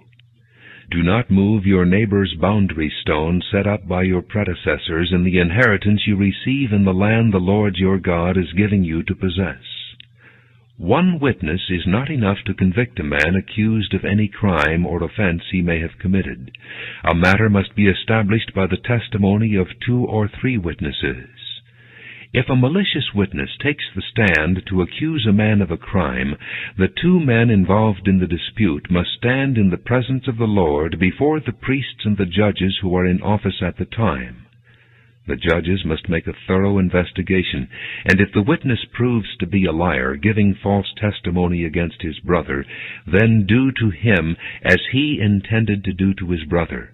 Do not move your neighbor's boundary stone set up by your predecessors in the inheritance you receive in the land the Lord your God is giving you to possess. 1 witness is not enough to convict a man accused of any crime or offense he may have committed. A matter must be established by the testimony of 2 or 3 witnesses. If a malicious witness takes the stand to accuse a man of a crime, the 2 men involved in the dispute must stand in the presence of the Lord before the priests and the judges who are in office at the time. The judges must make a thorough investigation, and if the witness proves to be a liar, giving false testimony against his brother, then do to him as he intended to do to his brother.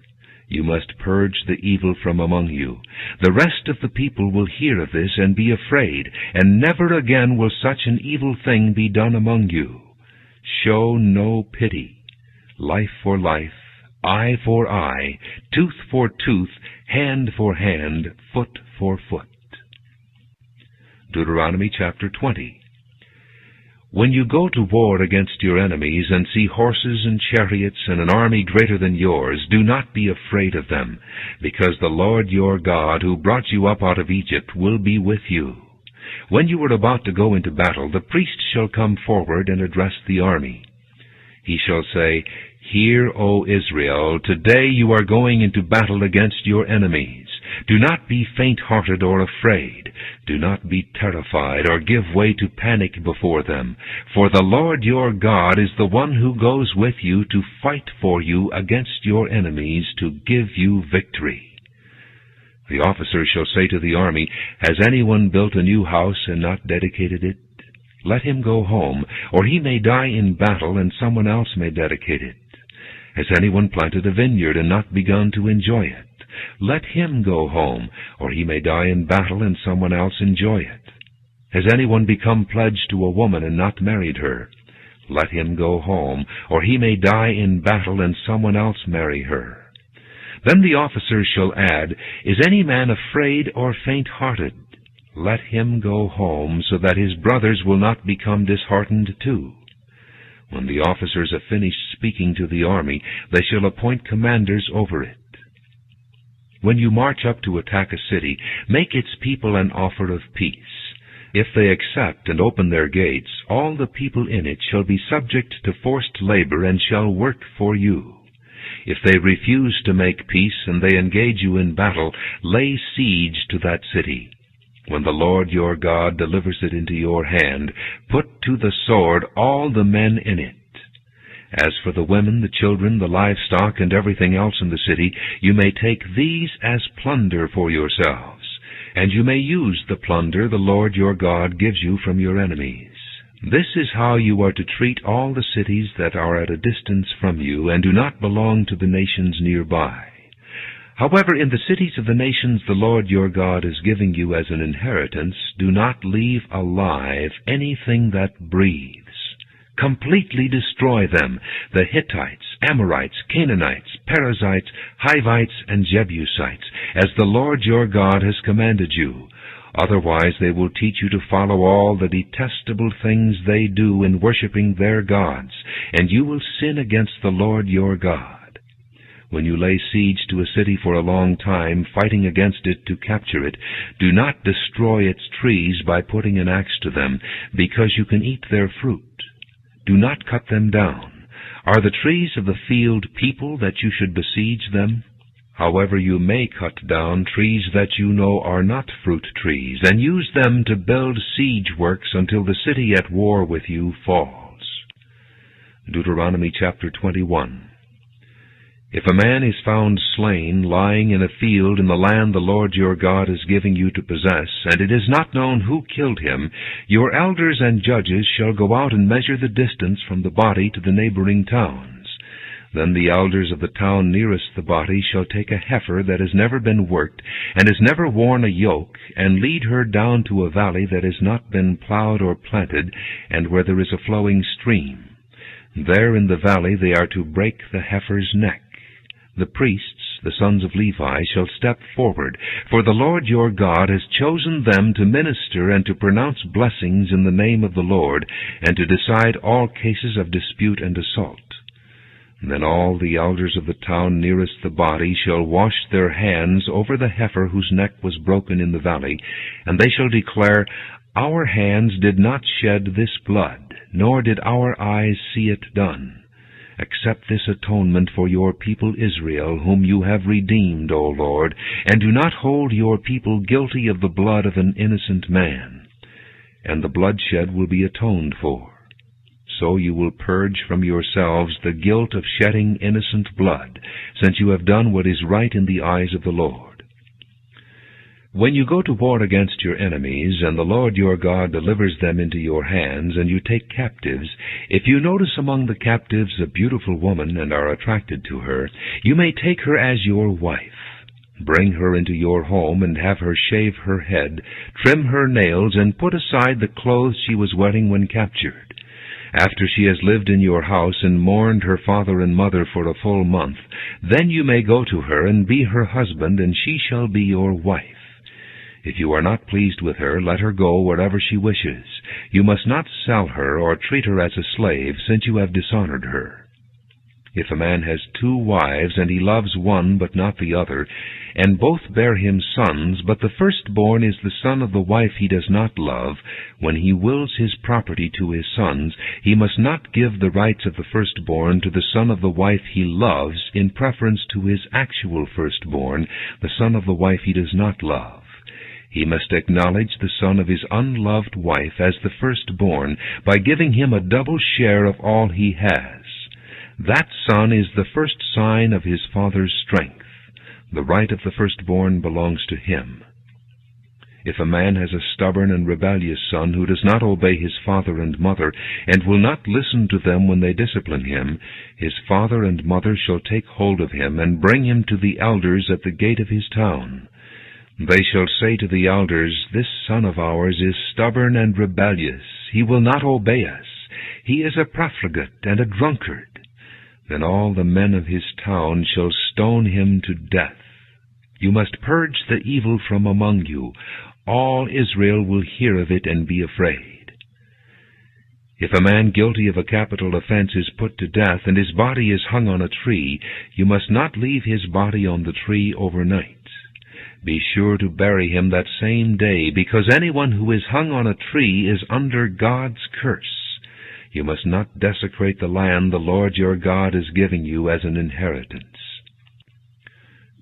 You must purge the evil from among you. The rest of the people will hear of this and be afraid, and never again will such an evil thing be done among you. Show no pity. Life for life, eye for eye, tooth for tooth, hand for hand, foot for foot. Deuteronomy chapter 20. When you go to war against your enemies and see horses and chariots and an army greater than yours, do not be afraid of them, because the Lord your God, who brought you up out of Egypt, will be with you. When you are about to go into battle, the priest shall come forward and address the army. He shall say, Hear, O Israel, today you are going into battle against your enemies. Do not be faint-hearted or afraid. Do not be terrified or give way to panic before them. For the Lord your God is the one who goes with you to fight for you against your enemies, to give you victory. The officer shall say to the army, Has anyone built a new house and not dedicated it? Let him go home, or he may die in battle and someone else may dedicate it. Has anyone planted a vineyard and not begun to enjoy it? Let him go home, or he may die in battle and someone else enjoy it. Has anyone become pledged to a woman and not married her? Let him go home, or he may die in battle and someone else marry her. Then the officer shall add, Is any man afraid or faint-hearted? Let him go home, so that his brothers will not become disheartened too. When the officers have finished speaking to the army, they shall appoint commanders over it. When you march up to attack a city, make its people an offer of peace. If they accept and open their gates, all the people in it shall be subject to forced labor and shall work for you. If they refuse to make peace and they engage you in battle, lay siege to that city. When the Lord your God delivers it into your hand, put to the sword all the men in it. As for the women, the children, the livestock, and everything else in the city, you may take these as plunder for yourselves, and you may use the plunder the Lord your God gives you from your enemies. This is how you are to treat all the cities that are at a distance from you and do not belong to the nations nearby. However, in the cities of the nations the Lord your God is giving you as an inheritance, do not leave alive anything that breathes. Completely destroy them, the Hittites, Amorites, Canaanites, Perizzites, Hivites, and Jebusites, as the Lord your God has commanded you. Otherwise they will teach you to follow all the detestable things they do in worshiping their gods, and you will sin against the Lord your God. When you lay siege to a city for a long time, fighting against it to capture it, do not destroy its trees by putting an axe to them, because you can eat their fruit. Do not cut them down. Are the trees of the field people that you should besiege them? However, you may cut down trees that you know are not fruit trees, and use them to build siege works until the city at war with you falls. Deuteronomy chapter 21. If a man is found slain, lying in a field in the land the Lord your God is giving you to possess, and it is not known who killed him, your elders and judges shall go out and measure the distance from the body to the neighboring towns. Then the elders of the town nearest the body shall take a heifer that has never been worked, and has never worn a yoke, and lead her down to a valley that has not been plowed or planted, and where there is a flowing stream. There in the valley they are to break the heifer's neck. The priests, the sons of Levi, shall step forward, for the Lord your God has chosen them to minister and to pronounce blessings in the name of the Lord, and to decide all cases of dispute and assault. Then all the elders of the town nearest the body shall wash their hands over the heifer whose neck was broken in the valley, and they shall declare, Our hands did not shed this blood, nor did our eyes see it done. Accept this atonement for your people Israel, whom you have redeemed, O Lord, and do not hold your people guilty of the blood of an innocent man. And the bloodshed will be atoned for. So you will purge from yourselves the guilt of shedding innocent blood, since you have done what is right in the eyes of the Lord. When you go to war against your enemies, and the Lord your God delivers them into your hands, and you take captives, if you notice among the captives a beautiful woman and are attracted to her, you may take her as your wife. Bring her into your home and have her shave her head, trim her nails, and put aside the clothes she was wearing when captured. After she has lived in your house and mourned her father and mother for a full month, then you may go to her and be her husband, and she shall be your wife. If you are not pleased with her, let her go wherever she wishes. You must not sell her or treat her as a slave, since you have dishonored her. If a man has 2 wives, and he loves one but not the other, and both bear him sons, but the firstborn is the son of the wife he does not love, when he wills his property to his sons, he must not give the rights of the firstborn to the son of the wife he loves in preference to his actual firstborn, the son of the wife he does not love. He must acknowledge the son of his unloved wife as the firstborn by giving him a double share of all he has. That son is the first sign of his father's strength. The right of the firstborn belongs to him. If a man has a stubborn and rebellious son who does not obey his father and mother, and will not listen to them when they discipline him, his father and mother shall take hold of him and bring him to the elders at the gate of his town. They shall say to the elders, This son of ours is stubborn and rebellious. He will not obey us. He is a profligate and a drunkard. Then all the men of his town shall stone him to death. You must purge the evil from among you. All Israel will hear of it and be afraid. If a man guilty of a capital offense is put to death, and his body is hung on a tree, you must not leave his body on the tree overnight. Be sure to bury him that same day, because anyone who is hung on a tree is under God's curse. You must not desecrate the land the Lord your God is giving you as an inheritance.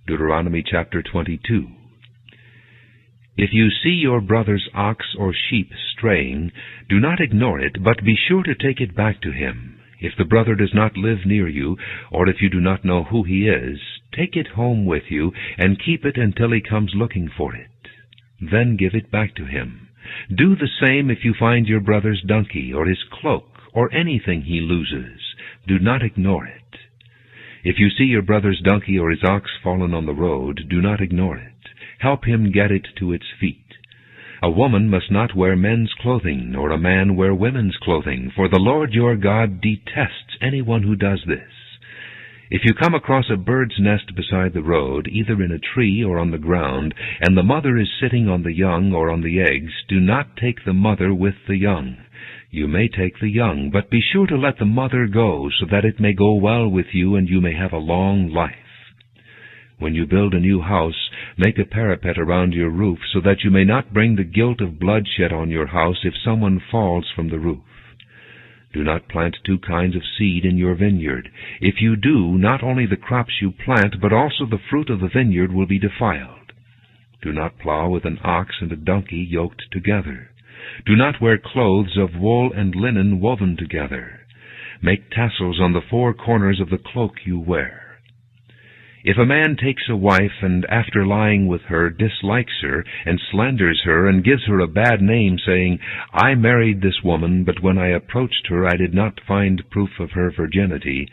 Deuteronomy chapter 22. If you see your brother's ox or sheep straying, do not ignore it, but be sure to take it back to him. If the brother does not live near you, or if you do not know who he is, take it home with you, and keep it until he comes looking for it. Then give it back to him. Do the same if you find your brother's donkey, or his cloak, or anything he loses. Do not ignore it. If you see your brother's donkey or his ox fallen on the road, do not ignore it. Help him get it to its feet. A woman must not wear men's clothing, nor a man wear women's clothing, for the Lord your God detests anyone who does this. If you come across a bird's nest beside the road, either in a tree or on the ground, and the mother is sitting on the young or on the eggs, do not take the mother with the young. You may take the young, but be sure to let the mother go, so that it may go well with you and you may have a long life. When you build a new house, make a parapet around your roof, so that you may not bring the guilt of bloodshed on your house if someone falls from the roof. Do not plant two kinds of seed in your vineyard. If you do, not only the crops you plant, but also the fruit of the vineyard will be defiled. Do not plow with an ox and a donkey yoked together. Do not wear clothes of wool and linen woven together. Make tassels on the four corners of the cloak you wear. If a man takes a wife and after lying with her dislikes her and slanders her and gives her a bad name, saying, "I married this woman, but when I approached her I did not find proof of her virginity,"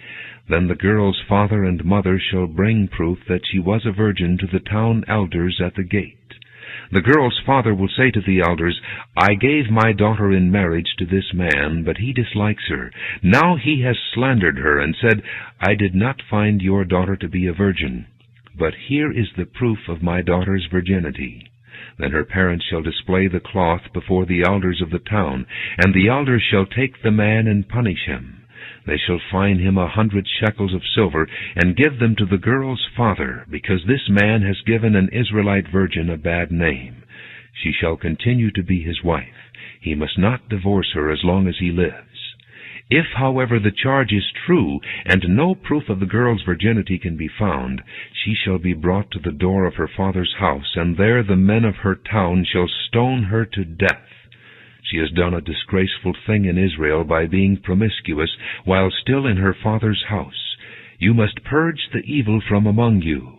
then the girl's father and mother shall bring proof that she was a virgin to the town elders at the gate. The girl's father will say to the elders, "I gave my daughter in marriage to this man, but he dislikes her. Now he has slandered her and said, 'I did not find your daughter to be a virgin.' But here is the proof of my daughter's virginity." Then her parents shall display the cloth before the elders of the town, and the elders shall take the man and punish him. They shall fine him 100 shekels of silver, and give them to the girl's father, because this man has given an Israelite virgin a bad name. She shall continue to be his wife. He must not divorce her as long as he lives. If, however, the charge is true, and no proof of the girl's virginity can be found, she shall be brought to the door of her father's house, and there the men of her town shall stone her to death. She has done a disgraceful thing in Israel by being promiscuous while still in her father's house. You must purge the evil from among you.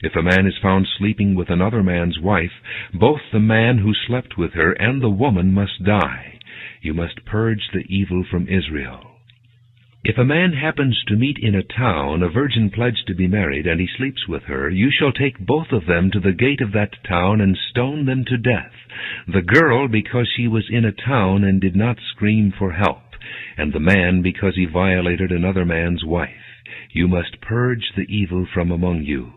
If a man is found sleeping with another man's wife, both the man who slept with her and the woman must die. You must purge the evil from Israel. If a man happens to meet in a town a virgin pledged to be married, and he sleeps with her, you shall take both of them to the gate of that town and stone them to death, the girl because she was in a town and did not scream for help, and the man because he violated another man's wife. You must purge the evil from among you.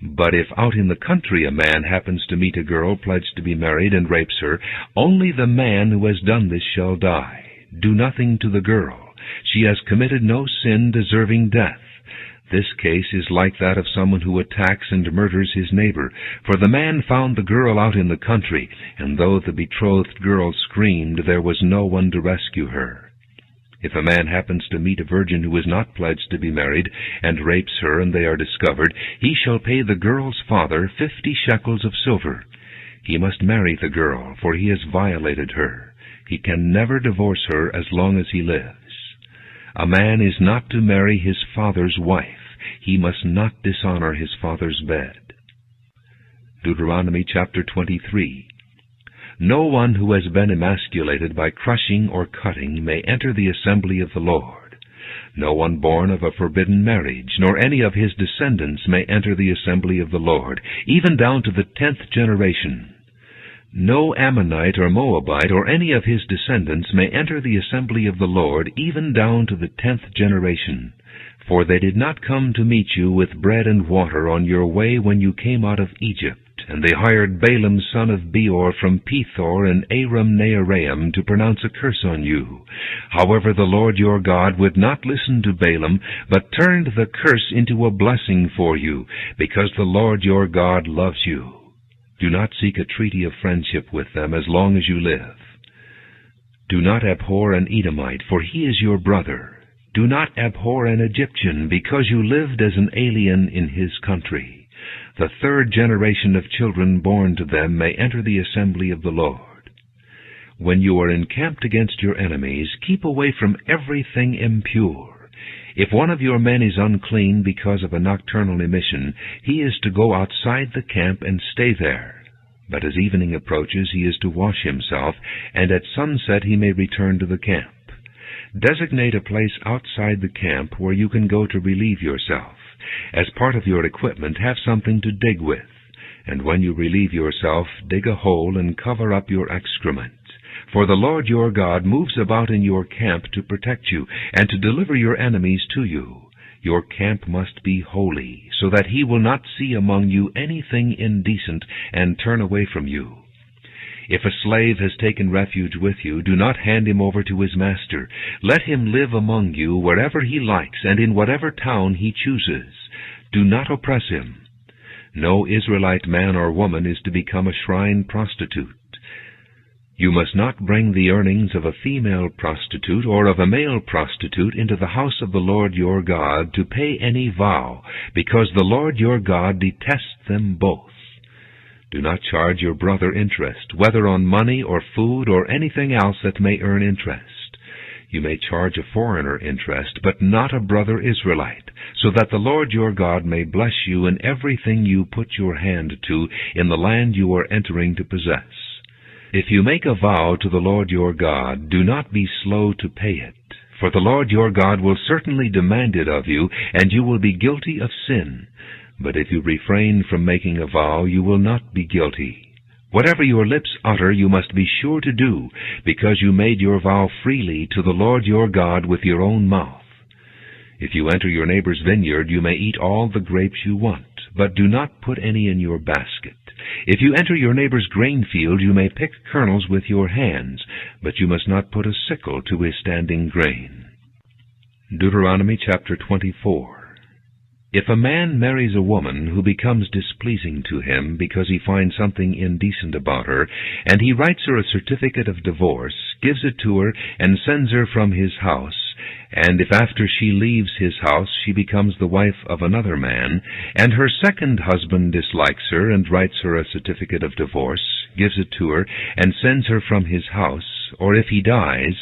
But if out in the country a man happens to meet a girl pledged to be married and rapes her, only the man who has done this shall die. Do nothing to the girl. She has committed no sin deserving death. This case is like that of someone who attacks and murders his neighbor, for the man found the girl out in the country, and though the betrothed girl screamed, there was no one to rescue her. If a man happens to meet a virgin who is not pledged to be married, and rapes her, and they are discovered, he shall pay the girl's father 50 shekels of silver. He must marry the girl, for he has violated her. He can never divorce her as long as he lives. A man is not to marry his father's wife. He must not dishonor his father's bed. Deuteronomy chapter 23. No one who has been emasculated by crushing or cutting may enter the assembly of the Lord. No one born of a forbidden marriage, nor any of his descendants may enter the assembly of the Lord, even down to the 10th generation. No Ammonite or Moabite or any of his descendants may enter the assembly of the Lord, even down to the 10th generation. For they did not come to meet you with bread and water on your way when you came out of Egypt, and they hired Balaam son of Beor from Pethor and Aram Naharaim to pronounce a curse on you. However, the Lord your God would not listen to Balaam, but turned the curse into a blessing for you, because the Lord your God loves you. Do not seek a treaty of friendship with them as long as you live. Do not abhor an Edomite, for he is your brother. Do not abhor an Egyptian, because you lived as an alien in his country. The 3rd generation of children born to them may enter the assembly of the Lord. When you are encamped against your enemies, keep away from everything impure. If one of your men is unclean because of a nocturnal emission, he is to go outside the camp and stay there. But as evening approaches, he is to wash himself, and at sunset he may return to the camp. Designate a place outside the camp where you can go to relieve yourself. As part of your equipment, have something to dig with. And when you relieve yourself, dig a hole and cover up your excrement. For the Lord your God moves about in your camp to protect you, and to deliver your enemies to you. Your camp must be holy, so that he will not see among you anything indecent, and turn away from you. If a slave has taken refuge with you, do not hand him over to his master. Let him live among you wherever he likes, and in whatever town he chooses. do not oppress him. No Israelite man or woman is to become a shrine prostitute. You must not bring the earnings of a female prostitute or of a male prostitute into the house of the Lord your God to pay any vow, because the Lord your God detests them both. Do not charge your brother interest, whether on money or food or anything else that may earn interest. You may charge a foreigner interest, but not a brother Israelite, so that the Lord your God may bless you in everything you put your hand to in the land you are entering to possess. If you make a vow to the Lord your God, do not be slow to pay it, for the Lord your God will certainly demand it of you, and you will be guilty of sin. But if you refrain from making a vow, you will not be guilty. Whatever your lips utter, you must be sure to do, because you made your vow freely to the Lord your God with your own mouth. If you enter your neighbor's vineyard, you may eat all the grapes you want, but do not put any in your basket. If you enter your neighbor's grain field, you may pick kernels with your hands, but you must not put a sickle to his standing grain. Deuteronomy chapter 24. If a man marries a woman who becomes displeasing to him because he finds something indecent about her, and he writes her a certificate of divorce, gives it to her, and sends her from his house, and if after she leaves his house she becomes the wife of another man, and her second husband dislikes her and writes her a certificate of divorce, gives it to her, and sends her from his house, or if he dies,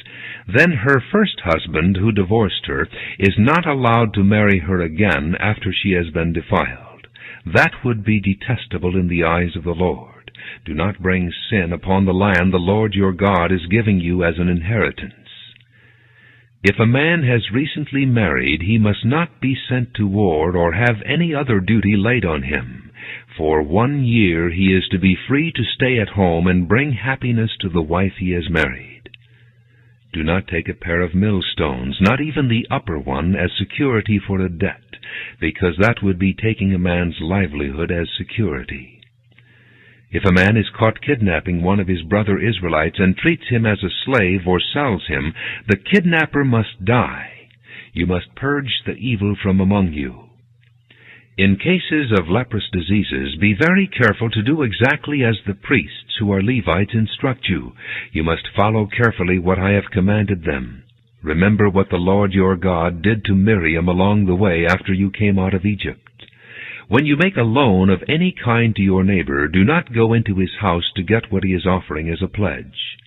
then her first husband who divorced her is not allowed to marry her again after she has been defiled. That would be detestable in the eyes of the Lord. Do not bring sin upon the land the Lord your God is giving you as an inheritance. If a man has recently married, he must not be sent to war or have any other duty laid on him. For 1 year he is to be free to stay at home and bring happiness to the wife he has married. Do not take a pair of millstones, not even the upper one, as security for a debt, because that would be taking a man's livelihood as security. If a man is caught kidnapping one of his brother Israelites and treats him as a slave or sells him, the kidnapper must die. You must purge the evil from among you. In cases of leprous diseases, be very careful to do exactly as the priests who are Levites instruct you. You must follow carefully what I have commanded them. Remember what the Lord your God did to Miriam along the way after you came out of Egypt. When you make a loan of any kind to your neighbor, do not go into his house to get what he is offering as a pledge.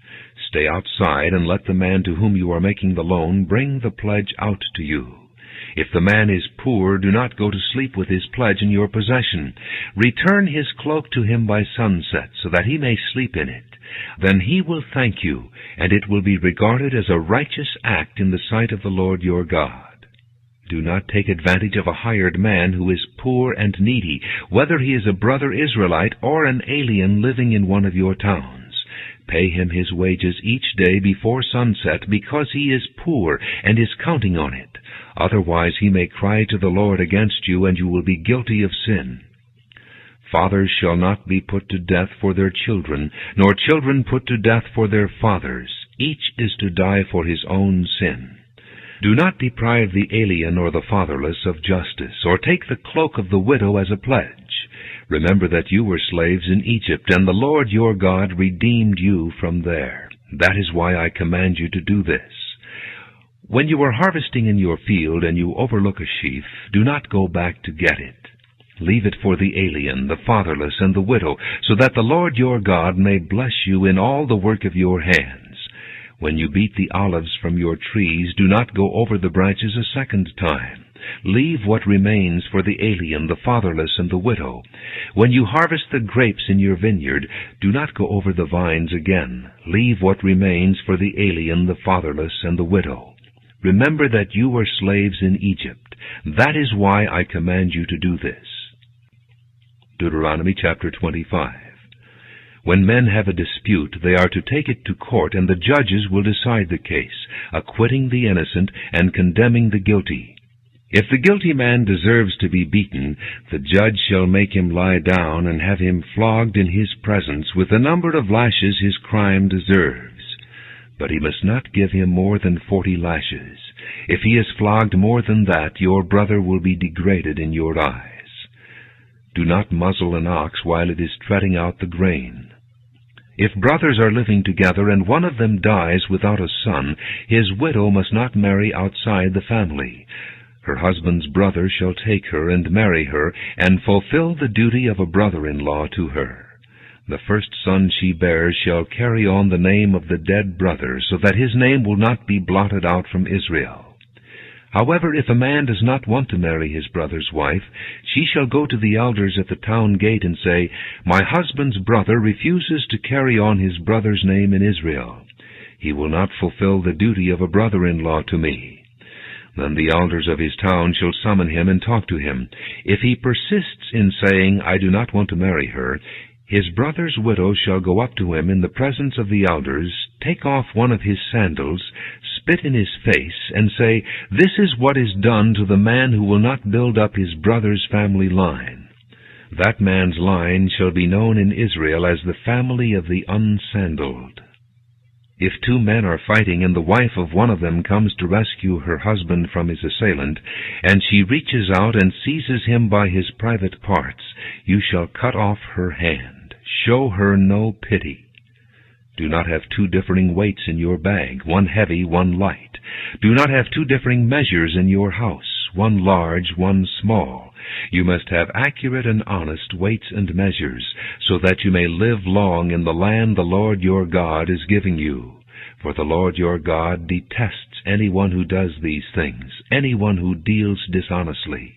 Stay outside and let the man to whom you are making the loan bring the pledge out to you. If the man is poor, do not go to sleep with his pledge in your possession. Return his cloak to him by sunset, so that he may sleep in it. Then he will thank you, and it will be regarded as a righteous act in the sight of the Lord your God. Do not take advantage of a hired man who is poor and needy, whether he is a brother Israelite or an alien living in one of your towns. Pay him his wages each day before sunset, because he is poor and is counting on it. Otherwise he may cry to the Lord against you, and you will be guilty of sin. Fathers shall not be put to death for their children, nor children put to death for their fathers. Each is to die for his own sin. Do not deprive the alien or the fatherless of justice, or take the cloak of the widow as a pledge. Remember that you were slaves in Egypt, and the Lord your God redeemed you from there. That is why I command you to do this. When you are harvesting in your field and you overlook a sheaf, do not go back to get it. Leave it for the alien, the fatherless, and the widow, so that the Lord your God may bless you in all the work of your hands. When you beat the olives from your trees, do not go over the branches a second time. Leave what remains for the alien, the fatherless, and the widow. When you harvest the grapes in your vineyard, do not go over the vines again. Leave what remains for the alien, the fatherless, and the widow. Remember that you were slaves in Egypt. That is why I command you to do this. Deuteronomy chapter 25. When men have a dispute, they are to take it to court, and the judges will decide the case, acquitting the innocent and condemning the guilty. If the guilty man deserves to be beaten, the judge shall make him lie down and have him flogged in his presence with the number of lashes his crime deserves. but he must not give him more than 40 lashes. If he is flogged more than that, your brother will be degraded in your eyes. Do not muzzle an ox while it is treading out the grain. If brothers are living together and one of them dies without a son, his widow must not marry outside the family. Her husband's brother shall take her and marry her, and fulfill the duty of a brother-in-law to her. The first son she bears shall carry on the name of the dead brother, so that his name will not be blotted out from Israel. However, if a man does not want to marry his brother's wife, she shall go to the elders at the town gate and say, My husband's brother refuses to carry on his brother's name in Israel. He will not fulfill the duty of a brother-in-law to me. Then the elders of his town shall summon him and talk to him. If he persists in saying, I do not want to marry her, his brother's widow shall go up to him in the presence of the elders, take off one of his sandals, spit in his face, and say, This is what is done to the man who will not build up his brother's family line. That man's line shall be known in Israel as the family of the unsandaled. If two men are fighting and the wife of one of them comes to rescue her husband from his assailant, and she reaches out and seizes him by his private parts, you shall cut off her hand. Show her no pity. Do not have two differing weights in your bag, one heavy, one light. Do not have two differing measures in your house, one large, one small. You must have accurate and honest weights and measures, so that you may live long in the land the Lord your God is giving you. For the Lord your God detests anyone who does these things, anyone who deals dishonestly.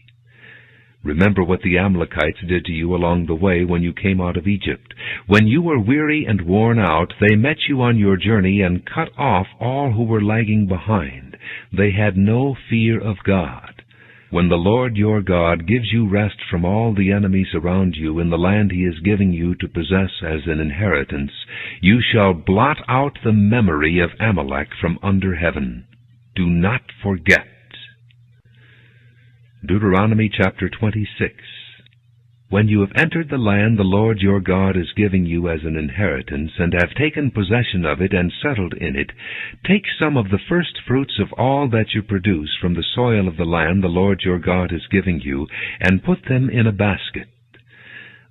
Remember what the Amalekites did to you along the way when you came out of Egypt. When you were weary and worn out, they met you on your journey and cut off all who were lagging behind. They had no fear of God. When the Lord your God gives you rest from all the enemies around you in the land he is giving you to possess as an inheritance, you shall blot out the memory of Amalek from under heaven. Do not forget. Deuteronomy chapter 26. When you have entered the land the Lord your God is giving you as an inheritance, and have taken possession of it and settled in it, take some of the first fruits of all that you produce from the soil of the land the Lord your God is giving you, and put them in a basket.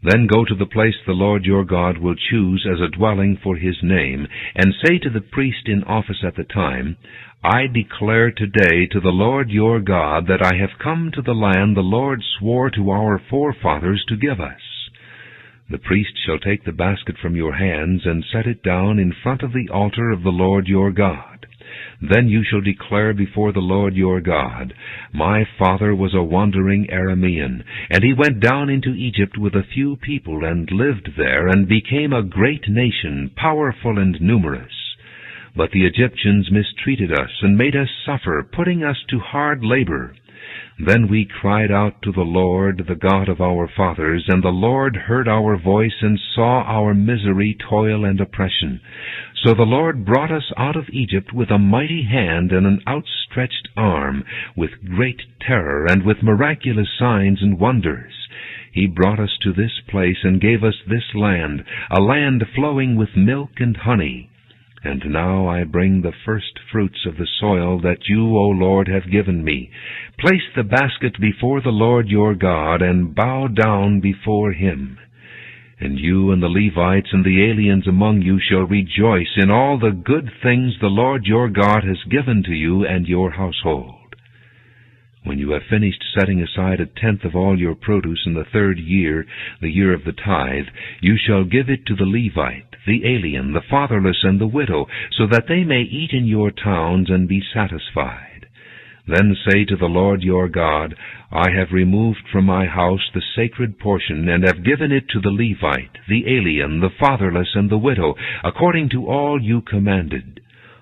Then go to the place the Lord your God will choose as a dwelling for his name, and say to the priest in office at the time, I declare today to the Lord your God that I have come to the land the Lord swore to our forefathers to give us. The priest shall take the basket from your hands and set it down in front of the altar of the Lord your God. Then you shall declare before the Lord your God, My father was a wandering Aramean, and he went down into Egypt with a few people and lived there, and became a great nation, powerful and numerous. But the Egyptians mistreated us and made us suffer, putting us to hard labor. Then we cried out to the Lord, the God of our fathers, and the Lord heard our voice and saw our misery, toil, and oppression. So the Lord brought us out of Egypt with a mighty hand and an outstretched arm, with great terror and with miraculous signs and wonders. He brought us to this place and gave us this land, a land flowing with milk and honey. And now I bring the first fruits of the soil that you, O Lord, have given me. Place the basket before the Lord your God, and bow down before him. And you and the Levites and the aliens among you shall rejoice in all the good things the Lord your God has given to you and your household. When you have finished setting aside 1/10 of all your produce in the 3rd year, the year of the tithe, you shall give it to the Levite, the alien, the fatherless, and the widow, so that they may eat in your towns and be satisfied. Then say to the Lord your God, I have removed from my house the sacred portion, and have given it to the Levite, the alien, the fatherless, and the widow, according to all you commanded.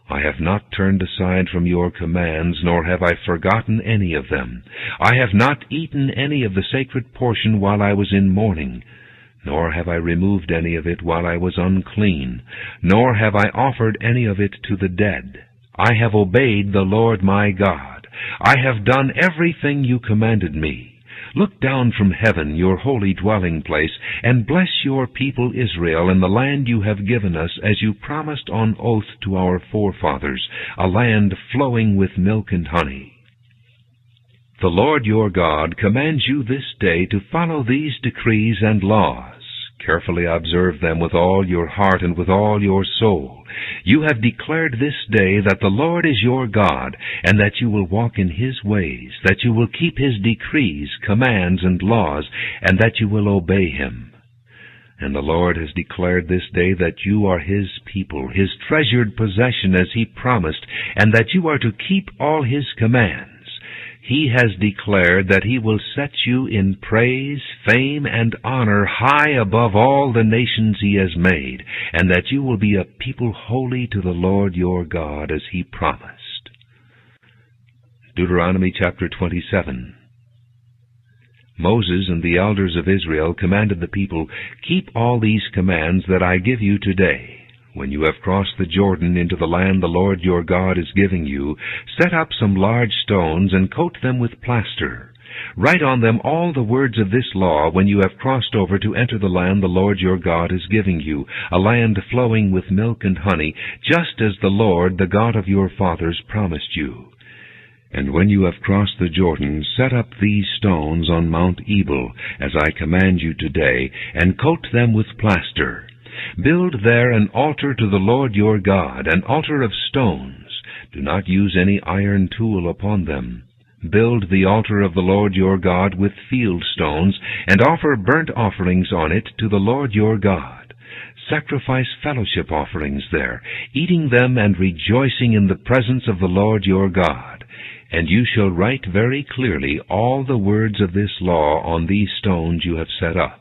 I have not turned aside from your commands, nor have I forgotten any of them. I have not eaten any of the sacred portion while I was in mourning, nor have I removed any of it while I was unclean, nor have I offered any of it to the dead. I have obeyed the Lord my God. I have done everything you commanded me. Look down from heaven, your holy dwelling place, and bless your people Israel in the land you have given us, as you promised on oath to our forefathers, a land flowing with milk and honey. The Lord your God commands you this day to follow these decrees and laws. Carefully observe them with all your heart and with all your soul. You have declared this day that the Lord is your God, and that you will walk in His ways, that you will keep His decrees, commands, and laws, and that you will obey Him. And the Lord has declared this day that you are His people, His treasured possession as He promised, and that you are to keep all His commands. He has declared that He will set you in praise, fame, and honor high above all the nations He has made, and that you will be a people holy to the Lord your God, as He promised. Deuteronomy chapter 27. Moses and the elders of Israel commanded the people, "Keep all these commands that I give you today. When you have crossed the Jordan into the land the Lord your God is giving you, set up some large stones and coat them with plaster. Write on them all the words of this law when you have crossed over to enter the land the Lord your God is giving you, a land flowing with milk and honey, just as the Lord, the God of your fathers, promised you. And when you have crossed the Jordan, set up these stones on Mount Ebal, as I command you today, and coat them with plaster. Build there an altar to the Lord your God, an altar of stones. Do not use any iron tool upon them. Build the altar of the Lord your God with field stones, and offer burnt offerings on it to the Lord your God. Sacrifice fellowship offerings there, eating them and rejoicing in the presence of the Lord your God. And you shall write very clearly all the words of this law on these stones you have set up."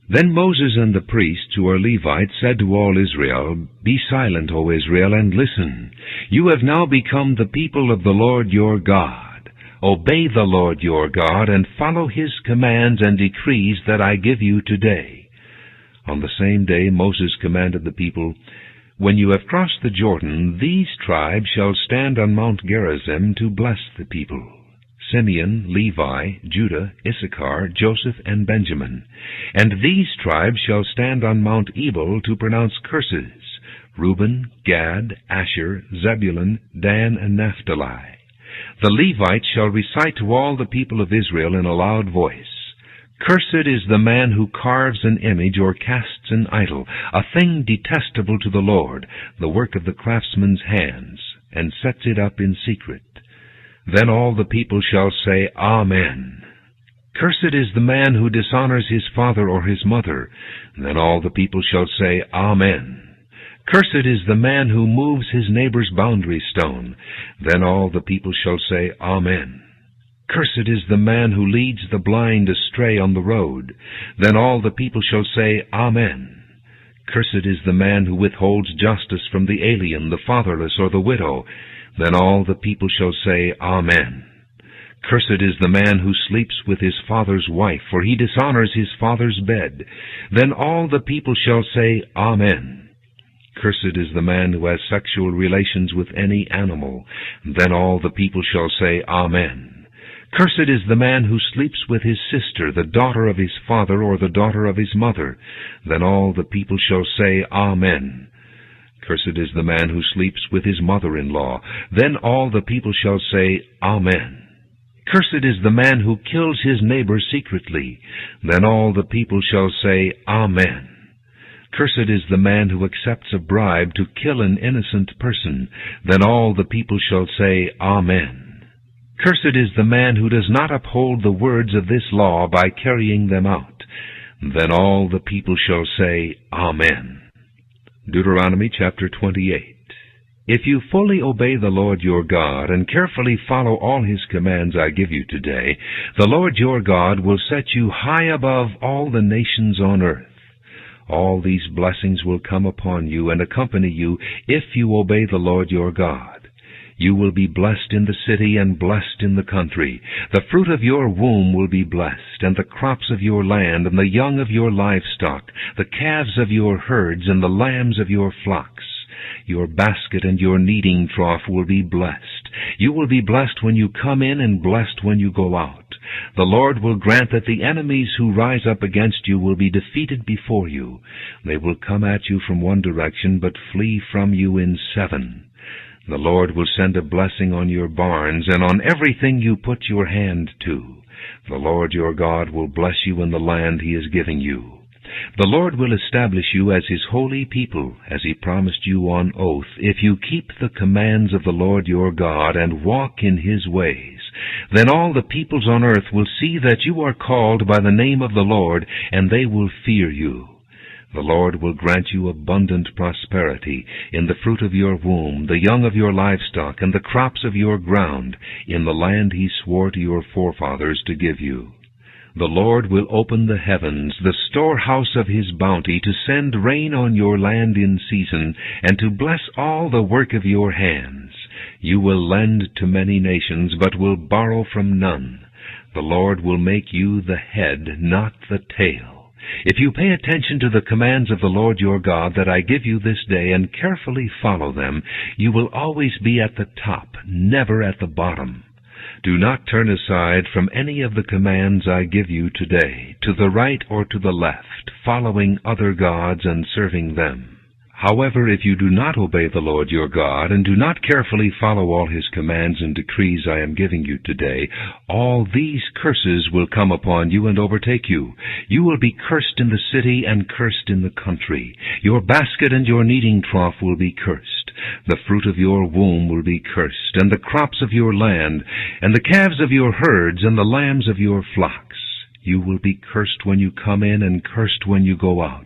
Then Moses and the priests, who are Levites, said to all Israel, "Be silent, O Israel, and listen. You have now become the people of the Lord your God. Obey the Lord your God, and follow His commands and decrees that I give you today." On the same day Moses commanded the people, "When you have crossed the Jordan, these tribes shall stand on Mount Gerizim to bless the people: Simeon, Levi, Judah, Issachar, Joseph, and Benjamin. And these tribes shall stand on Mount Ebal to pronounce curses: Reuben, Gad, Asher, Zebulun, Dan, and Naphtali. The Levites shall recite to all the people of Israel in a loud voice, "Cursed is the man who carves an image or casts an idol, a thing detestable to the Lord, the work of the craftsman's hands, and sets it up in secret." Then all the people shall say, "Amen." "Cursed is the man who dishonors his father or his mother." Then all the people shall say, "Amen." "Cursed is the man who moves his neighbor's boundary stone." Then all the people shall say, "Amen." "Cursed is the man who leads the blind astray on the road." Then all the people shall say, "Amen." "Cursed is the man who withholds justice from the alien, the fatherless, or the widow." Then all the people shall say, "Amen." "Cursed is the man who sleeps with his father's wife, for he dishonors his father's bed." Then all the people shall say, "Amen." "Cursed is the man who has sexual relations with any animal." Then all the people shall say, "Amen." "Cursed is the man who sleeps with his sister, the daughter of his father, or the daughter of his mother." Then all the people shall say, "Amen." "Cursed is the man who sleeps with his mother-in-law." Then all the people shall say, "Amen." "Cursed is the man who kills his neighbor secretly." Then all the people shall say, "Amen." "Cursed is the man who accepts a bribe to kill an innocent person." Then all the people shall say, "Amen." "Cursed is the man who does not uphold the words of this law by carrying them out." Then all the people shall say, "Amen." Deuteronomy chapter 28. If you fully obey the Lord your God and carefully follow all His commands I give you today, the Lord your God will set you high above all the nations on earth. All these blessings will come upon you and accompany you if you obey the Lord your God. You will be blessed in the city and blessed in the country. The fruit of your womb will be blessed, and the crops of your land, and the young of your livestock, the calves of your herds, and the lambs of your flocks. Your basket and your kneading trough will be blessed. You will be blessed when you come in and blessed when you go out. The Lord will grant that the enemies who rise up against you will be defeated before you. They will come at you from one direction, but flee from you in 7. The Lord will send a blessing on your barns and on everything you put your hand to. The Lord your God will bless you in the land he is giving you. The Lord will establish you as his holy people, as he promised you on oath, if you keep the commands of the Lord your God and walk in his ways. Then all the peoples on earth will see that you are called by the name of the Lord, and they will fear you. The Lord will grant you abundant prosperity in the fruit of your womb, the young of your livestock, and the crops of your ground, in the land he swore to your forefathers to give you. The Lord will open the heavens, the storehouse of his bounty, to send rain on your land in season, and to bless all the work of your hands. You will lend to many nations, but will borrow from none. The Lord will make you the head, not the tail. If you pay attention to the commands of the Lord your God that I give you this day, and carefully follow them, you will always be at the top, never at the bottom. Do not turn aside from any of the commands I give you today, to the right or to the left, following other gods and serving them. However, if you do not obey the Lord your God, and do not carefully follow all his commands and decrees I am giving you today, all these curses will come upon you and overtake you. You will be cursed in the city and cursed in the country. Your basket and your kneading trough will be cursed. The fruit of your womb will be cursed, and the crops of your land, and the calves of your herds, and the lambs of your flocks. You will be cursed when you come in, and cursed when you go out.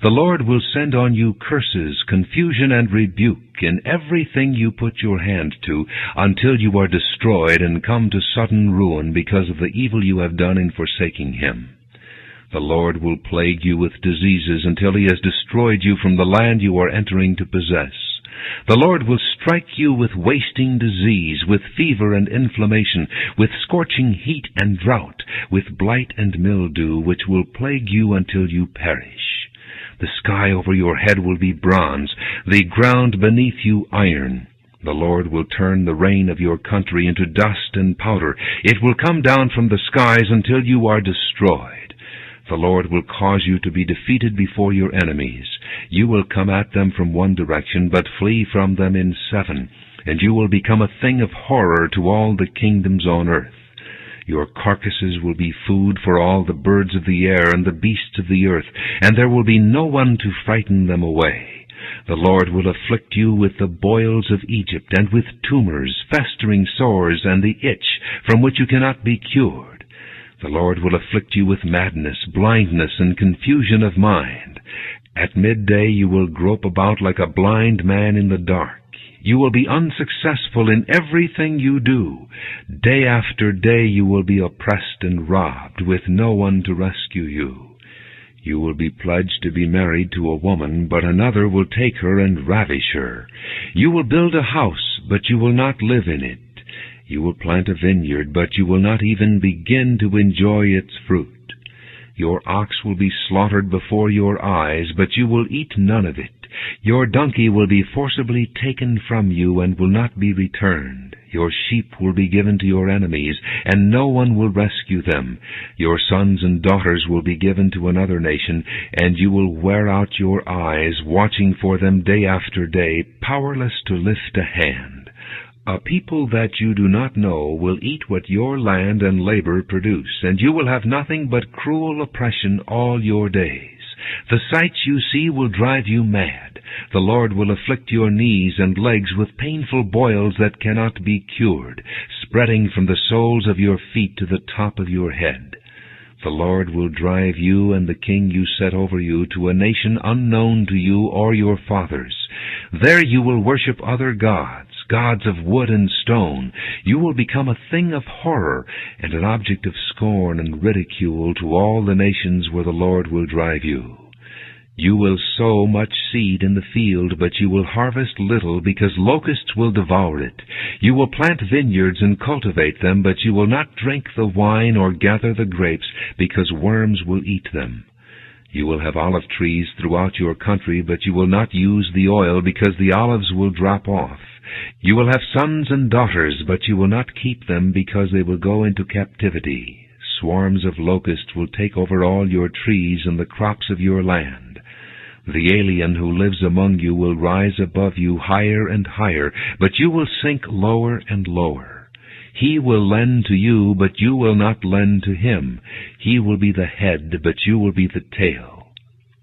The Lord will send on you curses, confusion, and rebuke in everything you put your hand to, until you are destroyed and come to sudden ruin because of the evil you have done in forsaking him. The Lord will plague you with diseases until he has destroyed you from the land you are entering to possess. The Lord will strike you with wasting disease, with fever and inflammation, with scorching heat and drought, with blight and mildew, which will plague you until you perish. The sky over your head will be bronze, the ground beneath you iron. The Lord will turn the rain of your country into dust and powder. It will come down from the skies until you are destroyed. The Lord will cause you to be defeated before your enemies. You will come at them from one direction, but flee from them in 7, and you will become a thing of horror to all the kingdoms on earth. Your carcasses will be food for all the birds of the air and the beasts of the earth, and there will be no one to frighten them away. The Lord will afflict you with the boils of Egypt, and with tumors, festering sores, and the itch from which you cannot be cured. The Lord will afflict you with madness, blindness, and confusion of mind. At midday you will grope about like a blind man in the dark. You will be unsuccessful in everything you do. Day after day you will be oppressed and robbed, with no one to rescue you. You will be pledged to be married to a woman, but another will take her and ravish her. You will build a house, but you will not live in it. You will plant a vineyard, but you will not even begin to enjoy its fruit. Your ox will be slaughtered before your eyes, but you will eat none of it. Your donkey will be forcibly taken from you and will not be returned. Your sheep will be given to your enemies, and no one will rescue them. Your sons and daughters will be given to another nation, and you will wear out your eyes, watching for them day after day, powerless to lift a hand. A people that you do not know will eat what your land and labor produce, and you will have nothing but cruel oppression all your days. The sights you see will drive you mad. The Lord will afflict your knees and legs with painful boils that cannot be cured, spreading from the soles of your feet to the top of your head. The Lord will drive you and the king you set over you to a nation unknown to you or your fathers. There you will worship other gods, gods of wood and stone. You will become a thing of horror and an object of scorn and ridicule to all the nations where the Lord will drive you. You will sow much seed in the field, but you will harvest little, because locusts will devour it. You will plant vineyards and cultivate them, but you will not drink the wine or gather the grapes, because worms will eat them. You will have olive trees throughout your country, but you will not use the oil, because the olives will drop off. You will have sons and daughters, but you will not keep them, because they will go into captivity. Swarms of locusts will take over all your trees and the crops of your land. The alien who lives among you will rise above you higher and higher, but you will sink lower and lower. He will lend to you, but you will not lend to him. He will be the head, but you will be the tail.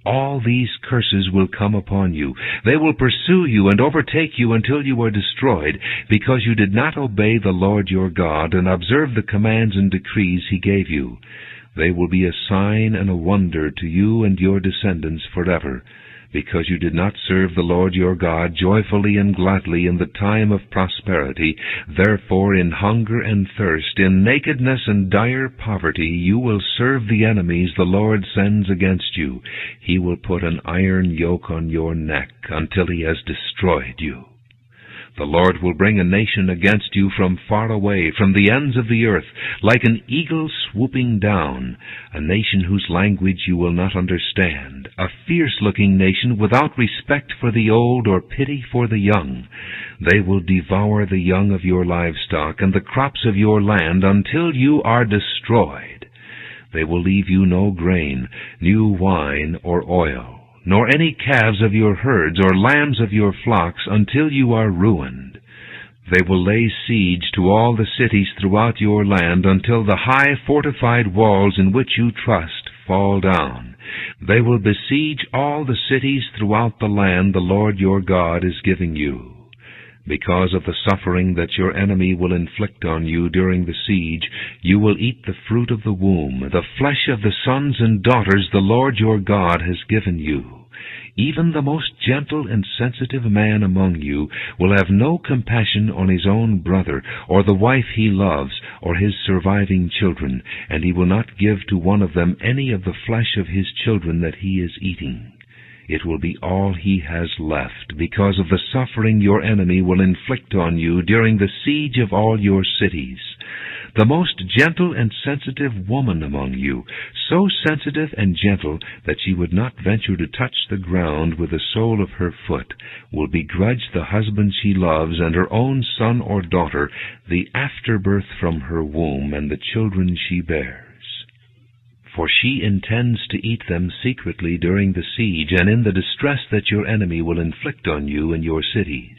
All these curses will come upon you. They will pursue you and overtake you until you are destroyed, because you did not obey the Lord your God and observe the commands and decrees he gave you. They will be a sign and a wonder to you and your descendants forever, because you did not serve the Lord your God joyfully and gladly in the time of prosperity. Therefore, in hunger and thirst, in nakedness and dire poverty, you will serve the enemies the Lord sends against you. He will put an iron yoke on your neck until he has destroyed you. The Lord will bring a nation against you from far away, from the ends of the earth, like an eagle swooping down, a nation whose language you will not understand, a fierce-looking nation without respect for the old or pity for the young. They will devour the young of your livestock and the crops of your land until you are destroyed. They will leave you no grain, new wine, or oil, nor any calves of your herds or lambs of your flocks, until you are ruined. They will lay siege to all the cities throughout your land until the high fortified walls in which you trust fall down. They will besiege all the cities throughout the land the Lord your God is giving you. Because of the suffering that your enemy will inflict on you during the siege, you will eat the fruit of the womb, the flesh of the sons and daughters the Lord your God has given you. Even the most gentle and sensitive man among you will have no compassion on his own brother, or the wife he loves, or his surviving children, and he will not give to one of them any of the flesh of his children that he is eating. It will be all he has left, because of the suffering your enemy will inflict on you during the siege of all your cities. The most gentle and sensitive woman among you, so sensitive and gentle that she would not venture to touch the ground with the sole of her foot, will begrudge the husband she loves and her own son or daughter, the afterbirth from her womb and the children she bears. For she intends to eat them secretly during the siege and in the distress that your enemy will inflict on you and your cities.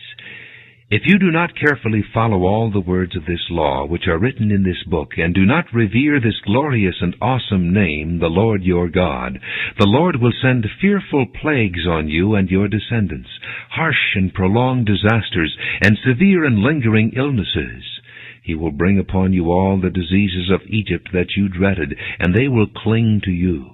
If you do not carefully follow all the words of this law which are written in this book, and do not revere this glorious and awesome name, the Lord your God, the Lord will send fearful plagues on you and your descendants, harsh and prolonged disasters, and severe and lingering illnesses. He will bring upon you all the diseases of Egypt that you dreaded, and they will cling to you.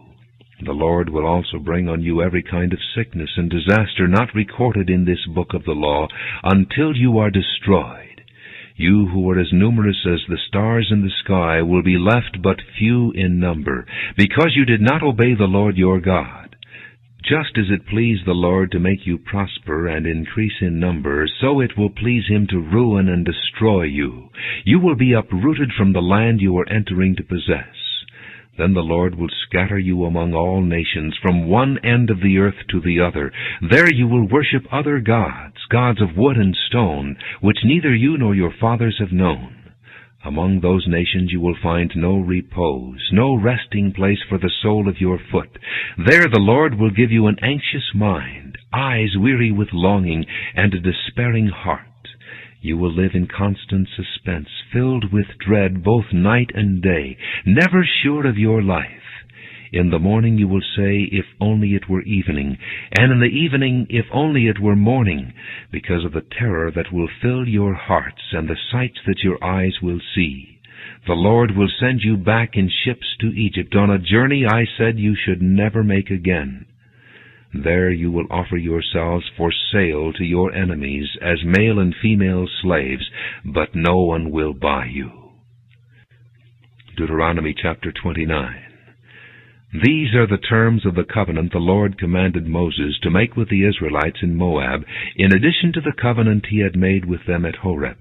The Lord will also bring on you every kind of sickness and disaster not recorded in this book of the law, until you are destroyed. You who are as numerous as the stars in the sky will be left but few in number, because you did not obey the Lord your God. Just as it pleased the Lord to make you prosper and increase in number, so it will please him to ruin and destroy you. You will be uprooted from the land you are entering to possess. Then the Lord will scatter you among all nations, from one end of the earth to the other. There you will worship other gods, gods of wood and stone, which neither you nor your fathers have known. Among those nations you will find no repose, no resting place for the sole of your foot. There the Lord will give you an anxious mind, eyes weary with longing, and a despairing heart. You will live in constant suspense, filled with dread both night and day, never sure of your life. In the morning you will say, if only it were evening, and in the evening, if only it were morning, because of the terror that will fill your hearts and the sights that your eyes will see. The Lord will send you back in ships to Egypt on a journey I said you should never make again. There you will offer yourselves for sale to your enemies as male and female slaves, but no one will buy you. Deuteronomy chapter 29. These are the terms of the covenant the Lord commanded Moses to make with the Israelites in Moab, in addition to the covenant he had made with them at Horeb.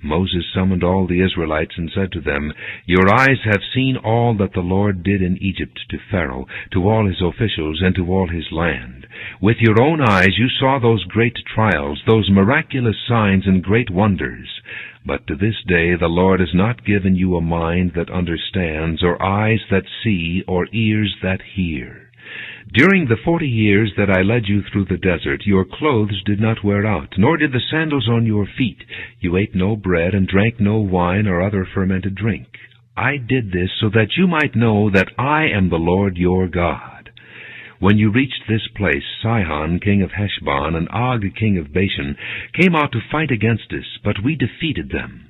Moses summoned all the Israelites and said to them, Your eyes have seen all that the Lord did in Egypt to Pharaoh, to all his officials, and to all his land. With your own eyes you saw those great trials, those miraculous signs and great wonders. But to this day the Lord has not given you a mind that understands, or eyes that see, or ears that hear. During the 40 years that I led you through the desert, your clothes did not wear out, nor did the sandals on your feet. You ate no bread and drank no wine or other fermented drink. I did this so that you might know that I am the Lord your God. When you reached this place, Sihon, king of Heshbon, and Og, king of Bashan, came out to fight against us, but we defeated them.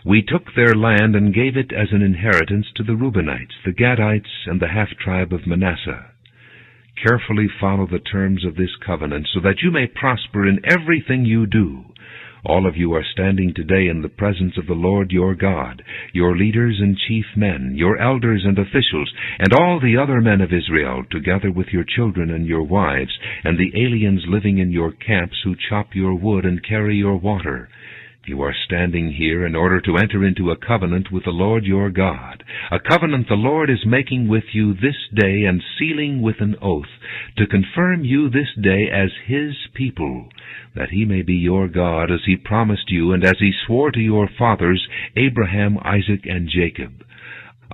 We took their land and gave it as an inheritance to the Reubenites, the Gadites, and the half-tribe of Manasseh. Carefully follow the terms of this covenant, so that you may prosper in everything you do. All of you are standing today in the presence of the Lord your God, your leaders and chief men, your elders and officials, and all the other men of Israel, together with your children and your wives, and the aliens living in your camps who chop your wood and carry your water. You are standing here in order to enter into a covenant with the Lord your God, a covenant the Lord is making with you this day and sealing with an oath, to confirm you this day as His people, that He may be your God as He promised you and as He swore to your fathers, Abraham, Isaac, and Jacob.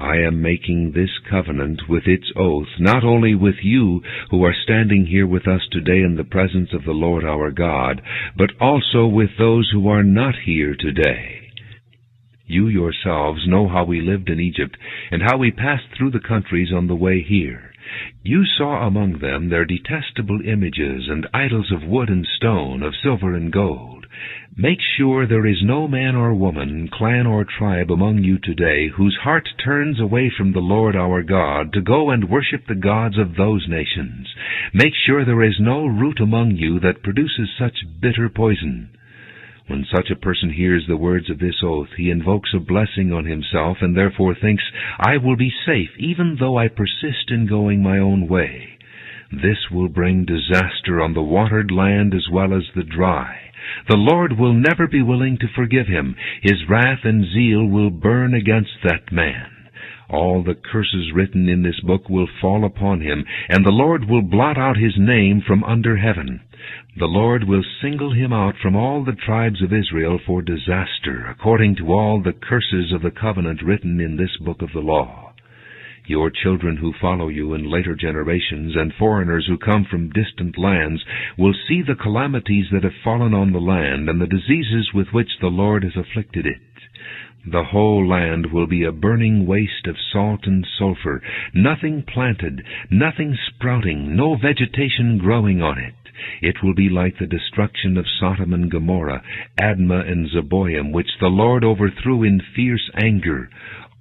I am making this covenant with its oath, not only with you who are standing here with us today in the presence of the Lord our God, but also with those who are not here today. You yourselves know how we lived in Egypt, and how we passed through the countries on the way here. You saw among them their detestable images and idols of wood and stone, of silver and gold. Make sure there is no man or woman, clan or tribe among you today whose heart turns away from the Lord our God to go and worship the gods of those nations. Make sure there is no root among you that produces such bitter poison. When such a person hears the words of this oath, he invokes a blessing on himself and therefore thinks, I will be safe even though I persist in going my own way. This will bring disaster on the watered land as well as the dry. The Lord will never be willing to forgive him. His wrath and zeal will burn against that man. All the curses written in this book will fall upon him, and the Lord will blot out his name from under heaven. The Lord will single him out from all the tribes of Israel for disaster, according to all the curses of the covenant written in this book of the law. Your children who follow you in later generations, and foreigners who come from distant lands, will see the calamities that have fallen on the land, and the diseases with which the Lord has afflicted it. The whole land will be a burning waste of salt and sulfur, nothing planted, nothing sprouting, no vegetation growing on it. It will be like the destruction of Sodom and Gomorrah, Admah and Zeboim, which the Lord overthrew in fierce anger.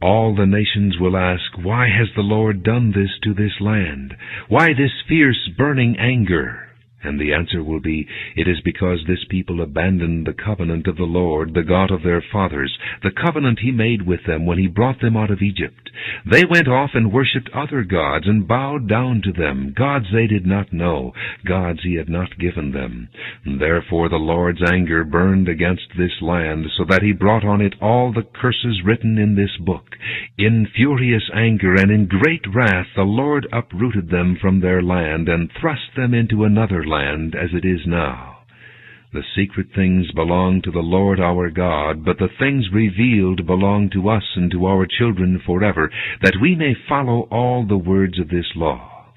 All the nations will ask, Why has the Lord done this to this land? Why this fierce burning anger? And the answer will be, It is because this people abandoned the covenant of the Lord, the God of their fathers, the covenant He made with them when He brought them out of Egypt. They went off and worshipped other gods and bowed down to them, gods they did not know, gods He had not given them. Therefore the Lord's anger burned against this land, so that He brought on it all the curses written in this book. In furious anger and in great wrath the Lord uprooted them from their land and thrust them into another land as it is now. The secret things belong to the Lord our God, but the things revealed belong to us and to our children forever, that we may follow all the words of this law.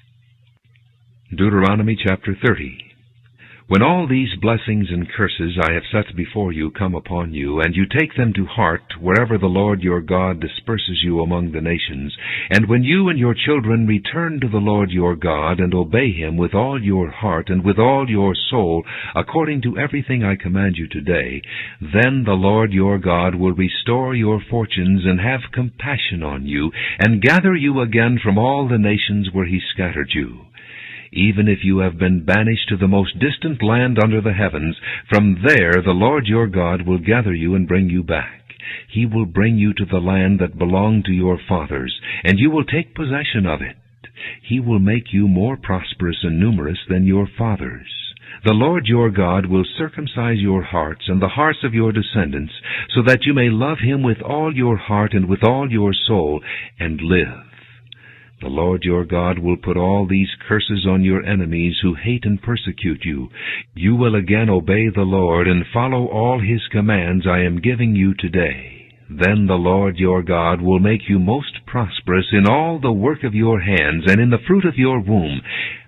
Deuteronomy chapter 30. When all these blessings and curses I have set before you come upon you, and you take them to heart wherever the Lord your God disperses you among the nations, and when you and your children return to the Lord your God and obey Him with all your heart and with all your soul, according to everything I command you today, then the Lord your God will restore your fortunes and have compassion on you, and gather you again from all the nations where He scattered you. Even if you have been banished to the most distant land under the heavens, from there the Lord your God will gather you and bring you back. He will bring you to the land that belonged to your fathers, and you will take possession of it. He will make you more prosperous and numerous than your fathers. The Lord your God will circumcise your hearts and the hearts of your descendants, so that you may love him with all your heart and with all your soul, and live. The Lord your God will put all these curses on your enemies who hate and persecute you. You will again obey the Lord and follow all his commands I am giving you today. Then the Lord your God will make you most prosperous in all the work of your hands and in the fruit of your womb,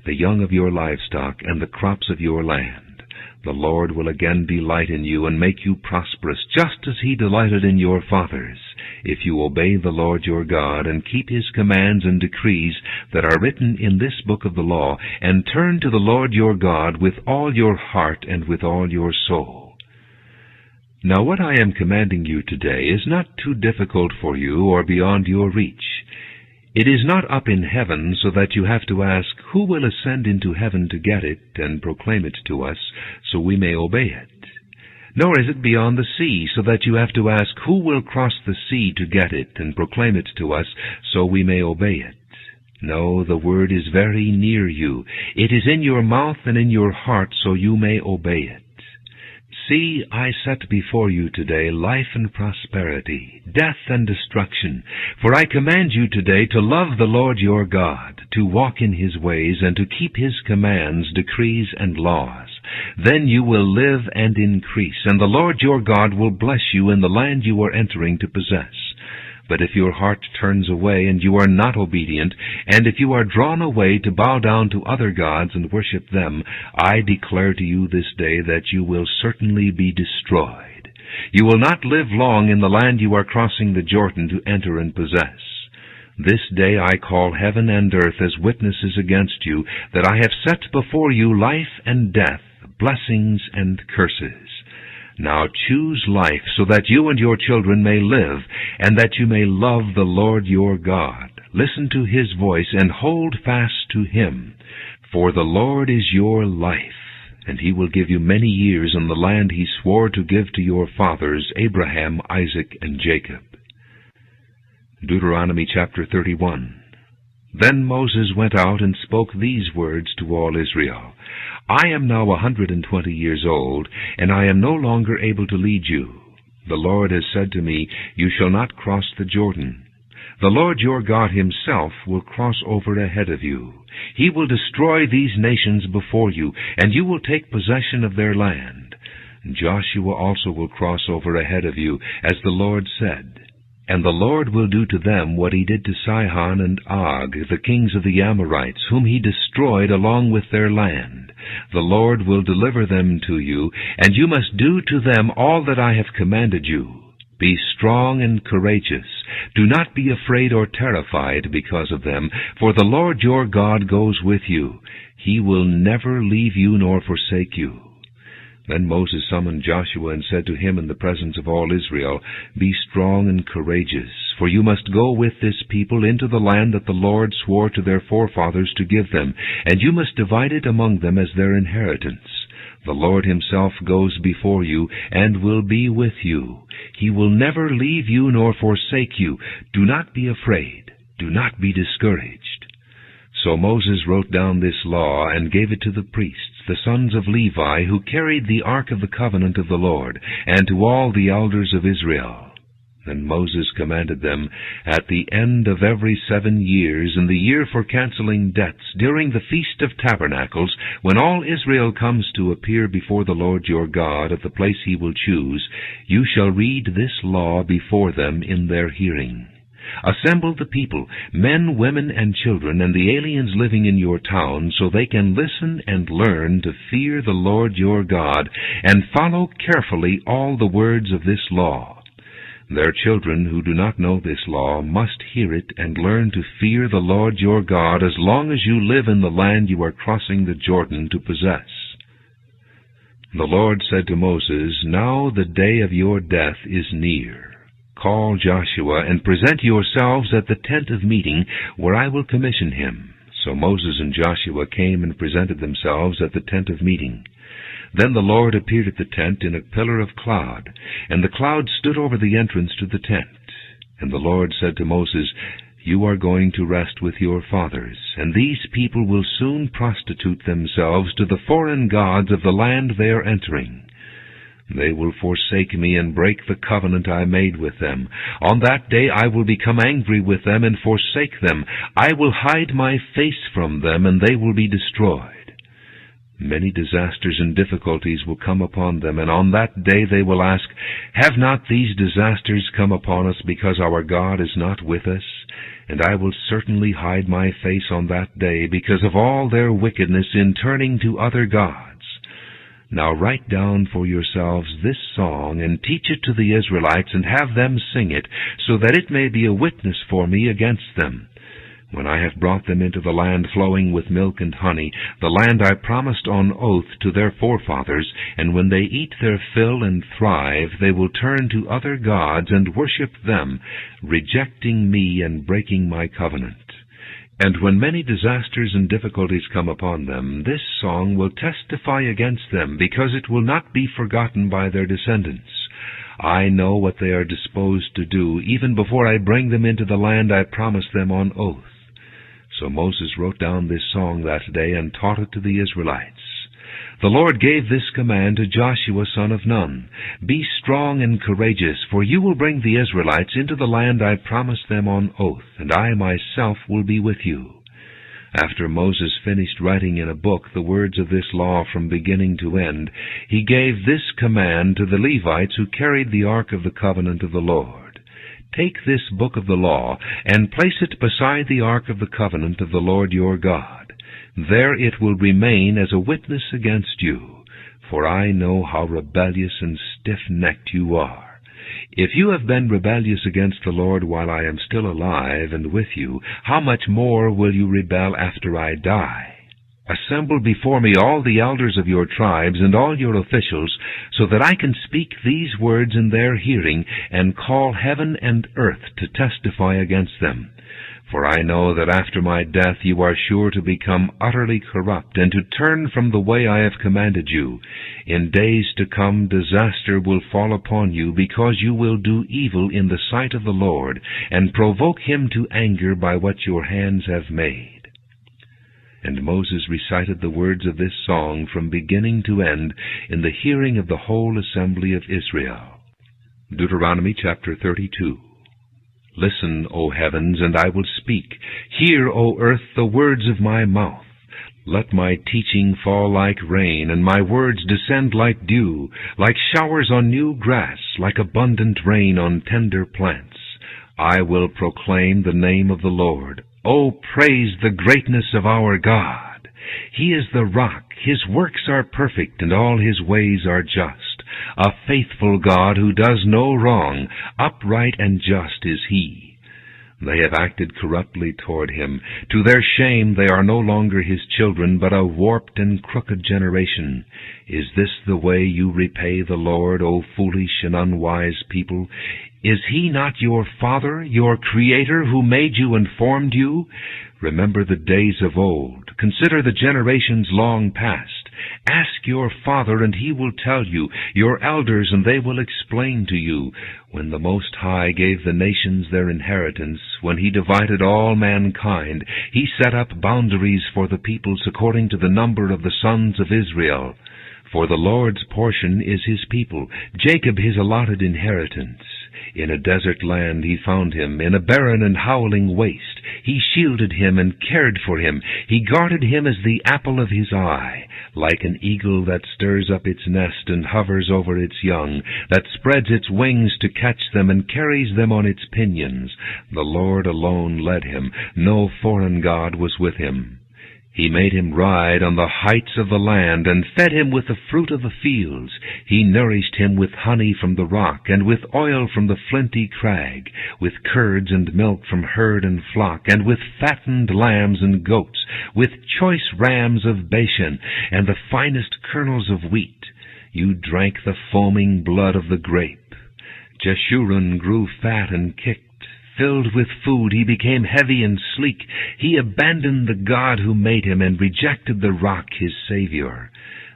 the young of your livestock and the crops of your land. The Lord will again delight in you and make you prosperous, just as he delighted in your fathers, if you obey the Lord your God and keep his commands and decrees that are written in this book of the law, and turn to the Lord your God with all your heart and with all your soul. Now what I am commanding you today is not too difficult for you or beyond your reach. It is not up in heaven so that you have to ask, who will ascend into heaven to get it and proclaim it to us so we may obey it? Nor is it beyond the sea so that you have to ask, who will cross the sea to get it and proclaim it to us so we may obey it? No, the word is very near you. It is in your mouth and in your heart so you may obey it. See, I set before you today life and prosperity, death and destruction. For I command you today to love the Lord your God, to walk in his ways, and to keep his commands, decrees, and laws. Then you will live and increase, and the Lord your God will bless you in the land you are entering to possess. But if your heart turns away and you are not obedient, and if you are drawn away to bow down to other gods and worship them, I declare to you this day that you will certainly be destroyed. You will not live long in the land you are crossing the Jordan to enter and possess. This day I call heaven and earth as witnesses against you, that I have set before you life and death, blessings and curses. Now choose life, so that you and your children may live, and that you may love the Lord your God. Listen to his voice, and hold fast to him. For the Lord is your life, and he will give you many years in the land he swore to give to your fathers, Abraham, Isaac, and Jacob. Deuteronomy chapter 31. Then Moses went out and spoke these words to all Israel. I am now 120 years old, and I am no longer able to lead you. The Lord has said to me, you shall not cross the Jordan. The Lord your God himself will cross over ahead of you. He will destroy these nations before you, and you will take possession of their land. Joshua also will cross over ahead of you, as the Lord said. And the Lord will do to them what he did to Sihon and Og, the kings of the Amorites, whom he destroyed along with their land. The Lord will deliver them to you, and you must do to them all that I have commanded you. Be strong and courageous. Do not be afraid or terrified because of them, for the Lord your God goes with you. He will never leave you nor forsake you. Then Moses summoned Joshua and said to him in the presence of all Israel, Be strong and courageous, for you must go with this people into the land that the Lord swore to their forefathers to give them, and you must divide it among them as their inheritance. The Lord himself goes before you and will be with you. He will never leave you nor forsake you. Do not be afraid. Do not be discouraged. So Moses wrote down this law and gave it to the priests, the sons of Levi, who carried the ark of the covenant of the Lord, and to all the elders of Israel. Then Moses commanded them, At the end of every 7 years, in the year for canceling debts, during the Feast of Tabernacles, when all Israel comes to appear before the Lord your God at the place he will choose, you shall read this law before them in their hearing. Assemble the people, men, women, and children, and the aliens living in your town, so they can listen and learn to fear the Lord your God, and follow carefully all the words of this law. Their children who do not know this law must hear it and learn to fear the Lord your God as long as you live in the land you are crossing the Jordan to possess. The Lord said to Moses, Now the day of your death is near. Call Joshua and present yourselves at the tent of meeting, where I will commission him. So Moses and Joshua came and presented themselves at the tent of meeting. Then the Lord appeared at the tent in a pillar of cloud, and the cloud stood over the entrance to the tent. And the Lord said to Moses, You are going to rest with your fathers, and these people will soon prostitute themselves to the foreign gods of the land they are entering. They will forsake me and break the covenant I made with them. On that day I will become angry with them and forsake them. I will hide my face from them, and they will be destroyed. Many disasters and difficulties will come upon them, and on that day they will ask, Have not these disasters come upon us because our God is not with us? And I will certainly hide my face on that day because of all their wickedness in turning to other gods. Now write down for yourselves this song, and teach it to the Israelites, and have them sing it, so that it may be a witness for me against them. When I have brought them into the land flowing with milk and honey, the land I promised on oath to their forefathers, and when they eat their fill and thrive, they will turn to other gods and worship them, rejecting me and breaking my covenant. And when many disasters and difficulties come upon them, this song will testify against them, because it will not be forgotten by their descendants. I know what they are disposed to do, even before I bring them into the land I promised them on oath. So Moses wrote down this song that day and taught it to the Israelites. The Lord gave this command to Joshua son of Nun, Be strong and courageous, for you will bring the Israelites into the land I promised them on oath, and I myself will be with you. After Moses finished writing in a book the words of this law from beginning to end, he gave this command to the Levites who carried the ark of the covenant of the Lord. Take this book of the law, and place it beside the ark of the covenant of the Lord your God. There it will remain as a witness against you, for I know how rebellious and stiff-necked you are. If you have been rebellious against the Lord while I am still alive and with you, how much more will you rebel after I die? Assemble before me all the elders of your tribes and all your officials, so that I can speak these words in their hearing, and call heaven and earth to testify against them. For I know that after my death you are sure to become utterly corrupt, and to turn from the way I have commanded you. In days to come disaster will fall upon you, because you will do evil in the sight of the Lord, and provoke him to anger by what your hands have made. And Moses recited the words of this song from beginning to end in the hearing of the whole assembly of Israel. Deuteronomy chapter 32. Listen, O heavens, and I will speak. Hear, O earth, the words of my mouth. Let my teaching fall like rain, and my words descend like dew, like showers on new grass, like abundant rain on tender plants. I will proclaim the name of the Lord. Oh, praise the greatness of our God! He is the rock, his works are perfect, and all his ways are just. A faithful God who does no wrong, upright and just is he. They have acted corruptly toward him. To their shame they are no longer his children, but a warped and crooked generation. Is this the way you repay the Lord, O foolish and unwise people? Is he not your Father, your Creator, who made you and formed you? Remember the days of old. Consider the generations long past. Ask your father, and he will tell you, your elders, and they will explain to you. When the Most High gave the nations their inheritance, when he divided all mankind, he set up boundaries for the peoples according to the number of the sons of Israel. For the Lord's portion is his people, Jacob his allotted inheritance. In a desert land he found him, in a barren and howling waste. He shielded him and cared for him. He guarded him as the apple of his eye, like an eagle that stirs up its nest and hovers over its young, that spreads its wings to catch them and carries them on its pinions. The Lord alone led him. No foreign god was with him. He made him ride on the heights of the land, and fed him with the fruit of the fields. He nourished him with honey from the rock, and with oil from the flinty crag, with curds and milk from herd and flock, and with fattened lambs and goats, with choice rams of Bashan, and the finest kernels of wheat. You drank the foaming blood of the grape. Jeshurun grew fat and kicked. Filled with food, he became heavy and sleek. He abandoned the God who made him and rejected the rock, his Savior.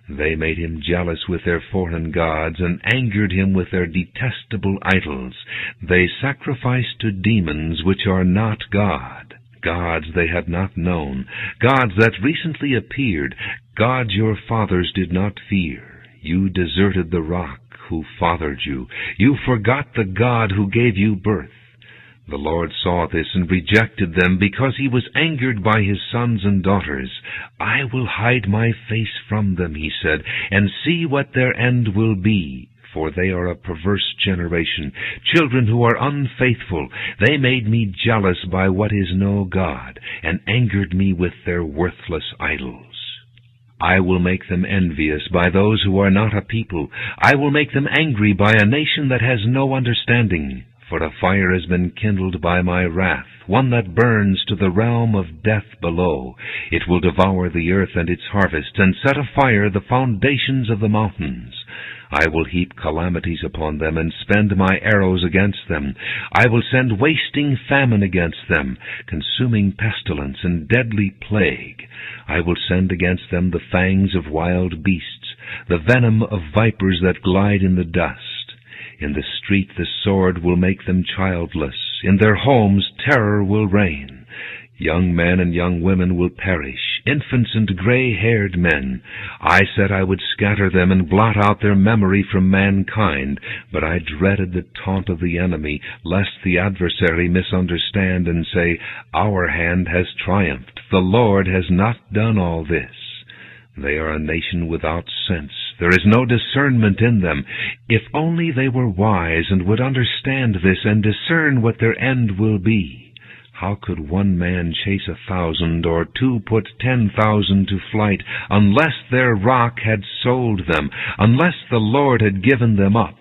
They made him jealous with their foreign gods, and angered him with their detestable idols. They sacrificed to demons which are not God, gods they had not known, gods that recently appeared, gods your fathers did not fear. You deserted the rock who fathered you. You forgot the God who gave you birth. The Lord saw this and rejected them, because he was angered by his sons and daughters. I will hide my face from them, he said, and see what their end will be. For they are a perverse generation, children who are unfaithful. They made me jealous by what is no God, and angered me with their worthless idols. I will make them envious by those who are not a people. I will make them angry by a nation that has no understanding. For a fire has been kindled by my wrath, one that burns to the realm of death below. It will devour the earth and its harvest, and set afire the foundations of the mountains. I will heap calamities upon them, and spend my arrows against them. I will send wasting famine against them, consuming pestilence and deadly plague. I will send against them the fangs of wild beasts, the venom of vipers that glide in the dust. In the street the sword will make them childless. In their homes terror will reign. Young men and young women will perish, infants and gray-haired men. I said I would scatter them and blot out their memory from mankind, but I dreaded the taunt of the enemy, lest the adversary misunderstand and say, Our hand has triumphed. The Lord has not done all this. They are a nation without sense. There is no discernment in them. If only they were wise and would understand this and discern what their end will be. How could one man chase 1,000 or two put 10,000 to flight unless their rock had sold them, unless the Lord had given them up?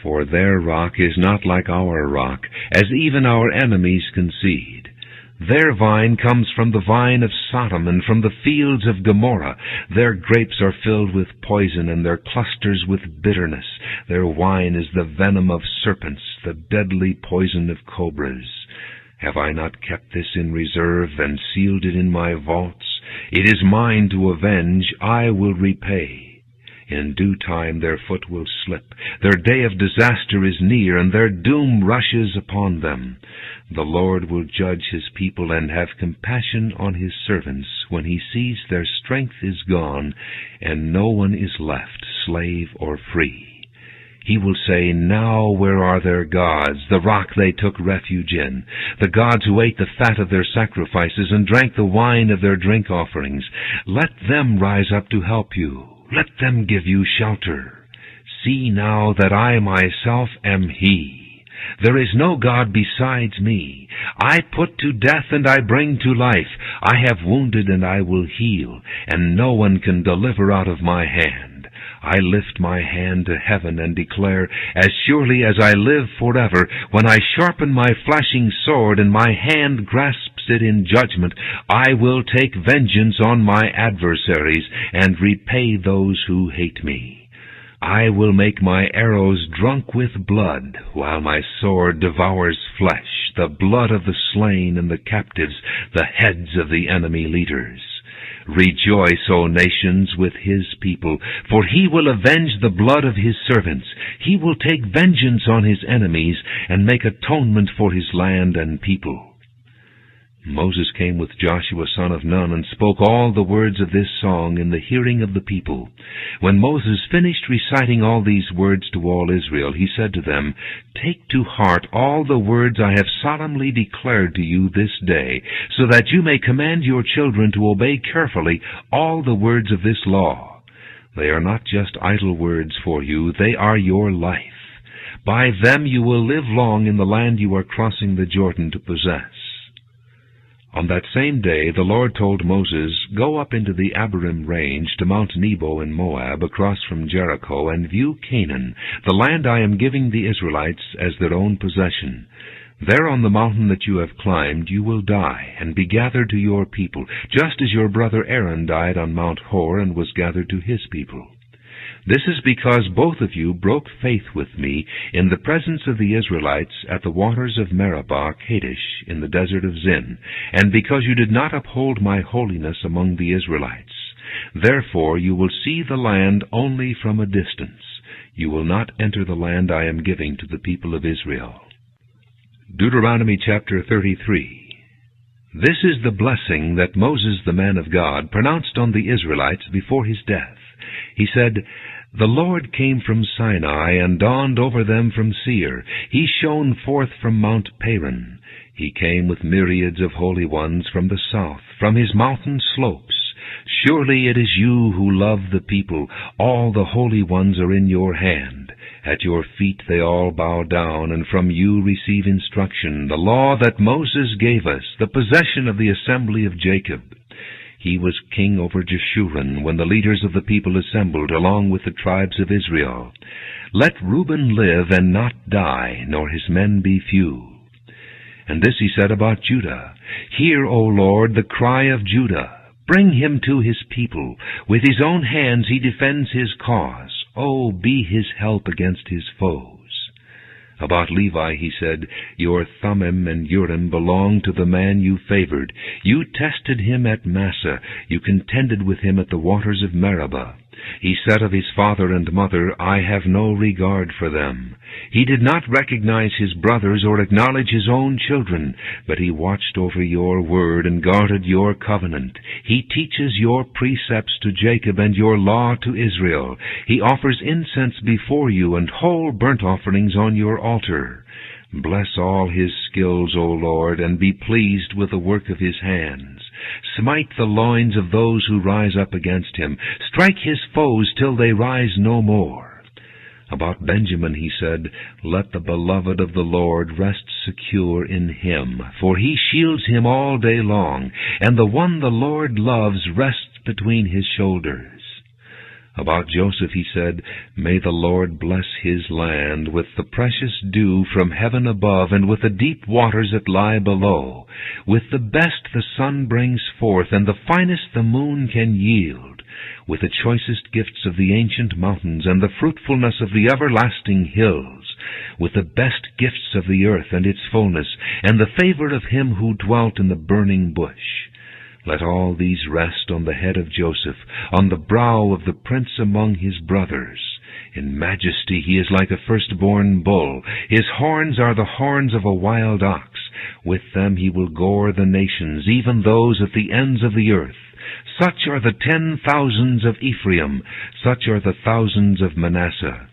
For their rock is not like our rock, as even our enemies concede. Their vine comes from the vine of Sodom and from the fields of Gomorrah. Their grapes are filled with poison and their clusters with bitterness. Their wine is the venom of serpents, the deadly poison of cobras. Have I not kept this in reserve and sealed it in my vaults? It is mine to avenge. I will repay. In due time their foot will slip. Their day of disaster is near, and their doom rushes upon them. The Lord will judge his people and have compassion on his servants when he sees their strength is gone, and no one is left, slave or free. He will say, Now where are their gods, the rock they took refuge in, the gods who ate the fat of their sacrifices and drank the wine of their drink offerings? Let them rise up to help you. Let them give you shelter. See now that I myself am he. There is no God besides me. I put to death and I bring to life. I have wounded and I will heal, and no one can deliver out of my hand. I lift my hand to heaven and declare, As surely as I live forever, when I sharpen my flashing sword and my hand grasps it in judgment, I will take vengeance on my adversaries and repay those who hate me. I will make my arrows drunk with blood, while my sword devours flesh, the blood of the slain and the captives, the heads of the enemy leaders. Rejoice, O nations, with his people, for he will avenge the blood of his servants. He will take vengeance on his enemies and make atonement for his land and people. Moses came with Joshua son of Nun and spoke all the words of this song in the hearing of the people. When Moses finished reciting all these words to all Israel, he said to them, Take to heart all the words I have solemnly declared to you this day, so that you may command your children to obey carefully all the words of this law. They are not just idle words for you, they are your life. By them you will live long in the land you are crossing the Jordan to possess. On that same day the Lord told Moses, Go up into the Abarim range to Mount Nebo in Moab, across from Jericho, and view Canaan, the land I am giving the Israelites as their own possession. There on the mountain that you have climbed you will die, and be gathered to your people, just as your brother Aaron died on Mount Hor and was gathered to his people. This is because both of you broke faith with me in the presence of the Israelites at the waters of Meribah, Kadesh, in the desert of Zin, and because you did not uphold my holiness among the Israelites. Therefore you will see the land only from a distance. You will not enter the land I am giving to the people of Israel. Deuteronomy chapter 33. This is the blessing that Moses the man of God pronounced on the Israelites before his death. He said, The Lord came from Sinai and dawned over them from Seir. He shone forth from Mount Paran. He came with myriads of holy ones from the south, from his mountain slopes. Surely it is you who love the people. All the holy ones are in your hand. At your feet they all bow down, and from you receive instruction, the law that Moses gave us, the possession of the assembly of Jacob. He was king over Jeshurun when the leaders of the people assembled along with the tribes of Israel. Let Reuben live and not die, nor his men be few. And this he said about Judah, Hear, O Lord, the cry of Judah. Bring him to his people. With his own hands he defends his cause. Oh, be his help against his foes. About Levi he said, Your Thummim and Urim belong to the man you favored. You tested him at Massa. You contended with him at the waters of Meribah. He said of his father and mother, I have no regard for them. He did not recognize his brothers or acknowledge his own children, but he watched over your word and guarded your covenant. He teaches your precepts to Jacob and your law to Israel. He offers incense before you and whole burnt offerings on your altar. Bless all his skills, O Lord, and be pleased with the work of his hands. Smite the loins of those who rise up against him. Strike his foes till they rise no more. About Benjamin he said, Let the beloved of the Lord rest secure in him, for he shields him all day long, and the one the Lord loves rests between his shoulders. About Joseph he said, May the Lord bless his land with the precious dew from heaven above and with the deep waters that lie below. With the best the sun brings forth and the finest the moon can yield. With the choicest gifts of the ancient mountains and the fruitfulness of the everlasting hills. With the best gifts of the earth and its fullness and the favor of him who dwelt in the burning bush. Let all these rest on the head of Joseph, on the brow of the prince among his brothers. In majesty he is like a firstborn bull. His horns are the horns of a wild ox. With them he will gore the nations, even those at the ends of the earth. Such are the 10,000s of Ephraim, such are the thousands of Manasseh.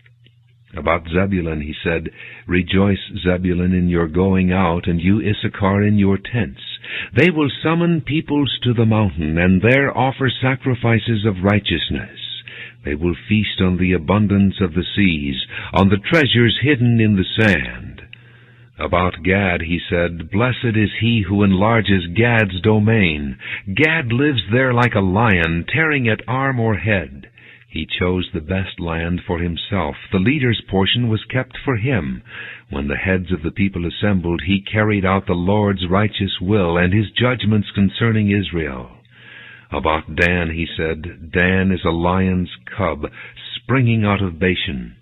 About Zebulun he said, Rejoice, Zebulun, in your going out, and you, Issachar, in your tents. They will summon peoples to the mountain, and there offer sacrifices of righteousness. They will feast on the abundance of the seas, on the treasures hidden in the sand. About Gad he said, Blessed is he who enlarges Gad's domain. Gad lives there like a lion, tearing at arm or head. He chose the best land for himself. The leader's portion was kept for him. When the heads of the people assembled, he carried out the Lord's righteous will and his judgments concerning Israel. About Dan he said, Dan is a lion's cub, springing out of Bashan.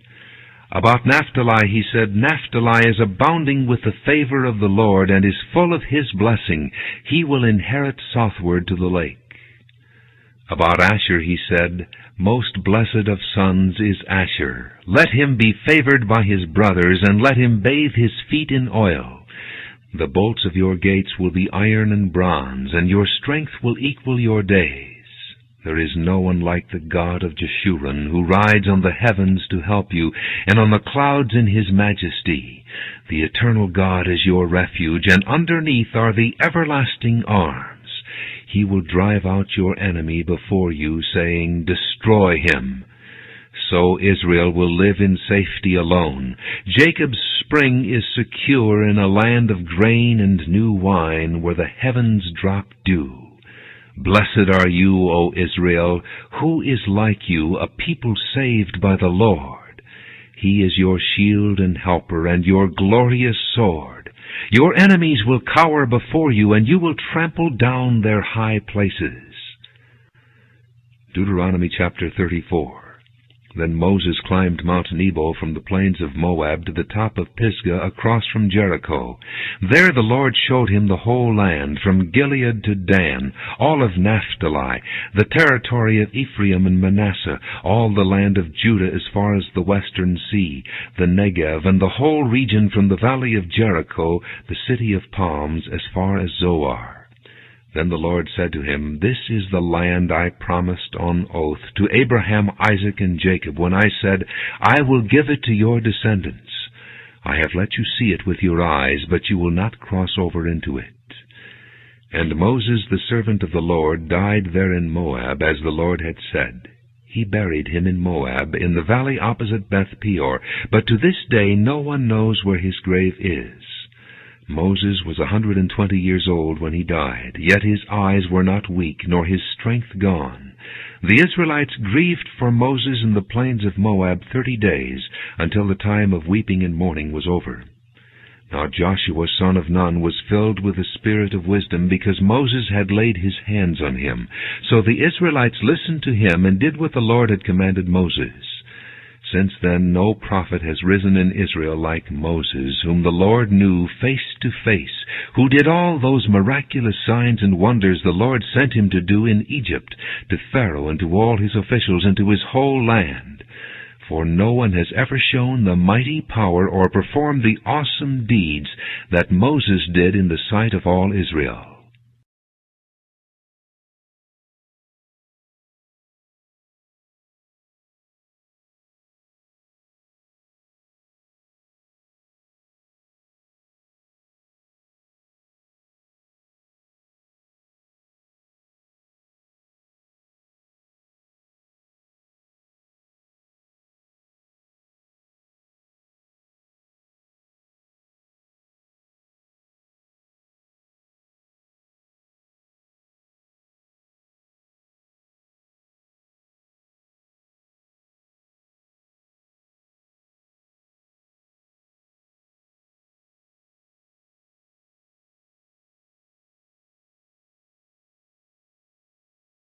About Naphtali he said, Naphtali is abounding with the favor of the Lord and is full of his blessing. He will inherit southward to the lake. About Asher he said, Most blessed of sons is Asher. Let him be favored by his brothers, and let him bathe his feet in oil. The bolts of your gates will be iron and bronze, and your strength will equal your days. There is no one like the God of Jeshurun, who rides on the heavens to help you, and on the clouds in his majesty. The eternal God is your refuge, and underneath are the everlasting arms. He will drive out your enemy before you, saying, Destroy him. So Israel will live in safety alone. Jacob's spring is secure in a land of grain and new wine, where the heavens drop dew. Blessed are you, O Israel. Who is like you, a people saved by the Lord? He is your shield and helper, and your glorious sword. Your enemies will cower before you, and you will trample down their high places. Deuteronomy chapter 34. Then Moses climbed Mount Nebo from the plains of Moab to the top of Pisgah across from Jericho. There the Lord showed him the whole land, from Gilead to Dan, all of Naphtali, the territory of Ephraim and Manasseh, all the land of Judah as far as the western sea, the Negev, and the whole region from the valley of Jericho, the city of palms, as far as Zoar. Then the Lord said to him, This is the land I promised on oath to Abraham, Isaac, and Jacob, when I said, I will give it to your descendants. I have let you see it with your eyes, but you will not cross over into it. And Moses, the servant of the Lord, died there in Moab, as the Lord had said. He buried him in Moab, in the valley opposite Beth Peor, but to this day no one knows where his grave is. Moses was 120 years old when he died, yet his eyes were not weak, nor his strength gone. The Israelites grieved for Moses in the plains of Moab 30 days, until the time of weeping and mourning was over. Now Joshua son of Nun was filled with the spirit of wisdom, because Moses had laid his hands on him. So the Israelites listened to him and did what the Lord had commanded Moses. Since then no prophet has risen in Israel like Moses, whom the Lord knew face to face, who did all those miraculous signs and wonders the Lord sent him to do in Egypt, to Pharaoh and to all his officials and to his whole land. For no one has ever shown the mighty power or performed the awesome deeds that Moses did in the sight of all Israel.